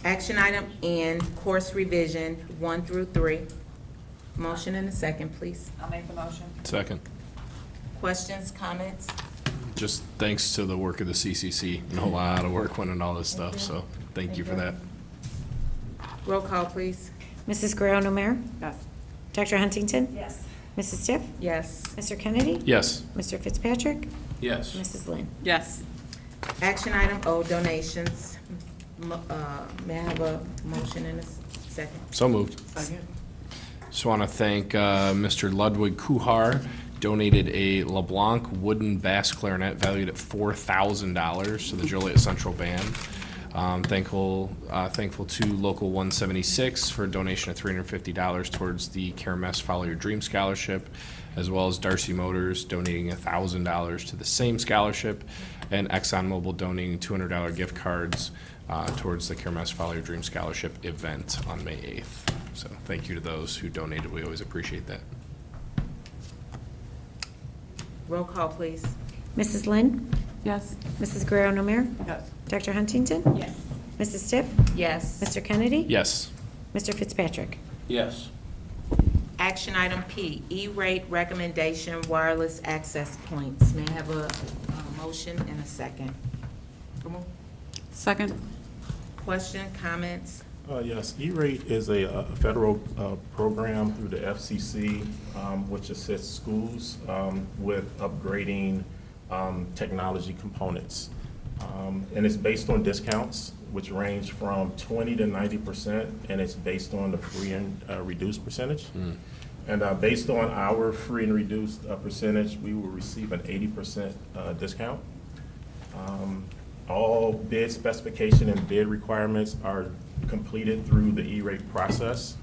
Action item N, course revision, 1 through 3. Motion and a second, please. I'll make the motion. Second. Questions, comments? Just thanks to the work of the CCC. And a lot of work went into all this stuff, so thank you for that. Roll call, please. Mrs. Guerrero-Numer? Yes. Dr. Huntington? Yes. Mrs. Stiff? Yes. Mr. Kennedy? Yes. Mr. Fitzpatrick? Yes. Mrs. Lynn? Yes. Action item O, donations. May I have a motion and a second? So moved. Second. Just want to thank Mr. Ludwig Kuhar, donated a LeBlanc wooden bass clarinet valued at $4,000 to the Joliet Central Band. Thankful to Local 176 for a donation of $350 towards the Kermesse Follow Your Dream Scholarship, as well as Darcy Motors donating $1,000 to the same scholarship, and ExxonMobil donating $200 gift cards towards the Kermesse Follow Your Dream Scholarship event on May 8th. So thank you to those who donated. We always appreciate that. Roll call, please. Mrs. Lynn? Yes. Mrs. Guerrero Namir? Yes. Dr. Huntington? Yes. Mrs. Stiff? Yes. Mr. Kennedy? Yes. Mr. Fitzpatrick? Yes. Action item P, E-rate recommendation wireless access points. May I have a motion and a second? Second. Question, comments? Yes, E-rate is a federal program through the FCC, which assists schools with upgrading technology components. And it's based on discounts, which range from 20 to 90%, and it's based on the free and reduced percentage. And based on our free and reduced percentage, we will receive an 80% discount. All bid specification and bid requirements are completed through the E-rate process.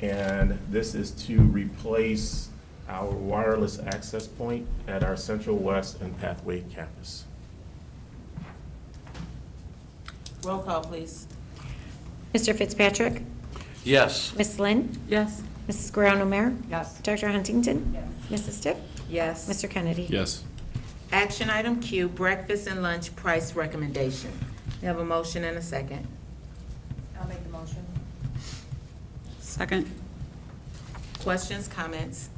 And this is to replace our wireless access point at our Central West and Pathway campus. Roll call, please. Mr. Fitzpatrick? Yes. Ms. Lynn? Yes. Mrs. Guerrero Namir? Yes. Dr. Huntington? Mrs. Stiff? Yes. Mr. Kennedy? Yes. Action item Q, breakfast and lunch price recommendation. We have a motion and a second. I'll make the motion. Second. Questions, comments?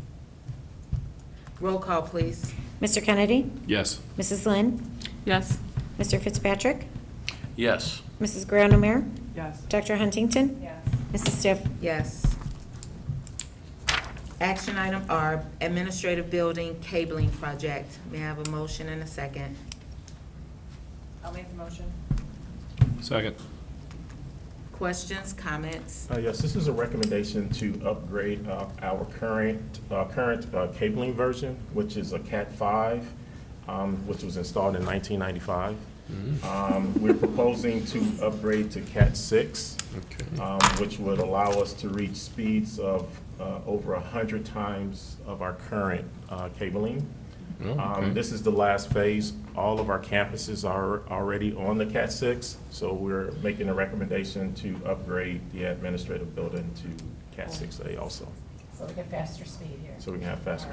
Roll call, please. Mr. Kennedy? Yes. Mrs. Lynn? Yes. Mr. Fitzpatrick? Yes. Mrs. Guerrero Namir? Yes. Dr. Huntington? Yes. Mrs. Stiff? Yes. Action item R, administrative building cabling project. May I have a motion and a second? I'll make the motion. Second. Questions, comments? Yes, this is a recommendation to upgrade our current cabling version, which is a Cat 5, which was installed in 1995. We're proposing to upgrade to Cat 6, which would allow us to reach speeds of over 100 times of our current cabling. This is the last phase. All of our campuses are already on the Cat 6, so we're making a recommendation to upgrade the administrative building to Cat 6A also, So we get faster speed here. so we can have faster.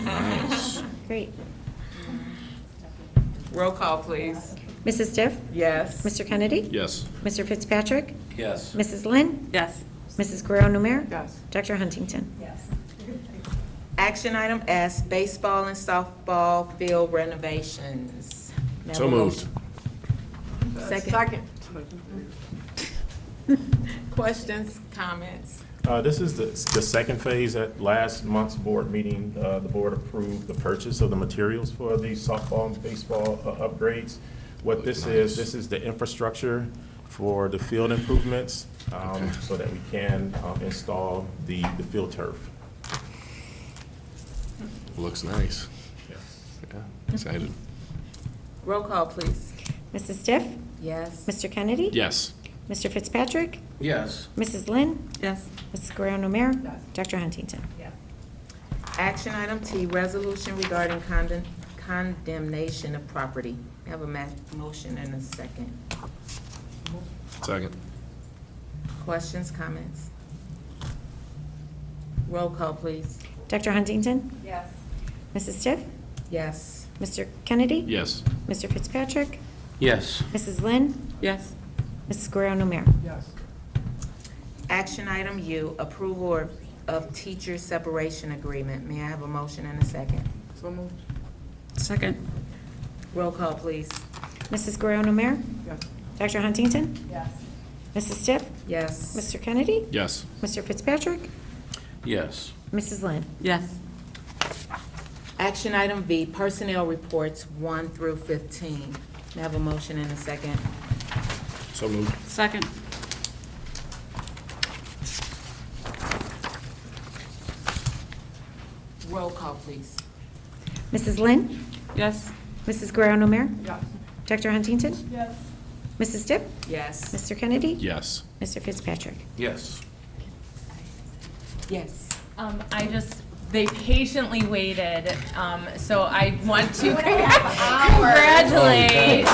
Nice. Great. Roll call, please. Mrs. Stiff? Yes. Mr. Kennedy? Yes. Mr. Fitzpatrick? Yes. Mrs. Lynn? Yes. Mrs. Guerrero Namir? Yes. Dr. Huntington? Yes. Action item S, baseball and softball field renovations. May I have So a moved. motion? Second. Questions, comments? This is the second phase. At last month's board meeting, the board approved the purchase of the materials for the softball and baseball upgrades. What this is the infrastructure for the field improvements, so that we can install the field turf. Looks nice. Yes. Yeah. Excited. Roll call, please. Mrs. Stiff? Yes. Mr. Kennedy? Yes. Mr. Fitzpatrick? Yes. Mrs. Lynn? Yes. Mrs. Guerrero Namir? Yes. Dr. Huntington? Action item T, resolution regarding condemnation of property. I have a motion and a second. Second. Questions, comments? Roll call, please. Dr. Huntington? Yes. Mrs. Stiff? Yes. Mr. Kennedy? Yes. Mr. Fitzpatrick? Yes. Mrs. Lynn? Yes. Mrs. Guerrero Namir? Yes. Action item U, approval of teacher separation agreement. May I have a motion and a second? So moved. Second. Roll call, please. Mrs. Guerrero Namir? Yes. Dr. Huntington? Yes. Mrs. Stiff? Yes. Mr. Kennedy? Yes. Mr. Fitzpatrick? Yes. Mrs. Lynn? Yes. Action item V, personnel reports 1 through 15. May I have a motion and a second? So moved. Second. Roll call, please. Mrs. Lynn? Yes. Mrs. Guerrero Namir? Yes. Dr. Huntington? Yes. Mrs. Stiff? Yes. Mr. Kennedy? Yes. Mr. Fitzpatrick? Yes. Yes. They patiently waited, so I want to congratulate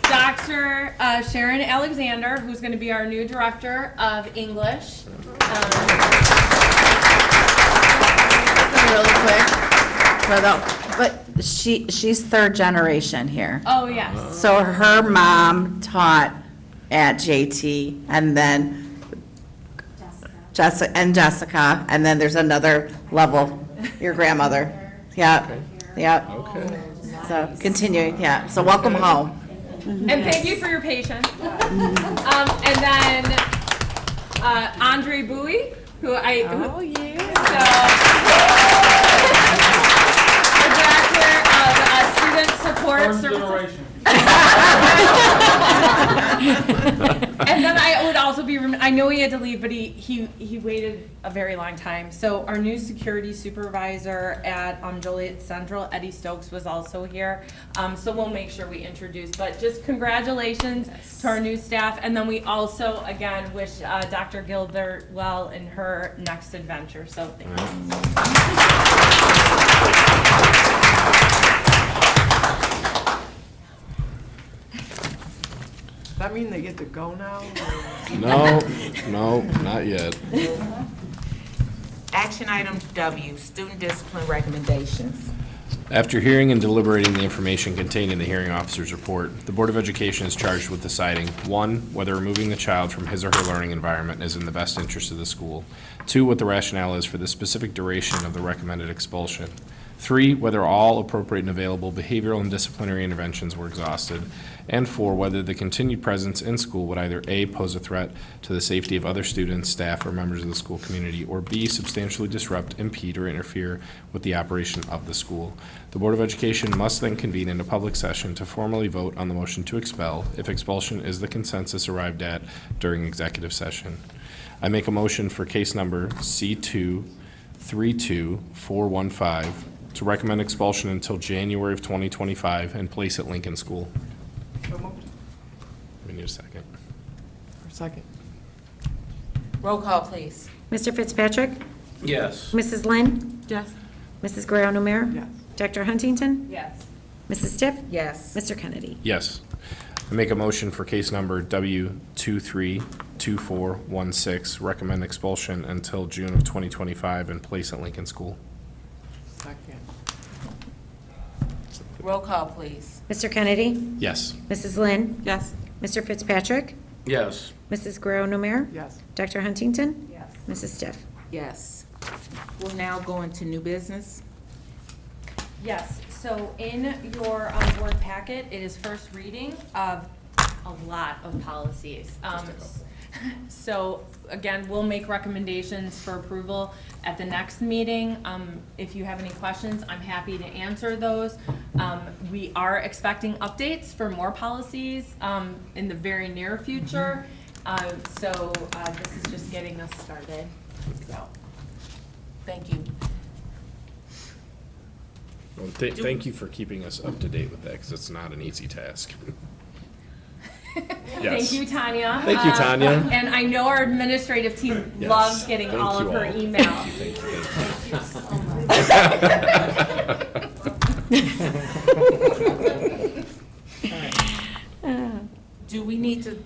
Dr. Sharon Alexander, who's going to be our new director of English. Really quick, for the But she's third generation here. Oh, yes. So her mom taught at JT, and then Jessica, and then there's another level, your grandmother. Yeah, yeah. Okay. So continue, yeah. So welcome home. And thank you for your patience. And then Andre Bowie, who I. Oh, yeah. So, the director of student support services. And then I would also be, I know he had to leave, but he waited a very long time. So our new security supervisor at Joliet Central, Eddie Stokes, was also here. So we'll make sure we introduce, but just congratulations to our new staff. And then we also, again, wish Dr. Gilbert well in her next adventure. So thank you. Does that mean they get to go now? No, not yet. Action item W, student discipline recommendations. After hearing and deliberating the information contained in the hearing officer's report, the Board of Education is charged with deciding, 1, whether removing the child from his or her learning environment is in the best interest of the school, 2, what the rationale is for the specific duration of the recommended expulsion, 3, whether all appropriate and available behavioral and disciplinary interventions were exhausted, and 4, whether the continued presence in school would either A, pose a threat to the safety of other students, staff, or members of the school community, or B, substantially disrupt, impede, or interfere with the operation of the school. The Board of Education must then convene in a public session to formally vote on the motion to expel if expulsion is the consensus arrived at during executive session. I make a motion for case number C2-32415 to recommend expulsion until January of 2025 and place at Lincoln School. So moved. We need a second. Second. Roll call, please. Mr. Fitzpatrick? Yes. Mrs. Lynn? Yes. Mrs. Guerrero-Namir? Yes. Dr. Huntington? Yes. Mrs. Stiff? Yes. Mr. Kennedy? Yes. I make a motion for case number W232416, recommend expulsion until June of 2025 and place at Lincoln School. Second. Roll call, please. Mr. Kennedy? Yes. Mrs. Lynn? Yes. Mr. Fitzpatrick? Yes. Mrs. Guerrero-Namir? Yes. Dr. Huntington? Yes. Mrs. Stiff? Yes. We'll now go into new business. Yes, so in your board packet, it is first reading of a lot of policies. So again, we'll make recommendations for approval at the next meeting. If you have any questions, I'm happy to answer those. We are expecting updates for more policies in the very near future. So this is just getting us started. So, Thank you. Well, thank you for keeping us up to date with that, because it's not an easy task. Yes. Thank you, Tanya. Thank you, Tanya. And I know our administrative team Yes. loves getting Thank all you of her all. emails. Do we need to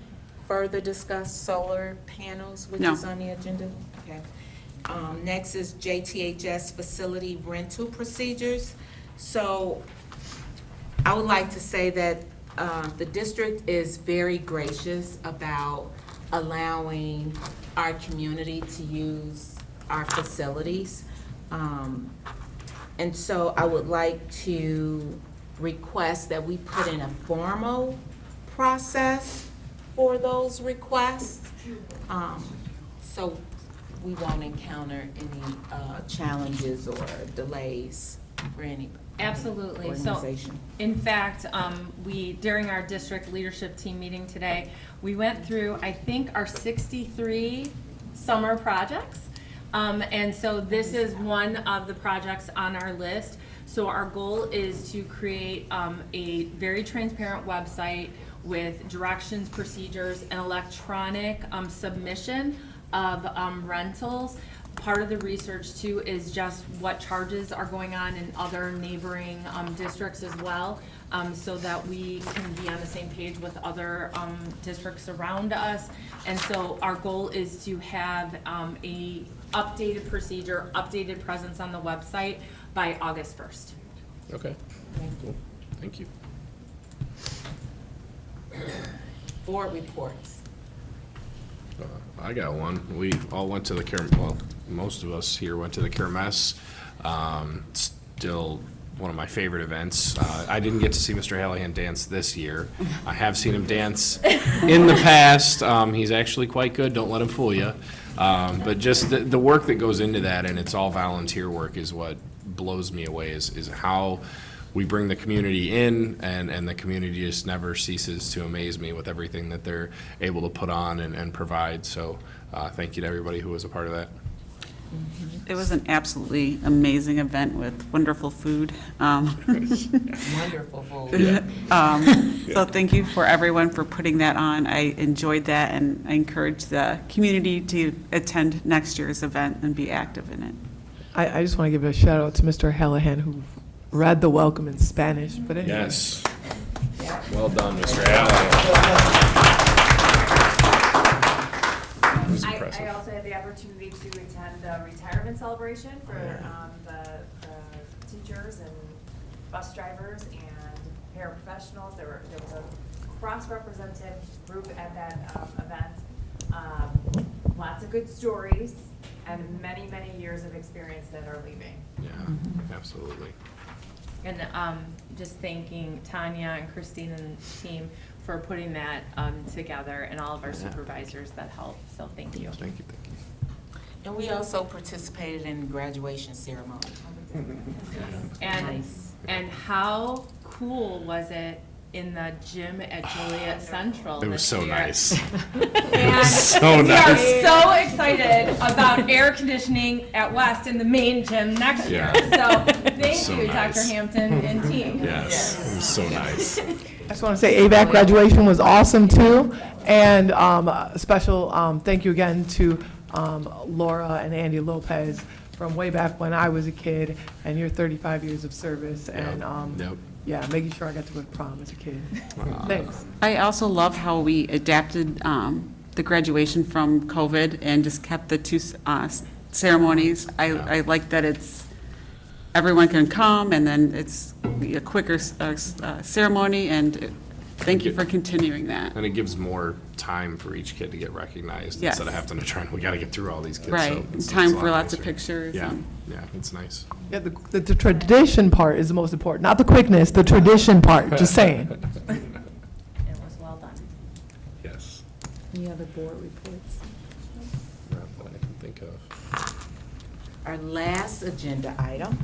further discuss solar panels, which No. is on the agenda? Okay. Next is JTHS facility rental procedures. So I would like to say that the district is very gracious about allowing our community to use our facilities. And so I would like to request that we put in a formal process for those requests. So we won't encounter any challenges or delays for any Absolutely. So, organization. in fact, during our district leadership team meeting today, we went through, I think, our 63 summer projects. And so this is one of the projects on our list. So our goal is to create a very transparent website with directions, procedures, and electronic submission of rentals. Part of the research too is just what charges are going on in other neighboring districts as well, so that we can be on the same page with other districts around us. And so our goal is to have a updated procedure, updated presence on the website by August 1st. Okay. Cool. Thank you. Board reports. I got one. We all went to the well, most of us here went to the Kermesse. Still one of my favorite events. I didn't get to see Mr. Hallahan dance this year. I have seen him dance in the past. He's actually quite good. Don't let him fool you. But just the work that goes into that, and it's all volunteer work, is what blows me away, is how we bring the community in, and the community just never ceases to amaze me with everything that they're able to put on and provide. So thank you to everybody who was a part of that. It was an absolutely amazing event with wonderful food. Wonderful food. Yeah. So thank you for everyone for putting that on. I enjoyed that, and I encourage the community to attend next year's event and be active in it. I just want to give a shout out to Mr. Hallahan, who read the welcome in Spanish, but anyway. Yes. Well done, Mr. Hallahan. I also had the opportunity to attend the retirement celebration for the teachers and bus drivers and paraprofessionals. There was a cross-representative group at that event. Lots of good stories and many, many years of experience that are leaving. Yeah, absolutely. And just thanking Tanya and Christine and the team for putting that together, and all of our supervisors that helped, so thank you. Thank you. And we also participated in the graduation ceremony. And how cool was it in the gym at Joliet Central? It was this so year? nice. And So we nice. are so excited about air conditioning at West in the main gym next year. Yeah. So thank So you, nice. Dr. Hampton and team. Yes, it was so nice. I just want to say AVAC graduation was awesome too, and a special thank you again to Laura and Andy Lopez from way back when I was a kid, and your 35 years of service, and yeah, making sure I got to go to prom as a kid. Thanks. I also love how we adapted the graduation from COVID and just kept the two ceremonies. I like that everyone can come, and then it's a quicker ceremony, and thank you for continuing that. And it gives more time for each kid to get recognized Yes. instead of having to try, we got to get through all these kids. Right. So it's Time a lot for lots of nicer. pictures Yeah, and- yeah, it's nice. Yeah, the tradition part is the most important, not the quickness, the tradition part, just saying. It was well done. Yes. Any other board reports? Not that I can think of. Our last agenda item,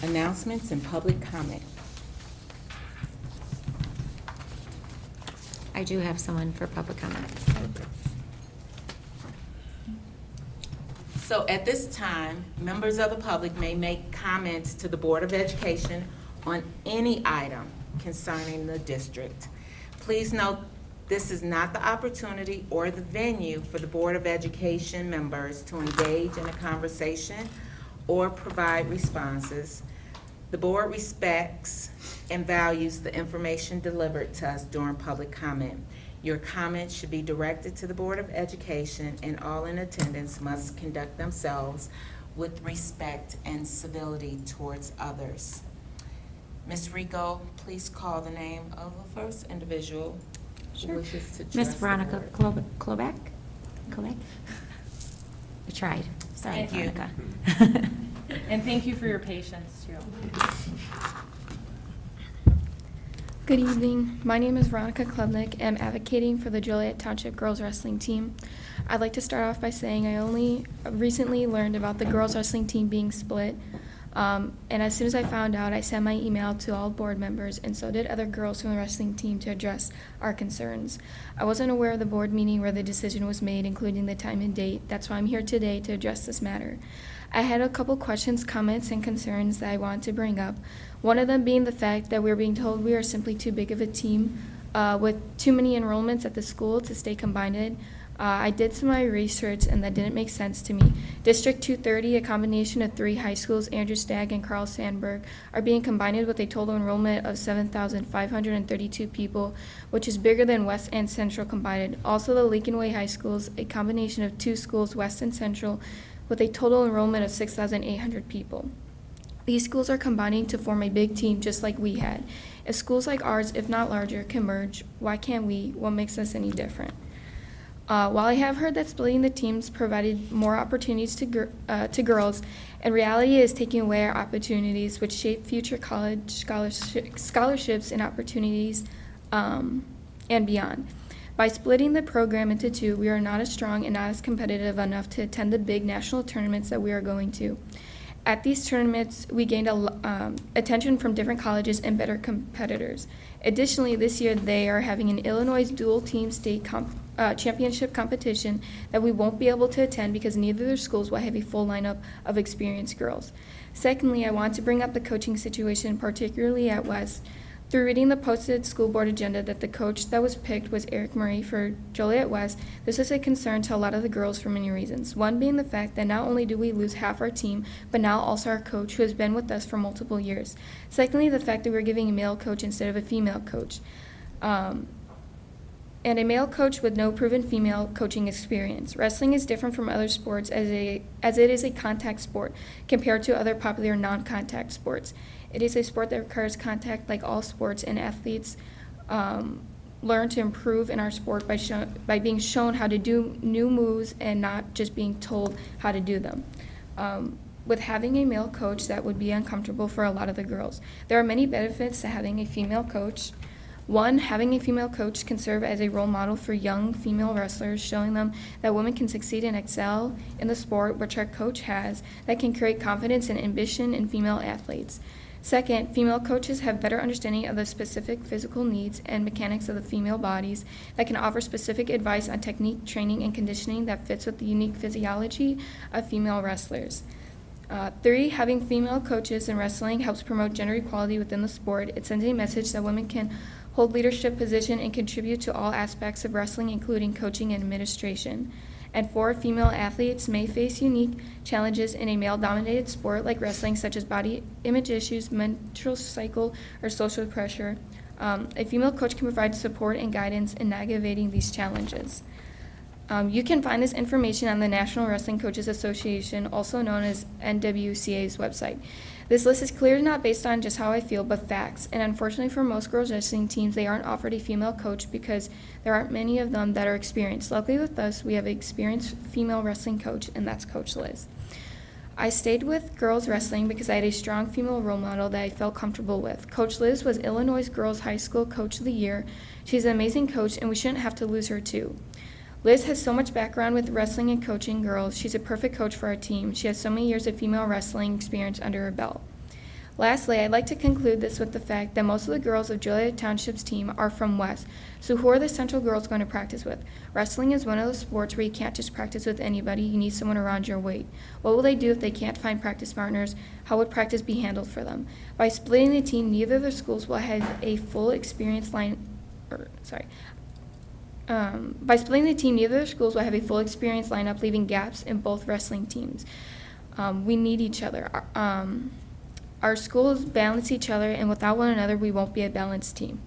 announcements and public comment. I do have someone for public comment. So at this time, members of the public may make comments to the Board of Education on any item concerning the district. Please note, this is not the opportunity or the venue for the Board of Education members to engage in a conversation or provide responses. The board respects and values the information delivered to us during public comment. Your comments should be directed to the Board of Education, and all in attendance must conduct themselves with respect and civility towards others. Ms. Rico, please call the name of the first individual who wishes to address Miss the Veronica board. Klobeck? I tried. Sorry, Thank you. Veronica. And thank you for your patience, too. Good evening. My name is Veronica Klubnik, and I'm advocating for the Joliet Township Girls Wrestling Team. I'd like to start off by saying I only recently learned about the girls wrestling team being split. And as soon as I found out, I sent my email to all board members, and so did other girls from the wrestling team, to address our concerns. I wasn't aware of the board meeting where the decision was made, including the time and date. That's why I'm here today to address this matter. I had a couple questions, comments, and concerns that I want to bring up. One of them being the fact that we're being told we are simply too big of a team with too many enrollments at the school to stay combined. I did some of my research, and that didn't make sense to me. District 230, a combination of 3 high schools, Andrew Stagg and Carl Sandburg, are being combined with a total enrollment of 7,532 people, which is bigger than West and Central combined. Also, the Lincoln Way High Schools, a combination of 2 schools, West and Central, with a total enrollment of 6,800 people. These schools are combining to form a big team just like we had. If schools like ours, if not larger, can merge, why can't we? What makes us any different? While I have heard that splitting the teams provided more opportunities to girls, in reality it is taking away our opportunities which shape future college scholarships and opportunities and beyond. By splitting the program into two, we are not as strong and not as competitive enough to attend the big national tournaments that we are going to. At these tournaments, we gained attention from different colleges and better competitors. Additionally, this year they are having an Illinois dual team state championship competition that we won't be able to attend because neither of their schools will have a full lineup of experienced girls. Secondly, I want to bring up the coaching situation, particularly at West. Through reading the posted school board agenda that the coach that was picked was Eric Murray for Joliet West, this was a concern to a lot of the girls for many reasons. One being the fact that not only do we lose half our team, but now also our coach who has been with us for multiple years. Secondly, the fact that we're giving a male coach instead of a female coach. And a male coach with no proven female coaching experience. Wrestling is different from other sports as it is a contact sport compared to other popular non-contact sports. It is a sport that requires contact like all sports, and athletes learn to improve in our sport by being shown how to do new moves and not just being told how to do them. With having a male coach, that would be uncomfortable for a lot of the girls. There are many benefits to having a female coach. One, having a female coach can serve as a role model for young female wrestlers, showing them that women can succeed and excel in the sport, which our coach has, that can create confidence and ambition in female athletes. Second, female coaches have better understanding of the specific physical needs and mechanics of the female bodies that can offer specific advice on technique, training, and conditioning that fits with the unique physiology of female wrestlers. Three, having female coaches in wrestling helps promote gender equality within the sport. It sends a message that women can hold leadership position and contribute to all aspects of wrestling, including coaching and administration. And four, female athletes may face unique challenges in a male-dominated sport like wrestling, such as body image issues, menstrual cycle, or social pressure. A female coach can provide support and guidance in navigating these challenges. You can find this information on the National Wrestling Coaches Association, also known as NWCA's website. This list is clearly not based on just how I feel, but facts. And unfortunately for most girls wrestling teams, they aren't offered a female coach because there aren't many of them that are experienced. Luckily with us, we have an experienced female wrestling coach, and that's Coach Liz. I stayed with girls wrestling because I had a strong female role model that I felt comfortable with. Coach Liz was Illinois Girls High School Coach of the Year. She's an amazing coach, and we shouldn't have to lose her too. Liz has so much background with wrestling and coaching girls. She's a perfect coach for our team. She has so many years of female wrestling experience under her belt. Lastly, I'd like to conclude this with the fact that most of the girls of Joliet Township's team are from West. So who are the Central girls going to practice with? Wrestling is one of those sports where you can't just practice with anybody. You need someone around your weight. What will they do if they can't find practice partners? How would practice be handled for them? By splitting the team, neither of the schools will have a full experience line. By splitting the team, neither of the schools will have a full experience lineup, leaving gaps in both wrestling teams. We need each other. Our schools balance each other, and without one another, we won't be a balanced team.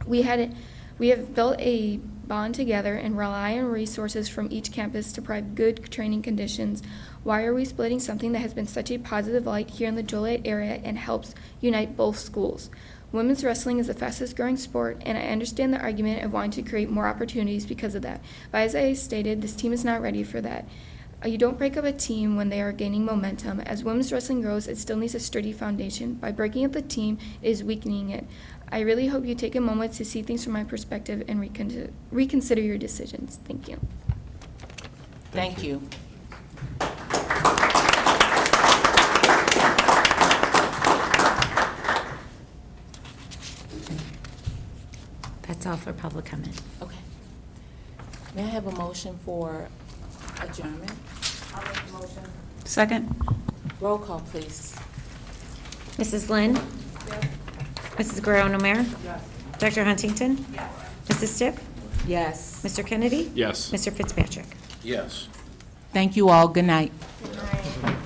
We have built a bond together and rely on resources from each campus to provide good training conditions. Why are we splitting something that has been such a positive light here in the Joliet area and helps unite both schools? Women's wrestling is the fastest growing sport, and I understand the argument of wanting to create more opportunities because of that. But as I stated, this team is not ready for that. You don't break up a team when they are gaining momentum. As women's wrestling grows, it still needs a sturdy foundation. By breaking up the team, it is weakening it. I really hope you take a moment to see things from my perspective and reconsider your decisions. Thank you. Thank you. That's all for public comment. Okay. May I have a motion for adjournment? I'll make the motion. Second? Roll call, please. Mrs. Lynn? Yes. Mrs. Guerrero-Nomere? Yes. Dr. Huntington? Yes. Mrs. Stipp? Yes. Mr. Kennedy? Yes. Mr. Fitzpatrick? Yes. Thank you all. Good night. Good night.